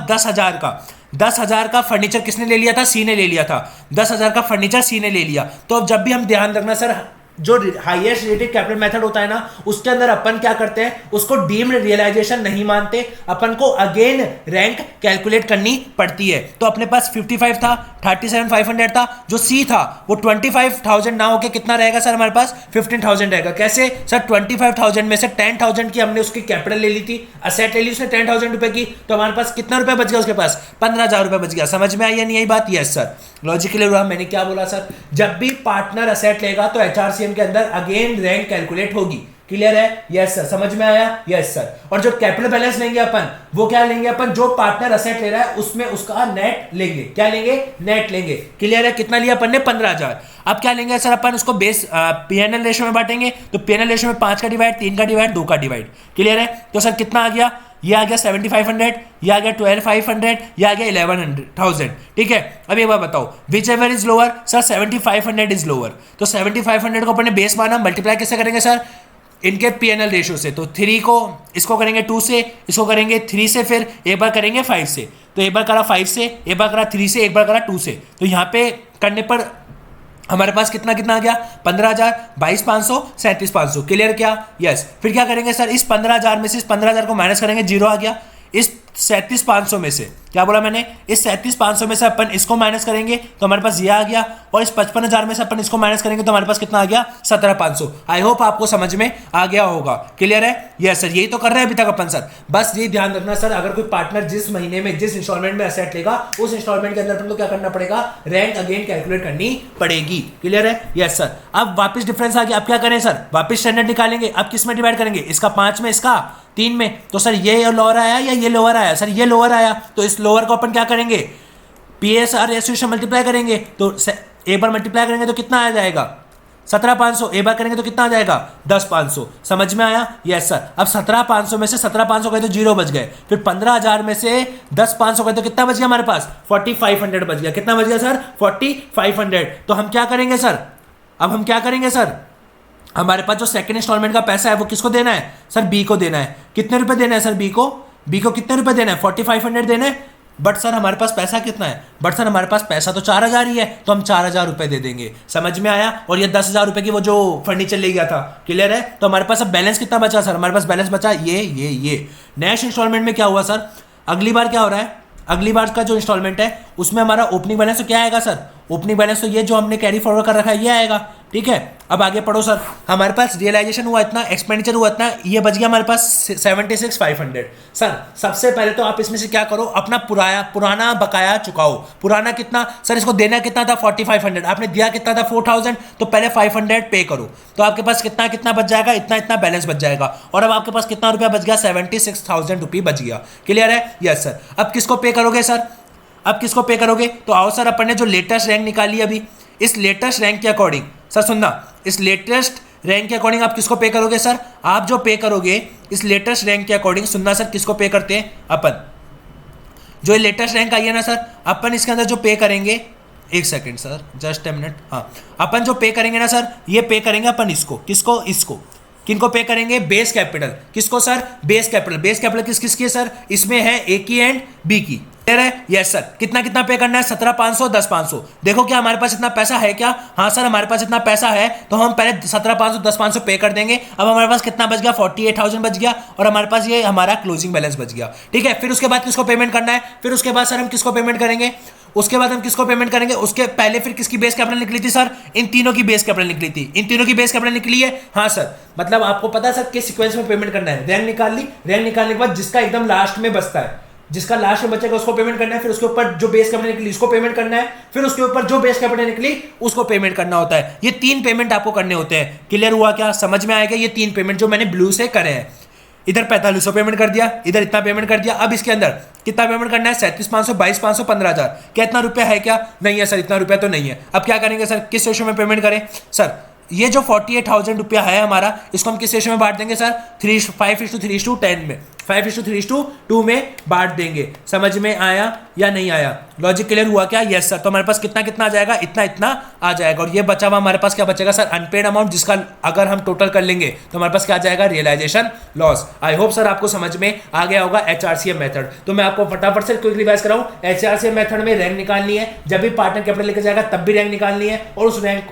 10,000 का फर्नीचर किसने ले लिया था? सी ने ले लिया था। 10,000 का फर्नीचर सी ने ले लिया। तो अब जब भी हम ध्यान रखना सर, जो हाईएस्ट रेटेड कैपिटल मेथड होता है ना, उसके अंदर अपन क्या करते हैं? उसको डीम्ड रियलाइजेशन नहीं मानते, अपन को अगेन रैंक कैलकुलेट करनी पड़ती है। तो अपने पास 55 था, 37,500 था, जो सी था वो 25,000 ना होके कितना रहेगा सर? हमारे पास 15,000 रहेगा। कैसे सर? 25,000 में से 10,000 की हमने उसकी कैपिटल ले ली थी, असेट ले ली उसने 10,000 रुपए की, तो हमारे पास कितना रुपया बच गया? उसके पास 15,000 रुपए बच गया। समझ में आई या नहीं आई बात? Yes sir. लॉजिकली हुआ। मैंने क्या बोला सर? जब भी पार्टनर असेट लेगा तो एचआरसीएम के अंदर अगेन रैंक कैलकुलेट होगी। क्लियर है? Yes sir. समझ में आया? Yes sir. और जो कैपिटल बैलेंस लेंगे अपन, वो क्या लेंगे अपन? जो पार्टनर असेट ले रहा है उसमें उसका नेट लेंगे। क्या लेंगे? नेट लेंगे। क्लियर है? कितना लिया अपन ने? 15,000। अब क्या लेंगे सर अपन? उसको बेस पीएनएल रेशियो में बांटेंगे। तो पीएनएल रेशियो में 5 का डिवाइड, 3 का डिवाइड, 2 का डिवाइड। क्लियर है? तो सर कितना आ गया? ये आ गया 7500, ये आ गया 12,500, ये आ गया 11,000। ठीक है। अब एक बार बताओ, which ever is lower? Sir 7500 is lower. तो 7500 को अपने बेस माना, मल्टीप्लाई कैसे करेंगे सर? इनके पीएनएल रेशियो से। तो 3 को इसको करेंगे 2 से, इसको करेंगे 3 से, फिर एक बार करेंगे 5 से। तो एक बार करा 5 से, एक बार करा 3 से, एक बार करा 2 से। तो यहाँ पे करने पर हमारे पास कितना आ गया? 15,000, 22,500, 37,500। क्लियर क्या? यस। फिर क्या करेंगे सर? इस 15,000 में से इस 15,000 को माइनस करेंगे, 0 आ गया। इस 37,500 में से, क्या बोला मैंने, इस 37,500 में से अपन इसको माइनस करेंगे तो हमारे पास ये आ गया, और इस 55,000 में से अपन इसको माइनस करेंगे तो हमारे पास कितना आ गया, 17,500। आई होप आपको समझ में आ गया होगा। क्लियर है? यस सर, यही तो कर रहे हैं अभी तक अपन सर। बस ये ध्यान रखना सर, अगर कोई पार्टनर जिस महीने में जिस इंस्टॉलमेंट में एसेट लेगा उस इंस्टॉलमेंट के अंदर अपन को क्या करना पड़ेगा, रैंक अगेन कैलकुलेट करनी पड़ेगी। क्लियर है? Yes sir. अब वापस डिफरेंस आ गया, अब क्या करें सर, वापस स्टैंडर्ड निकालेंगे। अब किस में डिवाइड करेंगे, इसका 5 में, इसका 3 में। तो सर ये लोअर आया या ये लोअर आया, सर ये लोअर आया, तो इस लोअर को अपन क्या करेंगे, PSR रेशियो से मल्टीप्लाई करेंगे। तो एक बार मल्टीप्लाई करेंगे तो कितना आ जाएगा, 17,500। एक बार करेंगे तो कितना आ जाएगा, 10,500। समझ में आया? Yes sir. अब 17,500 में से 17,500 गए तो 0 बच गए, फिर 15,000 में से 10,500 गए तो कितना बच गया हमारे पास, 4,500 बच गया। कितना बच गया सर, 4,500। तो हम क्या करेंगे सर, अब हम क्या करेंगे सर, हमारे पास जो सेकंड इंस्टॉलमेंट का पैसा है वो किसको देना है सर, बी को देना है। कितने रुपए देना है सर, बी को कितने रुपए देना है, 4,500 देना है। बट सर हमारे पास पैसा कितना है, बट सर हमारे पास पैसा तो 4,000 ही है, तो हम 4,000 रुपए दे देंगे। समझ में आया? और ये 10,000 रुपए की वो जो फर्नीचर ले गया था। क्लियर है? तो हमारे पास अब बैलेंस कितना बचा सर, हमारे पास बैलेंस बचा ये। नेक्स्ट इंस्टॉलमेंट में क्या हुआ सर, अगली बार क्या हो रहा है, अगली बार का जो इंस्टॉलमेंट है उसमें हमारा ओपनिंग बैलेंस तो क्या आएगा सर, ओपनिंग बैलेंस तो ये जो हमने कैरी फॉरवर्ड कर रखा है ये आएगा। ठीक है, अब आगे पढ़ो सर। हमारे पास रियलाइजेशन हुआ इतना, एक्सपेंडिचर हुआ इतना, ये बच गया हमारे पास 76,500। सर सबसे पहले तो आप इसमें से क्या करो, अपना पुराना बकाया चुकाओ। पुराना कितना सर, इसको देना कितना था, 4,500, आपने दिया कितना था, 4,000, तो पहले 500 पे करो, तो आपके पास कितना बच जाएगा, इतना बैलेंस बच जाएगा। और अब आपके पास कितना रुपया बच गया, 76,000 रुपये बच गया। क्लियर है? Yes sir. अब किसको पे करोगे सर, अब किसको पे करोगे, तो आओ सर, अपन ने जो लेटेस्ट रैंक निकाली अभी, इस लेटेस्ट रैंक के अकॉर्डिंग सर सुनना, इस लेटेस्ट रैंक के अकॉर्डिंग आप किसको पे करोगे सर, आप जो पे करोगे इस लेटेस्ट रैंक के अकॉर्डिंग, सुनना सर, किसको पे करते हैं अपन, जो लेटेस्ट रैंक आई है ना सर, अपन इसके अंदर जो पे करेंगे, एक second sir, just a minute, हाँ, अपन जो पे करेंगे ना सर, ये पे करेंगे अपन इसको, किसको, इसको, किनको पे करेंगे, बेस कैपिटल। किसको sir, base capital. Base capital किस किसकी है सर, इसमें है ए की एंड बी की। क्लियर है? Yes sir. कितना पे करना है, 17,500, 10,500। देखो क्या हमारे पास इतना पैसा है क्या, हाँ सर हमारे पास इतना पैसा है, तो हम पहले 17,500, 10,500 पे कर देंगे। अब हमारे पास कितना बच गया, 48,000 बच गया, और हमारे पास ये हमारा क्लोजिंग बैलेंस बच गया। ठीक है, फिर उसके बाद किसको पेमेंट करना है, फिर उसके बाद सर हम किसको पेमेंट करेंगे, उसके बाद हम किसको पेमेंट करेंगे, उसके पहले फिर किसकी बेस कैपिटल निकली थी सर, इन तीनों की बेस कैपिटल निकली थी, इन तीनों की बेस कैपिटल निकली है। हाँ सर, मतलब आपको पता है सर किस सीक्वेंस में पेमेंट करना है, रैंक निकाल ली, रैंक निकालने के बाद जिसका एकदम लास्ट में बचता है, जिसका लास्ट में बचेगा उसको पेमेंट करना है, फिर उसके ऊपर जो बेस कैपिटल निकली उसको पेमेंट करना है, फिर उसके ऊपर जो बेस कैपिटल निकली उसको पेमेंट करना होता है। ये 3 पेमेंट आपको करने होते हैं। क्लियर हुआ क्या, समझ में आएगा? ये 3 पेमेंट जो मैंने ब्लू से करे हैं, इधर 4500 पेमेंट कर दिया, इधर इतना पेमेंट कर दिया। अब इसके अंदर कितना पेमेंट करना है, 37,500, 22,500, 15,000। क्या इतना रुपया है क्या, नहीं है सर, इतना रुपया तो नहीं है। अब क्या करेंगे सर, किस रेशो में पेमेंट करें सर, ये जो 48,000 रुपया है हमारा, इसको हम किस रेशो में बांट देंगे सर, 5:3:10 में, 5:3:2 में बांट देंगे। समझ में आया या नहीं आया, लॉजिक क्लियर हुआ क्या? Yes sir. तो हमारे पास कितना आ जाएगा, इतना आ जाएगा, और ये बचा हुआ हमारे पास क्या बचेगा सर, अनपेड अमाउंट, जिसका अगर हम टोटल कर लेंगे तो हमारे पास क्या आ जाएगा, realisation loss. I hope sir आपको समझ में आ गया होगा HRCM मेथड। तो मैं आपको फटाफट से क्विक रिवाइज कराऊं, HRCM मेथड में रैंक निकालनी है, जब भी पार्टनर कैपिटल लेके जाएगा तब भी रैंक निकालनी है, और उस रैंक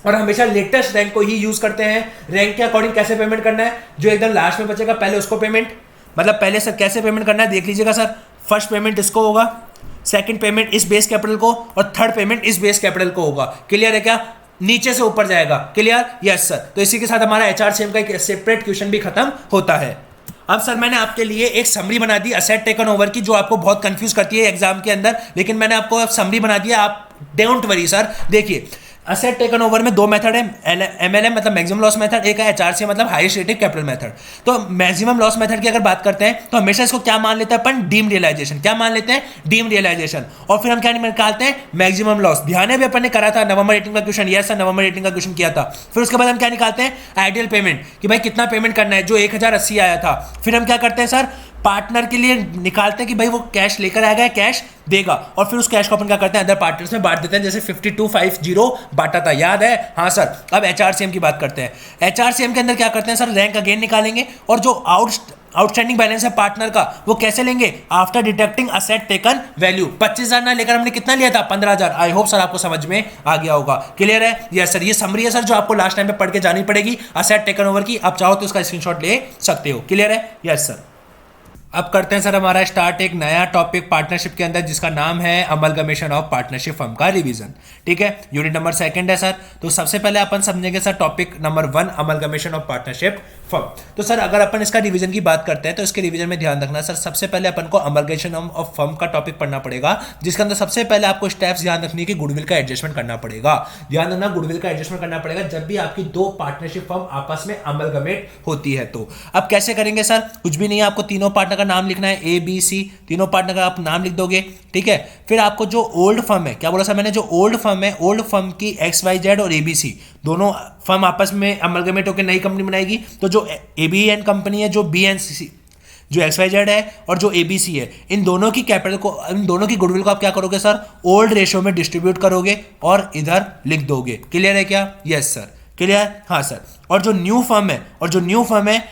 और हमेशा लेटेस्ट रैंक को ही यूज करते हैं। रैंक के अकॉर्डिंग कैसे पेमेंट करना है, जो एकदम लास्ट में बचेगा पहले उसको पेमेंट, मतलब पहले सर कैसे पेमेंट करना है देख लीजिएगा सर। फर्स्ट पेमेंट इसको होगा, सेकंड पेमेंट इस बेस कैपिटल को, और थर्ड पेमेंट इस बेस कैपिटल को होगा। क्लियर है क्या, नीचे से ऊपर जाएगा। क्लियर? Yes sir. तो इसी के साथ हमारा HRCM का एक सेपरेट क्वेश्चन भी खत्म होता है। अब सर मैंने आपके लिए एक समरी बना दी असेट टेकन ओवर की, जो आपको बहुत कंफ्यूज करती है एग्जाम के अंदर, लेकिन मैंने आपको अब समरी बना दिया, आप डोंट वरी सर। देखिए, असेट टेकन ओवर में 2 मेथड है, MLM मतलब मैक्सिमम लॉस मेथड, एक है HRCM मतलब हाईएस्ट रेटेड कैपिटल मेथड। तो मैक्सिमम लॉस मेथड की अगर बात करते हैं तो हमेशा इसको क्या मान लेते हैं अपन, डीम रियलाइजेशन। क्या मान लेते हैं, डीम रियलाइजेशन। और फिर हम क्या निकालते हैं, मैक्सिमम लॉस। ध्यान है भी अपन ने करा था नवंबर 18 का क्वेश्चन, यस सर नवंबर 18 का क्वेश्चन किया था। फिर उसके बाद हम क्या निकालते हैं, आइडियल पेमेंट, कि भाई कितना पेमेंट करना है, जो 1080 आया था। फिर हम क्या करते हैं सर, पार्टनर के लिए निकालते हैं कि भाई वो कैश लेकर आएगा, कैश देगा, और फिर उस कैश को अपन क्या करते हैं, अदर पार्टनर्स में बांट देते हैं, जैसे 5250 बांटा था, याद है? हाँ सर। अब HRCM की बात करते हैं। HRCM के अंदर क्या करते हैं सर, रैंक अगेन निकालेंगे, और जो आउटस्टैंडिंग बैलेंस है पार्टनर का वो कैसे लेंगे, after deducting asset taken value. 25,000 ना लेकर हमने कितना लिया था, 15,000। आई होप सर आपको समझ में आ गया होगा। क्लियर है? Yes sir. ये समरी है सर जो आपको लास्ट टाइम पे पढ़ के जानी पड़ेगी असेट टेकन ओवर की। आप चाहो तो उसका स्क्रीनशॉट ले सकते हो। क्लियर है? Yes sir. अब करते हैं सर हमारा स्टार्ट एक नया टॉपिक पार्टनरशिप के अंदर, जिसका नाम है अमलगमेशन ऑफ पार्टनरशिप फर्म का रिवीजन। ठीक है, यूनिट नंबर 2 है सर। तो सबसे पहले अपन समझेंगे sir topic number 1 amalgamation of partnership firm. तो सर अगर अपन इसका रिवीजन की बात करते हैं तो इसके रिवीजन में ध्यान रखना सर, सबसे पहले अपन को अमलगमेशन ऑफ फर्म का टॉपिक पढ़ना पड़ेगा, जिसके अंदर सबसे पहले आपको स्टेप्स ध्यान रखनी है कि गुडविल का एडजस्टमेंट करना पड़ेगा। ध्यान रखना, गुडविल का एडजस्टमेंट करना पड़ेगा जब भी आपकी दो पार्टनरशिप फर्म आपस में अमलगमेट होती है। तो अब कैसे करेंगे सर? कुछ भी नहीं है, आपको तीनों पार्टनर का नाम लिखना है, ए बी सी, तीनों पार्टनर का आप नाम लिख दोगे। ठीक है, फिर आपको जो ओल्ड फर्म है, क्या बोला सर मैंने, जो ओल्ड फर्म है, ओल्ड फर्म की XYZ और ABC दोनों फर्म आपस में अमलगमेट होकर नई कंपनी बनाएगी। तो जो ABN कंपनी है, जो BNC, जो XYZ है और जो ABC है, इन दोनों की कैपिटल को, इन दोनों की गुडविल को आप क्या करोगे सर? ओल्ड रेशियो में डिस्ट्रीब्यूट करोगे और इधर लिख दोगे। क्लियर है क्या? Yes sir, clear? हाँ सर। और जो न्यू फर्म है, और जो न्यू फर्म है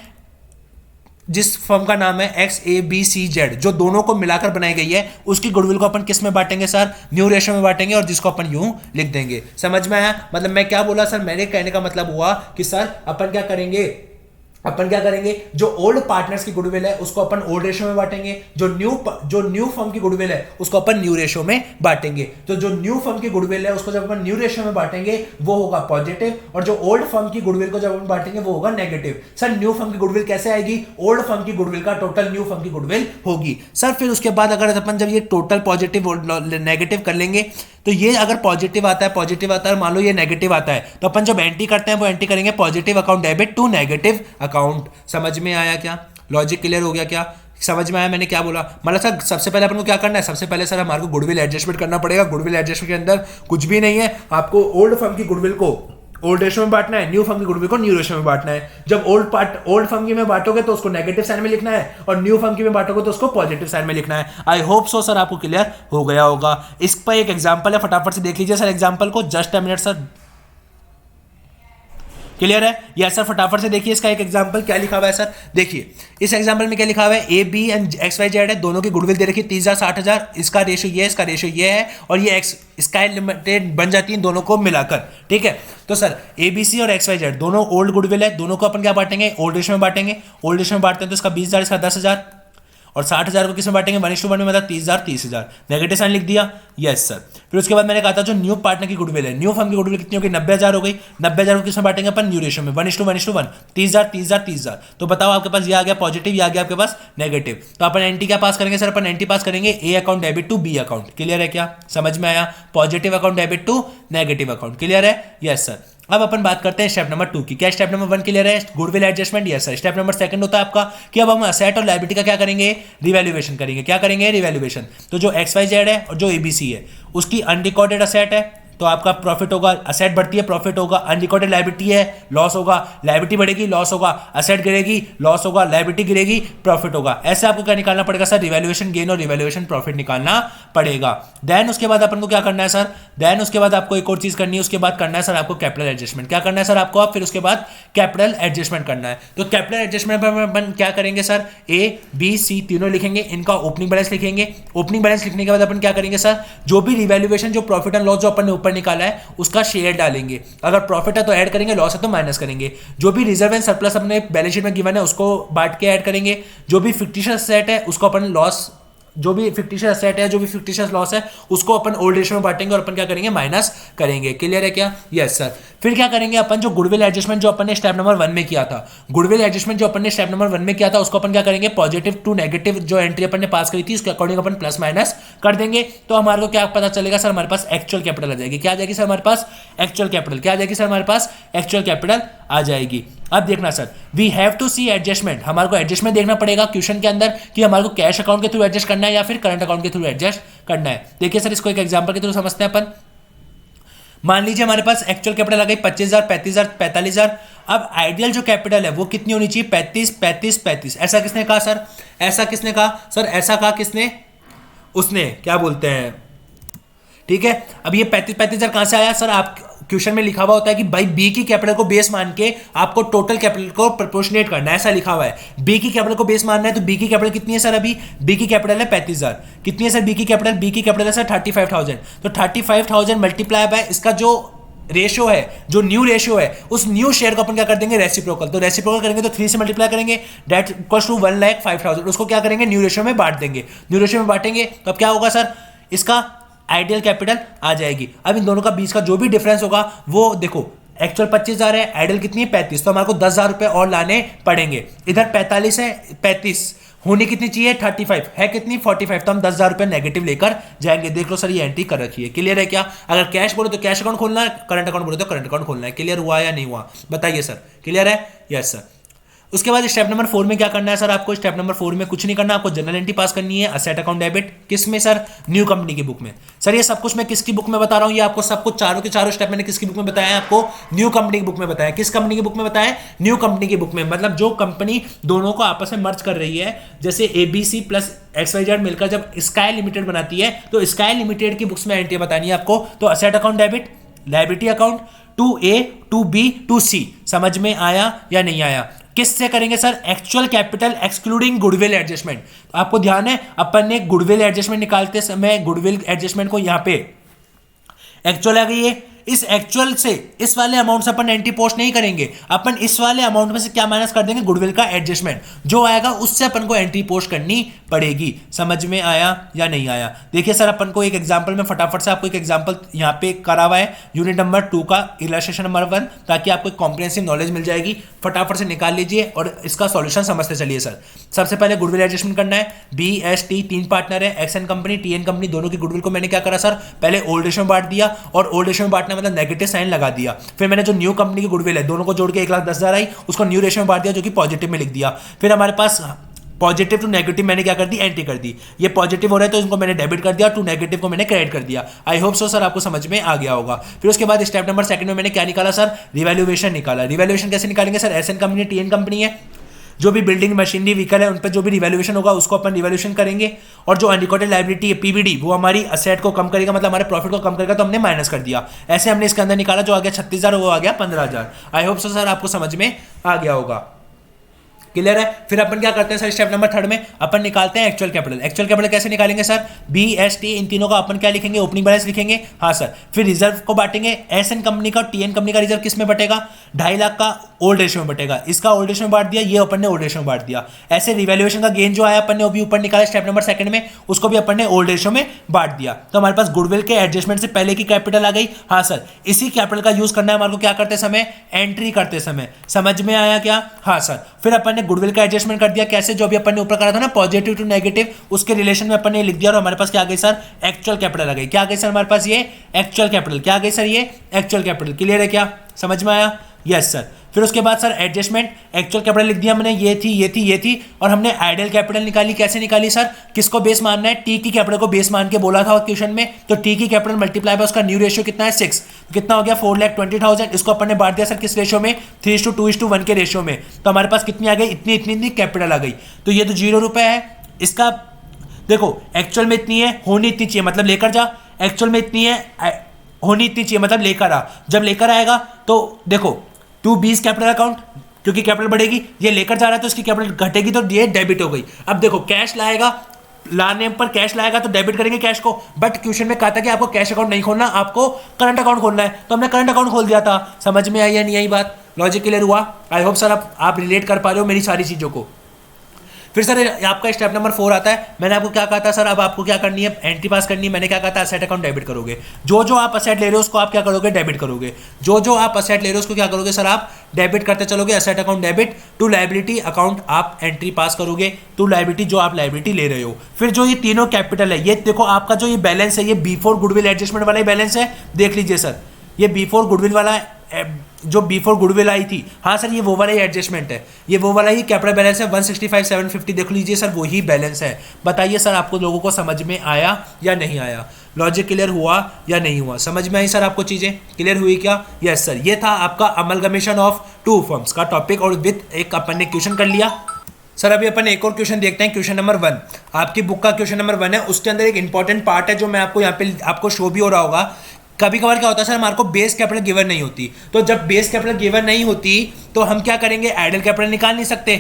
जिस फर्म का नाम है XABCZ, जो दोनों को मिलाकर बनाई गई है, उसकी गुडविल को अपन किस में बांटेंगे सर? न्यू रेशियो में बांटेंगे, और जिसको अपन यूं लिख देंगे। समझ में आया? मतलब मैं क्या बोला सर, मेरे कहने का मतलब हुआ कि सर अपन क्या करेंगे, जो ओल्ड पार्टनर्स की गुडविल है उसको अपन ओल्ड रेशियो में बांटेंगे, जो न्यू फर्म की गुडविल है उसको अपन न्यू रेशियो में बांटेंगे। तो जो न्यू फर्म की गुडविल है उसको जब अपन न्यू रेशियो में बांटेंगे वो होगा पॉजिटिव, और जो ओल्ड फर्म की गुडविल को जब अपन बांटेंगे वो होगा नेगेटिव। सर न्यू फर्म की गुडविल कैसे आएगी? ओल्ड फर्म की गुडविल का टोटल न्यू फर्म की गुडविल होगी सर। फिर उसके बाद अगर अपन जब ये टोटल पॉजिटिव नेगेटिव कर लेंगे, तो ये अगर पॉजिटिव आता है, मान लो ये नेगेटिव आता है, तो अपन जब एंट्री करते हैं वो एंट्री करेंगे positive account debit to negative account. समझ में आया क्या? लॉजिक क्लियर हो गया क्या? समझ में आया मैंने क्या बोला? मतलब सर सबसे पहले अपन को क्या करना है, सबसे पहले सर हमारे को गुडविल एडजस्टमेंट करना पड़ेगा। गुडविल एडजस्टमेंट के अंदर कुछ भी नहीं है, आपको ओल्ड फर्म की गुडविल को ओल्ड रेशियो में बांटना है, न्यू फर्म की गुडविल को न्यू रेशियो में बांटना है। जब ओल्ड फर्म की में बांटोगे तो उसको नेगेटिव साइन में लिखना है, और न्यू फर्म की में बांटोगे तो उसको पॉजिटिव साइन में लिखना है। आई होप सो सर आपको क्लियर हो गया होगा। इस पर एक एग्जांपल है, फटाफट से देख लीजिए सर एग्जांपल को, just a minute sir. Clear है? यस सर, फटाफट से देखिए इसका एक एग्जांपल क्या लिखा हुआ है सर। देखिए इस एग्जांपल में क्या लिखा हुआ है, AB एंड XYZ है, दोनों की गुडविल दे रखी है 30,000 60,000, इसका रेशियो ये है, इसका रेशियो ये है, और ये स्काई लिमिटेड बन जाती है दोनों को मिलाकर। ठीक है, तो सर ABC और XYZ दोनों ओल्ड गुडविल है, दोनों को अपन क्या बांटेंगे? ओल्ड रेशियो में बांटेंगे। ओल्ड रेशियो में बांटते हैं तो इसका 20,000, इसका 10,000, और 60,000 को किस में बांटेंगे? 1:1 में, मतलब 30,000 30,000, नेगेटिव साइन लिख दिया। Yes sir. फिर उसके बाद मैंने कहा था जो न्यू पार्टनर की गुडविल है, न्यू फर्म की गुडविल कितनी होगी? 90,000 हो गई। 90,000 को किस में बांटेंगे अपन? न्यू रेशियो में, 1:1, 30,000 30,000 30,000। तो बताओ आपके पास ये आ गया पॉजिटिव, ये आ गया आपके पास नेगेटिव। तो अपन एंट्री क्या पास करेंगे सर? अपन एंट्री पास करेंगे A account debit to B account. Clear है क्या? समझ में आया? Positive account debit to negative account. Clear है? Yes sir. अब अपन बात करते हैं स्टेप नंबर 2 की। क्या स्टेप नंबर 1 क्लियर है? Goodwill adjustment. Yes sir. Step number 2 होता है आपका कि अब हम असेट और लायबिलिटी का क्या करेंगे? रिवैल्यूएशन करेंगे। क्या करेंगे? रिवैल्यूएशन। तो जो XYZ है और जो ABC है उसकी अनरिकॉर्डेड असेट है तो आपका प्रॉफिट होगा, असेट बढ़ती है प्रॉफिट होगा। अनरिकॉर्डेड लायबिलिटी है, लॉस होगा। लायबिलिटी बढ़ेगी, लॉस होगा। असेट गिरेगी, लॉस होगा। लायबिलिटी गिरेगी, प्रॉफिट होगा। ऐसे आपको क्या निकालना पड़ेगा सर? रिवैल्यूएशन गेन और रिवैल्यूएशन प्रॉफिट निकालना पड़ेगा। देन उसके बाद अपन को क्या करना है सर? देन उसके बाद आपको एक और चीज करनी है, उसके बाद करना है सर आपको कैपिटल एडजस्टमेंट। क्या करना है सर आपको? फिर उसके बाद कैपिटल एडजस्टमेंट करना है। तो कैपिटल एडजस्टमेंट पर अपन क्या करेंगे सर? ABC तीनों लिखेंगे, इनका ओपनिंग बैलेंस लिखेंगे। ओपनिंग बैलेंस लिखने के बाद अपन क्या करेंगे सर? जो भी रिवैल्यूएशन, जो प्रॉफिट एंड लॉस जो अपन ने ऊपर निकाला है उसका शेयर डालेंगे। अगर प्रॉफिट है तो ऐड करेंगे, लॉस है तो माइनस करेंगे। जो भी रिजर्व एंड सरप्लस अपने बैलेंस शीट में गिवन है उसको बांट के ऐड करेंगे। जो भी फिक्टिशियस असेट है उसको अपन लॉस, जो भी फिक्टिशियस असेट है, जो भी फिक्टिशियस लॉस है उसको अपन ओल्ड रेशियो में बांटेंगे और अपन क्या करेंगे? माइनस करेंगे। क्लियर है क्या? Yes sir. फिर क्या करेंगे अपन? जो गुडविल एडजस्टमेंट जो अपन ने स्टेप नंबर 1 में किया था, गुडविल एडजस्टमेंट जो अपन ने स्टेप नंबर 1 में किया था उसको अपन क्या करेंगे? पॉजिटिव टू नेगेटिव जो एंट्री अपन ने पास करी थी उसके अकॉर्डिंग अपन प्लस माइनस कर देंगे। तो हमारे को क्या पता चलेगा सर? हमारे पास एक्चुअल कैपिटल आ जाएगी। क्या आ जाएगी सर हमारे पास? Actual capital. क्या आ जाएगी सर हमारे पास? एक्चुअल कैपिटल आ जाएगी। अब देखना sir, we have to see adjustment. हमारे को एडजस्टमेंट देखना पड़ेगा क्वेश्चन के अंदर कि हमारे को कैश अकाउंट के थ्रू एडजस्ट करना है या फिर करंट अकाउंट के थ्रू एडजस्ट करना है। देखिए सर इसको एक एग्जांपल के थ्रू समझते हैं अपन। मान लीजिए हमारे पास एक्चुअल कैपिटल आ गई 25,000 35,000 45,000। अब आइडियल जो कैपिटल है वो कितनी होनी चाहिए? 35 35 35। ऐसा किसने कहा सर? ऐसा किसने कहा सर? ऐसा कहा किसने? उसने, क्या बोलते हैं, ठीक है। अब ये 35,000 कहां से आया सर? आप क्वेश्चन में लिखा हुआ होता है कि भाई बी की कैपिटल को बेस मान के आपको टोटल कैपिटल को प्रोपोर्शनेट करना है, ऐसा लिखा हुआ है। बी की कैपिटल को बेस मानना है तो बी की कैपिटल कितनी है सर? अभी बी की कैपिटल है 35,000। कितनी है सर बी की कैपिटल? बी की कैपिटल है सर 35,000। तो 35,000 मल्टीप्लाई बाय इसका जो रेशियो है, जो न्यू रेशियो है, उस न्यू शेयर को अपन क्या कर देंगे, रेसिप्रोकल। तो रेसिप्रोकल करेंगे तो 3 से मल्टीप्लाई करेंगे, दैट इक्वल्स टू 1,05,000। उसको क्या करेंगे, न्यू रेशियो में बांट देंगे। न्यू रेशियो में बांटेंगे तो अब क्या होगा सर, इसका आइडियल कैपिटल आ जाएगी। अब इन दोनों का बीच का जो भी डिफरेंस होगा वो देखो, एक्चुअल 25,000 है, आइडियल कितनी है 35, तो हमारे को 10,000 रुपए और लाने पड़ेंगे। इधर 45 है, 35 होनी कितनी चाहिए, 35 है, कितनी 45, तो हम 10,000 रुपए नेगेटिव लेकर जाएंगे। देख लो सर ये एंट्री कर रखी है, क्लियर है क्या। अगर कैश बोलो तो कैश अकाउंट खोलना है, करंट अकाउंट बोलो तो करंट अकाउंट खोलना है। क्लियर हुआ या नहीं हुआ, बताइए सर, क्लियर है, यस सर। उसके बाद स्टेप नंबर 4 में क्या करना है सर आपको, स्टेप नंबर 4 में कुछ नहीं करना, आपको जनरल एंट्री पास करनी है, असेट अकाउंट डेबिट, किस में सर, न्यू कंपनी की बुक में। सर ये सब कुछ मैं किसकी बुक में बता रहा हूं, ये आपको सब कुछ चारों के चारों स्टेप मैंने किसकी बुक में बताया है, आपको न्यू कंपनी की बुक में बताया। किस कंपनी की बुक में बताया, न्यू कंपनी की बुक में, मतलब जो कंपनी दोनों को आपस में मर्ज कर रही है, जैसे ABC प्लस XYZ मिलकर जब स्काई लिमिटेड बनाती है, तो स्काई लिमिटेड की बुक्स में एंट्री बतानी है आपको। तो asset account debit, liability account, 2A 2B 2C, समझ में आया या नहीं आया। किससे करेंगे sir, actual capital excluding goodwill adjustment. तो आपको ध्यान है अपन ने गुडविल एडजस्टमेंट निकालते समय गुडविल एडजस्टमेंट को यहां पे एक्चुअल आ गई है, इस एक्चुअल से इस वाले अमाउंट से अपन एंट्री पोस्ट नहीं करेंगे, अपन इस वाले अमाउंट में से क्या माइनस कर देंगे, गुडविल का एडजस्टमेंट जो आएगा उससे अपन को एंट्री पोस्ट करनी पड़ेगी। समझ में आया या नहीं आया। देखिए सर अपन को एक एग्जांपल में फटाफट से आपको एक एग्जांपल यहाँ पे करा हुआ है, यूनिट नंबर 2 का इलस्ट्रेशन नंबर 1, ताकि आपको एक कॉम्प्रिहेंसिव नॉलेज मिल जाएगी। फटाफट से निकाल लीजिए और इसका सॉल्यूशन समझते चलिए सर। सबसे पहले गुडविल एडजस्टमेंट करना है, BST 3 पार्टनर है, XN कंपनी TN कंपनी, दोनों की गुडविल को मैंने क्या करा सर, पहले ओल्ड रेशियो में बांट दिया, और ओल्ड रेशियो में बांटना मतलब नेगेटिव साइन लगा दिया। फिर मैंने जो न्यू कंपनी की गुडविल है दोनों को जोड़ के 1,10,000 आई, उसको न्यू रेशियो में बांट दिया जो कि पॉजिटिव में लिख दिया। फिर हमारे पास पॉजिटिव टू नेगेटिव मैंने क्या कर दी, एंट्री कर दी। ये पॉजिटिव हो रहा है तो इनको मैंने डेबिट कर दिया, टू नेगेटिव को मैंने क्रेडिट कर दिया। आई होप सो सर आपको समझ में आ गया होगा। फिर उसके बाद स्टेप नंबर 2 में मैंने क्या निकाला सर, रिवैल्यूएशन निकाला। रिवैल्यूएशन कैसे निकालेंगे sir, SN company TN company है, जो भी बिल्डिंग मशीनरी व्हीकल है उन पर जो भी रिवैल्यूएशन होगा उसको अपन रिवैल्यूएशन करेंगे, और जो अनरिकॉर्डेड लायबिलिटी है PBD वो हमारी असेट को कम करेगा, मतलब हमारे प्रॉफिट को कम करेगा, तो हमने माइनस कर दिया। ऐसे हमने इसके अंदर निकाला, जो आ गया 36,000 वो आ गया 15,000। आई होप सो सर आपको समझ में आ गया होगा, क्लियर है। फिर अपन क्या करते हैं सर, स्टेप नंबर 3 में अपन निकालते हैं एक्चुअल कैपिटल। एक्चुअल कैपिटल कैसे निकालेंगे सर, BST इन तीनों का अपन क्या लिखेंगे, ओपनिंग बैलेंस लिखेंगे, हाँ सर। फिर रिजर्व को बांटेंगे, SN कंपनी का और TN कंपनी का रिजर्व किस में बटेगा, 2.5 लाख का ओल्ड रेशियो में बटेगा, इसका ओल्ड रेशियो में बांट दिया, ये अपन ने ओल्ड रेशियो में बांट दिया। ऐसे रिवैल्यूएशन का गेन जो आया अपन ने वो भी ऊपर निकाला स्टेप नंबर 2 में, उसको भी अपन ने ओल्ड रेशियो में बांट दिया। तो हमारे पास गुडविल के एडजस्टमेंट से पहले की कैपिटल आ गई, हाँ सर। इसी कैपिटल का यूज करना है हमारे को क्या करते समय, एंट्री करते समय। समझ में आया क्या, हाँ सर। फिर अपन ने गुडविल का एडजस्टमेंट कर दिया, कैसे, जो भी अपन ने ऊपर करा था ना पॉजिटिव टू नेगेटिव, उसके रिलेशन में अपन ने लिख दिया, और हमारे पास क्या आ गई सर, एक्चुअल कैपिटल आ गई। क्या आ गई सर हमारे पास, ये एक्चुअल कैपिटल, क्या आ गई सर, ये एक्चुअल कैपिटल। क्लियर है क्या, समझ में आया, यस सर। फिर उसके बाद सर एडजस्टमेंट, एक्चुअल कैपिटल लिख दिया हमने, ये थी ये थी ये थी, और हमने आइडियल कैपिटल निकाली। कैसे निकाली सर, किसको बेस मानना है, T की कैपिटल को बेस मान के बोला था क्वेश्चन में, तो T की कैपिटल मल्टीप्लाई बाय उसका न्यू रेशियो कितना है 6, कितना हो गया 4,20,000। इसको अपन ने बांट दिया सर किस रेशियो में, 3:2:1 के रेशियो में। तो हमारे पास कितनी आ गई, इतनी इतनी इतनी कैपिटल आ गई। तो ये तो 0 रुपए है, इसका देखो एक्चुअल में इतनी है, होनी इतनी चाहिए, मतलब लेकर जा, एक्चुअल में इतनी है, होनी इतनी चाहिए, मतलब लेकर आ। जब लेकर आएगा तो देखो 2B कैपिटल अकाउंट, क्योंकि कैपिटल बढ़ेगी, ये लेकर जा रहा है तो इसकी कैपिटल घटेगी, तो ये डेबिट हो गई। अब देखो कैश लाएगा, लाने पर कैश लाएगा तो डेबिट करेंगे कैश को, बट क्वेश्चन में कहा था कि आपको कैश अकाउंट नहीं खोलना, आपको करंट अकाउंट खोलना है, तो हमने करंट अकाउंट खोल दिया था। समझ में आई या नहीं आई बात, लॉजिक क्लियर हुआ। आई होप सर आप रिलेट कर पा रहे हो मेरी सारी चीज़ों को। फिर सर आपका स्टेप नंबर 4 आता है। मैंने आपको क्या कहा था सर, अब आपको क्या करनी है, एंट्री पास करनी है। मैंने क्या कहा था, असेट अकाउंट डेबिट करोगे, जो जो आप असेट ले रहे हो उसको आप क्या करोगे, डेबिट करोगे। जो जो आप असेट ले रहे हो उसको क्या करोगे सर, आप डेबिट करते चलोगे। Asset account debit, to liability account आप एंट्री पास करोगे, टू लायबिलिटी जो आप लायबिलिटी ले रहे हो। फिर जो ये तीनों कैपिटल है, ये देखो आपका जो ये बैलेंस है, ये बिफोर गुडविल एडजस्टमेंट वाला ही बैलेंस है, देख लीजिए सर, ये बिफोर गुडविल वाला जो बिफोर गुडविल आई थी, हाँ सर ये वो वाला ही एडजस्टमेंट है, ये वो वाला ही कैपिटल बैलेंस है 165,750, देख लीजिए सर वही बैलेंस है। बताइए सर आपको लोगों को समझ में आया या नहीं आया, लॉजिक क्लियर हुआ या नहीं हुआ, समझ में आई सर आपको चीज़ें क्लियर हुई क्या, यस सर। ये था आपका अमलगमेशन ऑफ टू फर्म्स का टॉपिक, और विद एक अपन ने क्वेश्चन कर लिया। सर अभी अपन एक और क्वेश्चन देखते हैं, क्वेश्चन नंबर 1 आपकी बुक का क्वेश्चन नंबर 1 है। उसके अंदर एक इंपॉर्टेंट पार्ट है जो मैं आपको यहाँ पे आपको शो भी हो रहा होगा। कभी कभार क्या होता है सर, हमारे को बेस कैपिटल गिवन नहीं होती, तो जब बेस कैपिटल गिवन नहीं होती तो हम क्या करेंगे, आइडियल कैपिटल निकाल नहीं सकते,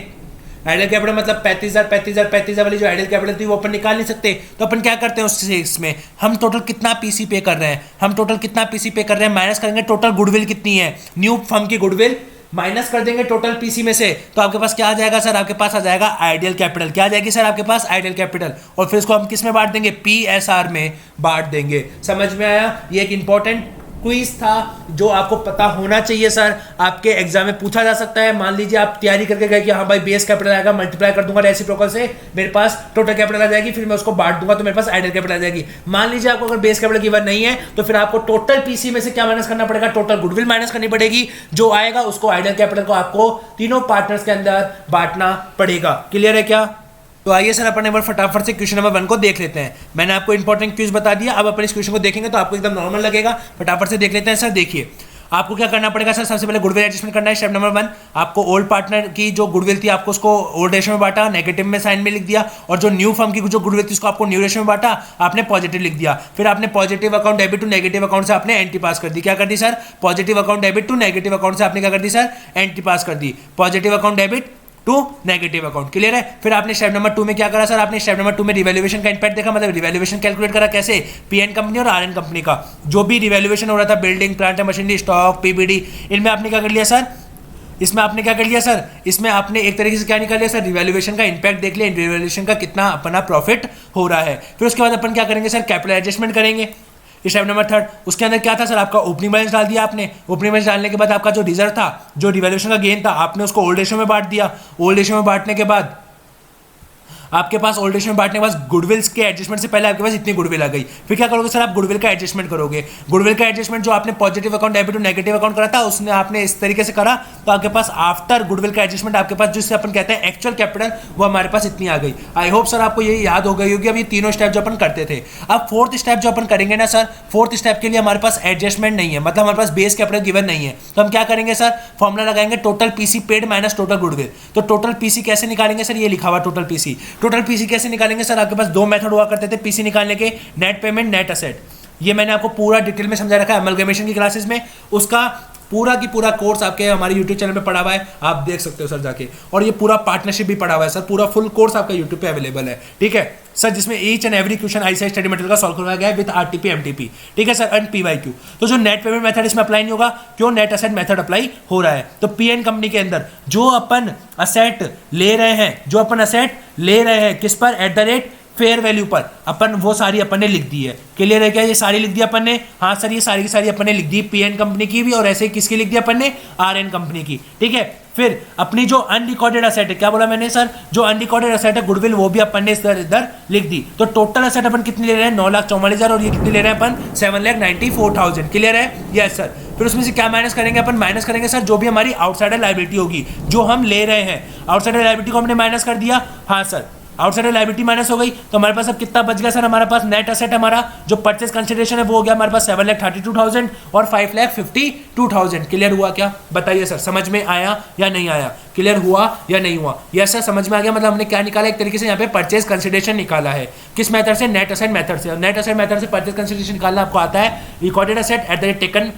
आइडियल कैपिटल मतलब 35,000 वाली जो आइडियल कैपिटल थी वो अपन निकाल नहीं सकते, तो अपन क्या करते हैं उससे, इसमें हम टोटल कितना पीसी पे कर रहे हैं, हम टोटल कितना पीसी पे कर रहे हैं माइनस करेंगे टोटल गुडविल कितनी है, न्यू फर्म की गुडविल माइनस कर देंगे टोटल पीसी में से, तो आपके पास क्या आ जाएगा सर, आपके पास आ जाएगा आइडियल कैपिटल। क्या आ जाएगी सर आपके पास, आइडियल कैपिटल, और फिर इसको हम किस में बांट देंगे, पीएसआर में बांट देंगे। समझ में आया? ये एक इंपॉर्टेंट क्विज था जो आपको पता होना चाहिए सर, आपके एग्जाम में पूछा जा सकता है। मान लीजिए आप तैयारी करके गए कि हाँ भाई बेस कैपिटल आएगा, मल्टीप्लाई कर दूंगा रेसिप्रोकल से, मेरे पास टोटल कैपिटल आ जाएगी, फिर मैं उसको बांट दूंगा तो मेरे पास आइडियल कैपिटल आ जाएगी। मान लीजिए आपको अगर बेस कैपिटल गिवन नहीं है तो फिर आपको टोटल पीसी में से क्या माइनस करना पड़ेगा, टोटल गुडविल माइनस करनी पड़ेगी, जो आएगा उसको आइडियल कैपिटल को आपको तीनों पार्टनर्स के अंदर बांटना पड़ेगा। क्लियर है क्या? तो आइए सर अपन एक बार फटाफट से क्वेश्चन नंबर 1 को देख लेते हैं। मैंने आपको इंपॉर्टेंट क्विज बता दिया, अब अपन इस क्वेश्चन को देखेंगे तो आपको एकदम नॉर्मल लगेगा। फटाफट से देख लेते हैं सर। देखिए आपको क्या करना पड़ेगा सर, सबसे पहले गुडविल एडजस्टमेंट करना है। स्टेप नंबर 1, आपको ओल्ड पार्टनर की जो गुडविल थी आपको उसको ओल्ड रेशियो में बांटा, नेगेटिव में साइन में लिख दिया, और जो न्यू फर्म की जो गुडविल थी उसको आपको न्यू रेशियो में बांटा, आपने पॉजिटिव लिख दिया। फिर आपने positive account debit to negative account से आपने एंट्री पास कर दी। क्या कर दी sir, positive account debit to negative account से आपने क्या कर दी सर, एंट्री पास कर दी, positive account debit to negative account. Clear है? फिर आपने स्टेप नंबर 2 में क्या करा सर, आपने स्टेप नंबर 2 में रिवैल्यूएशन का इम्पैक्ट देखा, मतलब रिवैल्यूएशन कैलकुलेट करा कैसे, पीएन कंपनी और आरएन कंपनी का जो भी रिवैल्यूएशन हो रहा था, building plant and machinery, stock, PBD, इनमें आपने क्या कर लिया सर, इसमें आपने क्या कर लिया सर, इसमें आपने एक तरीके से क्या निकाल लिया सर, रिवैल्यूएशन का इम्पैक्ट देख लिया, रिवैल्यूएशन का कितना अपना प्रॉफिट हो रहा है। फिर उसके बाद अपन क्या करेंगे सर, कैपिटल एडजस्टमेंट करेंगे। स्टेप नंबर 3, उसके अंदर क्या था सर, आपका ओपनिंग बैलेंस डाल दिया आपने। ओपनिंग बैलेंस डालने के बाद आपका जो रिजर्व था, जो रिवैल्यूएशन का गेन था, आपने उसको ओल्ड रेशियो में बांट दिया। ओल्ड रेशियो में बांटने के बाद आपके पास ओल्ड रेशियो में बांटने के बाद गुडविल्स के एडजस्टमेंट से पहले आपके पास इतनी गुडविल आ गई। फिर क्या करोगे सर, आप गुडविल का एडजस्टमेंट करोगे। गुडविल का एडजस्टमेंट जो आपने positive account debit to negative account करा था उसने आपने इस तरीके से करा, तो आपके पास आफ्टर गुडविल का एडजस्टमेंट आपके पास जिससे अपन कहते हैं एक्चुअल कैपिटल, वो हमारे पास इतनी आ गई। आई होप सर आपको ये याद हो गई होगी। अब ये तीनों स्टेप जो अपन करते थे, अब फोर्थ स्टेप जो अपन करेंगे ना सर, फोर्थ स्टेप के लिए हमारे पास एडजस्टमेंट नहीं है, मतलब हमारे पास बेस कैपिटल गिवन नहीं है, तो हम क्या करेंगे सर, फॉर्मुला लगाएंगे total PC paid minus total goodwill. तो टोटल पीसी कैसे निकालेंगे सर, ये लिखा हुआ टोटल पीसी। टोटल पीसी कैसे निकालेंगे सर, आपके पास 2 मेथड हुआ करते थे पीसी निकालने के, नेट पेमेंट, नेट असेट। ये मैंने आपको पूरा डिटेल में समझा रखा है अमलगमेशन की क्लासेस में, उसका पूरा की पूरा कोर्स आपके हमारे YouTube चैनल पे पड़ा हुआ है, आप देख सकते हो सर जाके। और ये पूरा पार्टनरशिप भी पड़ा हुआ है सर, पूरा फुल कोर्स आपका YouTube पे अवेलेबल है, ठीक है सर, जिसमें each and every question ICI study material का सॉल्व करवाया गया है विद आरटीपी एमटीपी, ठीक है सर, एंड पीवाईक्यू। तो जो नेट पेमेंट मेथड इसमें अप्लाई नहीं होगा, क्यों, नेट असेट मेथड अप्लाई हो रहा है। तो पीएन कंपनी के अंदर जो अपन असेट ले रहे हैं, जो अपन असेट ले रहे हैं किस पर, eight the rate fair value पर, अपन वो सारी अपन ने लिख दी है। क्लियर है क्या, ये सारी लिख दी अपन ने, हाँ सर ये सारी की सारी अपन ने लिख दी, पीएन कंपनी की भी और ऐसे किसकी लिख दी अपन ने, आरएन कंपनी की, ठीक है। फिर अपनी जो अनरिकॉर्डेड असेट है, क्या बोला मैंने सर, जो अनरिकॉर्डेड असेट है गुडविल, वो भी अपन ने इधर लिख दी। तो टोटल असेट अपन कितनी ले रहे हैं, 9,44,000, और ये कितनी ले रहे हैं अपन, 7,94,000। क्लियर है, यस सर। फिर उसमें से क्या माइनस करेंगे अपन, माइनस करेंगे सर जो भी हमारी आउटसाइडर लायबिलिटी होगी, जो हम ले रहे हैं, आउटसाइडर लायबिलिटी को हमने माइनस कर दिया, हाँ सर, आउटसाइडर लायबिलिटी माइनस हो गई, तो हमारे पास अब कितना बच गया सर, हमारे पास नेट असेट हमारा जो परचेज कंसिडरेशन है वो हो गया हमारे पास 7,32,000 और 5,52,000। क्लियर हुआ क्या, बताइए सर, समझ में आया या नहीं आया, क्लियर हुआ या नहीं हुआ, यस सर समझ में आ गया। मतलब हमने क्या निकाला, एक तरीके से यहाँ पे परचेज कंसिडरेशन निकाला है, किस मेथड से, नेट असेट मेथड से। नेट असेट मेथड से परचेज कंसिडरेशन निकालना आपको आता है, recorded asset at the rate taken,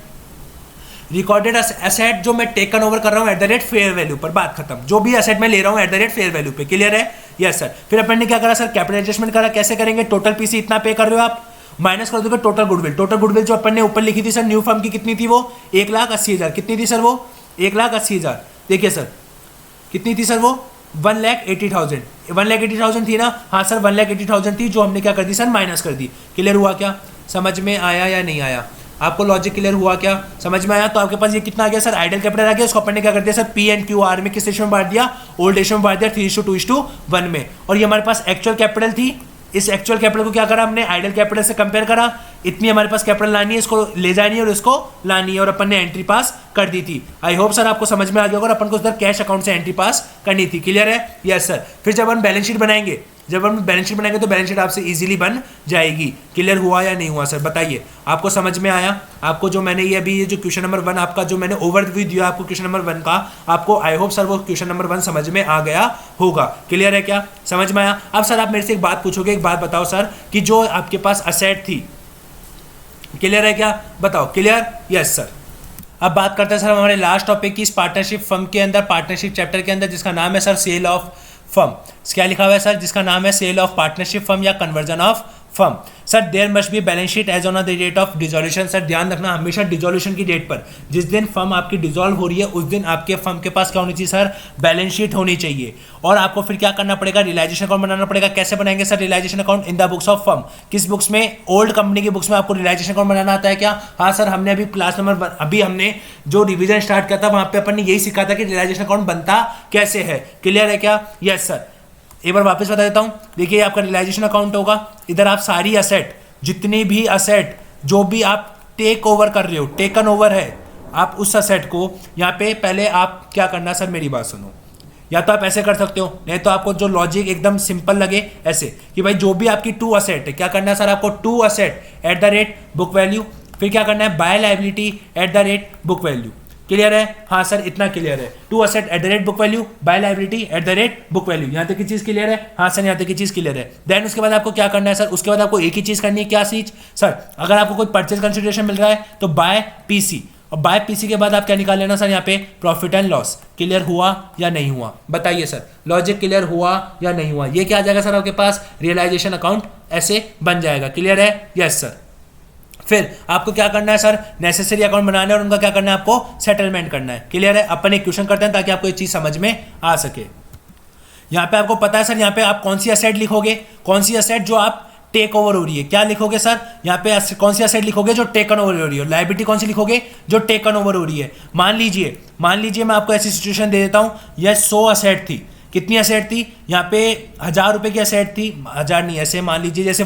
recorded asset जो मैं टेकन ओवर कर रहा हूँ eight the rate fair value पर, बात खत्म। जो भी असेट मैं ले रहा हूँ eight the rate fair value पे, क्लियर है, यस सर। फिर अपन ने क्या करा सर, कैपिटल एडजस्टमेंट करा। कैसे करेंगे, टोटल पीसी इतना पे कर रहे हो आप, माइनस कर दोगे टोटल गुडविल। टोटल गुडविल जो अपन ने ऊपर लिखी थी सर, न्यू फर्म की कितनी थी, वो 1,80,000। कितनी थी सर वो, 1,80,000। देखिए सर कितनी थी सर वो, 1,80,000। 1,80,000 थी ना, हाँ सर 1,80,000 थी, जो हमने क्या कर दी सर, माइनस कर दी। क्लियर हुआ क्या, समझ में आया या नहीं आया, आपको लॉजिक क्लियर हुआ क्या, समझ में आया। तो आपके पास ये कितना आ गया सर, आइडियल कैपिटल आ गया, उसको अपन ने क्या कर दिया sir, P N Q R में किस रेशियो में बांट दिया, ओल्ड रेशियो में बांट दिया, 3:2:1 में। और ये हमारे पास एक्चुअल कैपिटल थी, इस एक्चुअल कैपिटल को क्या करा हमने, आइडियल कैपिटल से कंपेयर करा, इतनी हमारे पास कैपिटल लानी है, इसको ले जानी है और इसको लानी है, और अपन ने एंट्री पास कर दी थी। आई होप सर आपको समझ में आ गया होगा, अपन को उधर कैश अकाउंट से एंट्री पास करनी थी। क्लियर है, यस सर। फिर जब हम बैलेंस शीट बनाएंगे, जब हम बैलेंस शीट बनाएंगे तो बैलेंस शीट आपसे इजीली बन जाएगी। क्लियर हुआ या नहीं हुआ सर, बताइए, आपको समझ में आया। आपको जो मैंने ये अभी ये जो क्वेश्चन नंबर 1 आपका जो मैंने ओवरव्यू दिया आपको क्वेश्चन नंबर 1 का, आपको आई होप सर वो क्वेश्चन नंबर 1 समझ में आ गया होगा। क्लियर है क्या, समझ में आया। अब सर आप मेरे से एक बात पूछोगे, एक बात बताओ सर, कि जो आपके पास असेट थी, क्लियर है क्या, बताओ, क्लियर, यस सर। अब बात करते हैं सर हमारे लास्ट टॉपिक की, इस पार्टनरशिप फर्म के अंदर, पार्टनरशिप चैप्टर के अंदर, जिसका नाम है सर सेल ऑफ फर्म। क्या लिखा हुआ है सर? जिसका नाम है सेल ऑफ पार्टनरशिप फर्म या conversion of firm. Sir there must be balance sheet as on the date of dissolution. Sir ध्यान रखना हमेशा डिसोल्यूशन की डेट पर, जिस दिन फर्म आपकी डिसॉल्व हो रही है उस दिन आपके फर्म के पास क्या होनी चाहिए सर? बैलेंस शीट होनी चाहिए। और आपको फिर क्या करना पड़ेगा? रियलाइजेशन अकाउंट बनाना पड़ेगा। कैसे बनाएंगे sir realisation account? In the books of firm. किस बुक्स में? ओल्ड कंपनी की बुक्स में आपको रियलाइजेशन अकाउंट बनाना आता है क्या? हाँ सर, हमने अभी क्लास नंबर अभी हमने जो रिवीजन स्टार्ट किया था वहां पे अपन ने यही सीखा था कि रियलाइजेशन अकाउंट बनता कैसे है। क्लियर है क्या? Yes sir. एक बार वापस बता देता हूं। देखिए आपका रियलाइजेशन अकाउंट होगा, इधर आप सारी असेट, जितनी भी असेट जो भी आप टेक ओवर कर रहे हो, टेकन ओवर है, आप उस असेट को यहाँ पे पहले आप क्या करना सर, मेरी बात सुनो। या तो आप ऐसे कर सकते हो, नहीं तो आपको जो लॉजिक एकदम सिंपल लगे ऐसे कि भाई जो भी आपकी टू असेट है, क्या करना है सर आपको? To asset at the rate book value. फिर क्या करना है? By liability at the rate book value. Clear है? हाँ सर इतना क्लियर है। To asset at the rate book value, by liability at the rate book value. यहाँ तक की चीज क्लियर है? हाँ सर यहाँ तक की चीज क्लियर है। देन उसके बाद आपको क्या करना है सर? उसके बाद आपको एक ही चीज करनी है। क्या चीज सर? अगर आपको कोई परचेज कंसिडरेशन मिल रहा है तो बाय पीसी, और बाय पीसी के बाद आप क्या निकाल लेना सर? यहाँ पे प्रॉफिट एंड लॉस। क्लियर हुआ या नहीं हुआ? बताइए सर, लॉजिक क्लियर हुआ या नहीं हुआ? ये क्या आ जाएगा सर आपके पास? रियलाइजेशन अकाउंट ऐसे बन जाएगा। क्लियर है? Yes sir. फिर आपको क्या करना है सर? नेसेसरी अकाउंट बनाना है और उनका क्या करना है? आपको सेटलमेंट करना है। क्लियर है? अपन एक क्वेश्चन करते हैं ताकि आपको ये चीज समझ में आ सके। यहाँ पे आपको पता है सर, यहाँ पे आप कौन सी असेट लिखोगे? कौन सी असेट जो आप टेक ओवर हो रही है, क्या लिखोगे सर? यहाँ पे कौन सी असेट लिखोगे? जो टेकन ओवर हो रही है। लायबिलिटी कौन सी लिखोगे? जो टेकन ओवर हो रही है। मान लीजिए मैं आपको ऐसी सिचुएशन दे देता हूँ, यह 100 असेट थी। कितनी असेट थी? यहाँ पे 1000 रुपए की असेट थी। 1000 नहीं, ऐसे मान लीजिए जैसे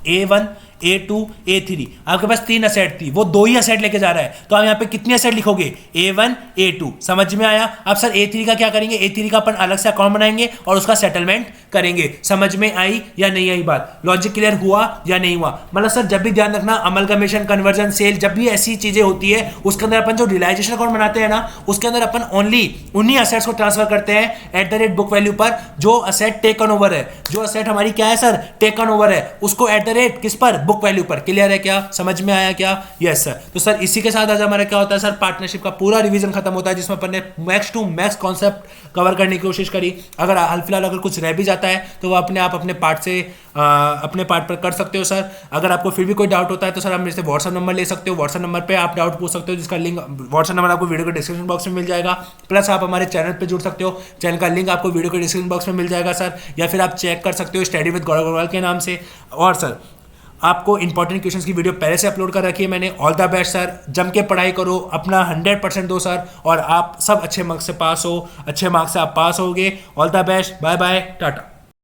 A1 A2 A3, आपके पास 3 असेट थी, वो 2 ही असेट लेके जा रहा है, तो आप यहाँ पे कितनी असेट लिखोगे? A1 A2। समझ में आया? अब सर A3 का क्या करेंगे? A3 का अपन अलग से अकाउंट बनाएंगे और उसका सेटलमेंट करेंगे। समझ में आई या नहीं आई बात? लॉजिक क्लियर हुआ या नहीं हुआ? मतलब सर जब भी ध्यान रखना, अमलगमेशन, कन्वर्जन, सेल, जब भी ऐसी चीजें होती है उसके अंदर अपन जो रियलाइजेशन अकाउंट बनाते हैं ना, उसके अंदर अपन ओनली उन्हीं असेट्स को ट्रांसफर करते हैं eight the rate book value पर। जो असेट टेकन ओवर है, जो असेट हमारी क्या है सर? टेकन ओवर है, उसको एट द रेट किस पर? बुक वैल्यू पर। क्लियर है क्या? समझ में आया क्या? Yes sir. तो सर इसी के साथ आज हमारा क्या होता है सर? पार्टनरशिप का पूरा रिवीजन खत्म होता है, जिसमें अपन ने max to max concept cover करने की कोशिश करी। अगर हाल फिलहाल अगर कुछ रह भी जाता है तो वो अपने आप अपने पार्ट से अपने पार्ट पर कर सकते हो सर। अगर आपको फिर भी कोई डाउट होता है तो सर आप मेरे से व्हाट्सएप नंबर ले सकते हो। व्हाट्सएप नंबर पे आप डाउट पूछ सकते हो, जिसका लिंक, व्हाट्सएप नंबर आपको वीडियो के डिस्क्रिप्शन बॉक्स में मिल जाएगा। प्लस आप हमारे चैनल पे जुड़ सकते हो, चैनल का लिंक आपको वीडियो के डिस्क्रिप्शन बॉक्स में मिल जाएगा सर। या फिर आप चेक कर सकते हो स्टडी विद गौरव अग्रवाल के नाम से। और सर आपको इंपॉर्टेंट क्वेश्चंस की वीडियो पहले से अपलोड कर रखी है मैंने। ऑल द बेस्ट सर, जम के पढ़ाई करो, अपना 100% दो सर, और आप सब अच्छे मार्क्स से पास हो, अच्छे मार्क्स से आप पास होगे। All the best, bye bye, Tata.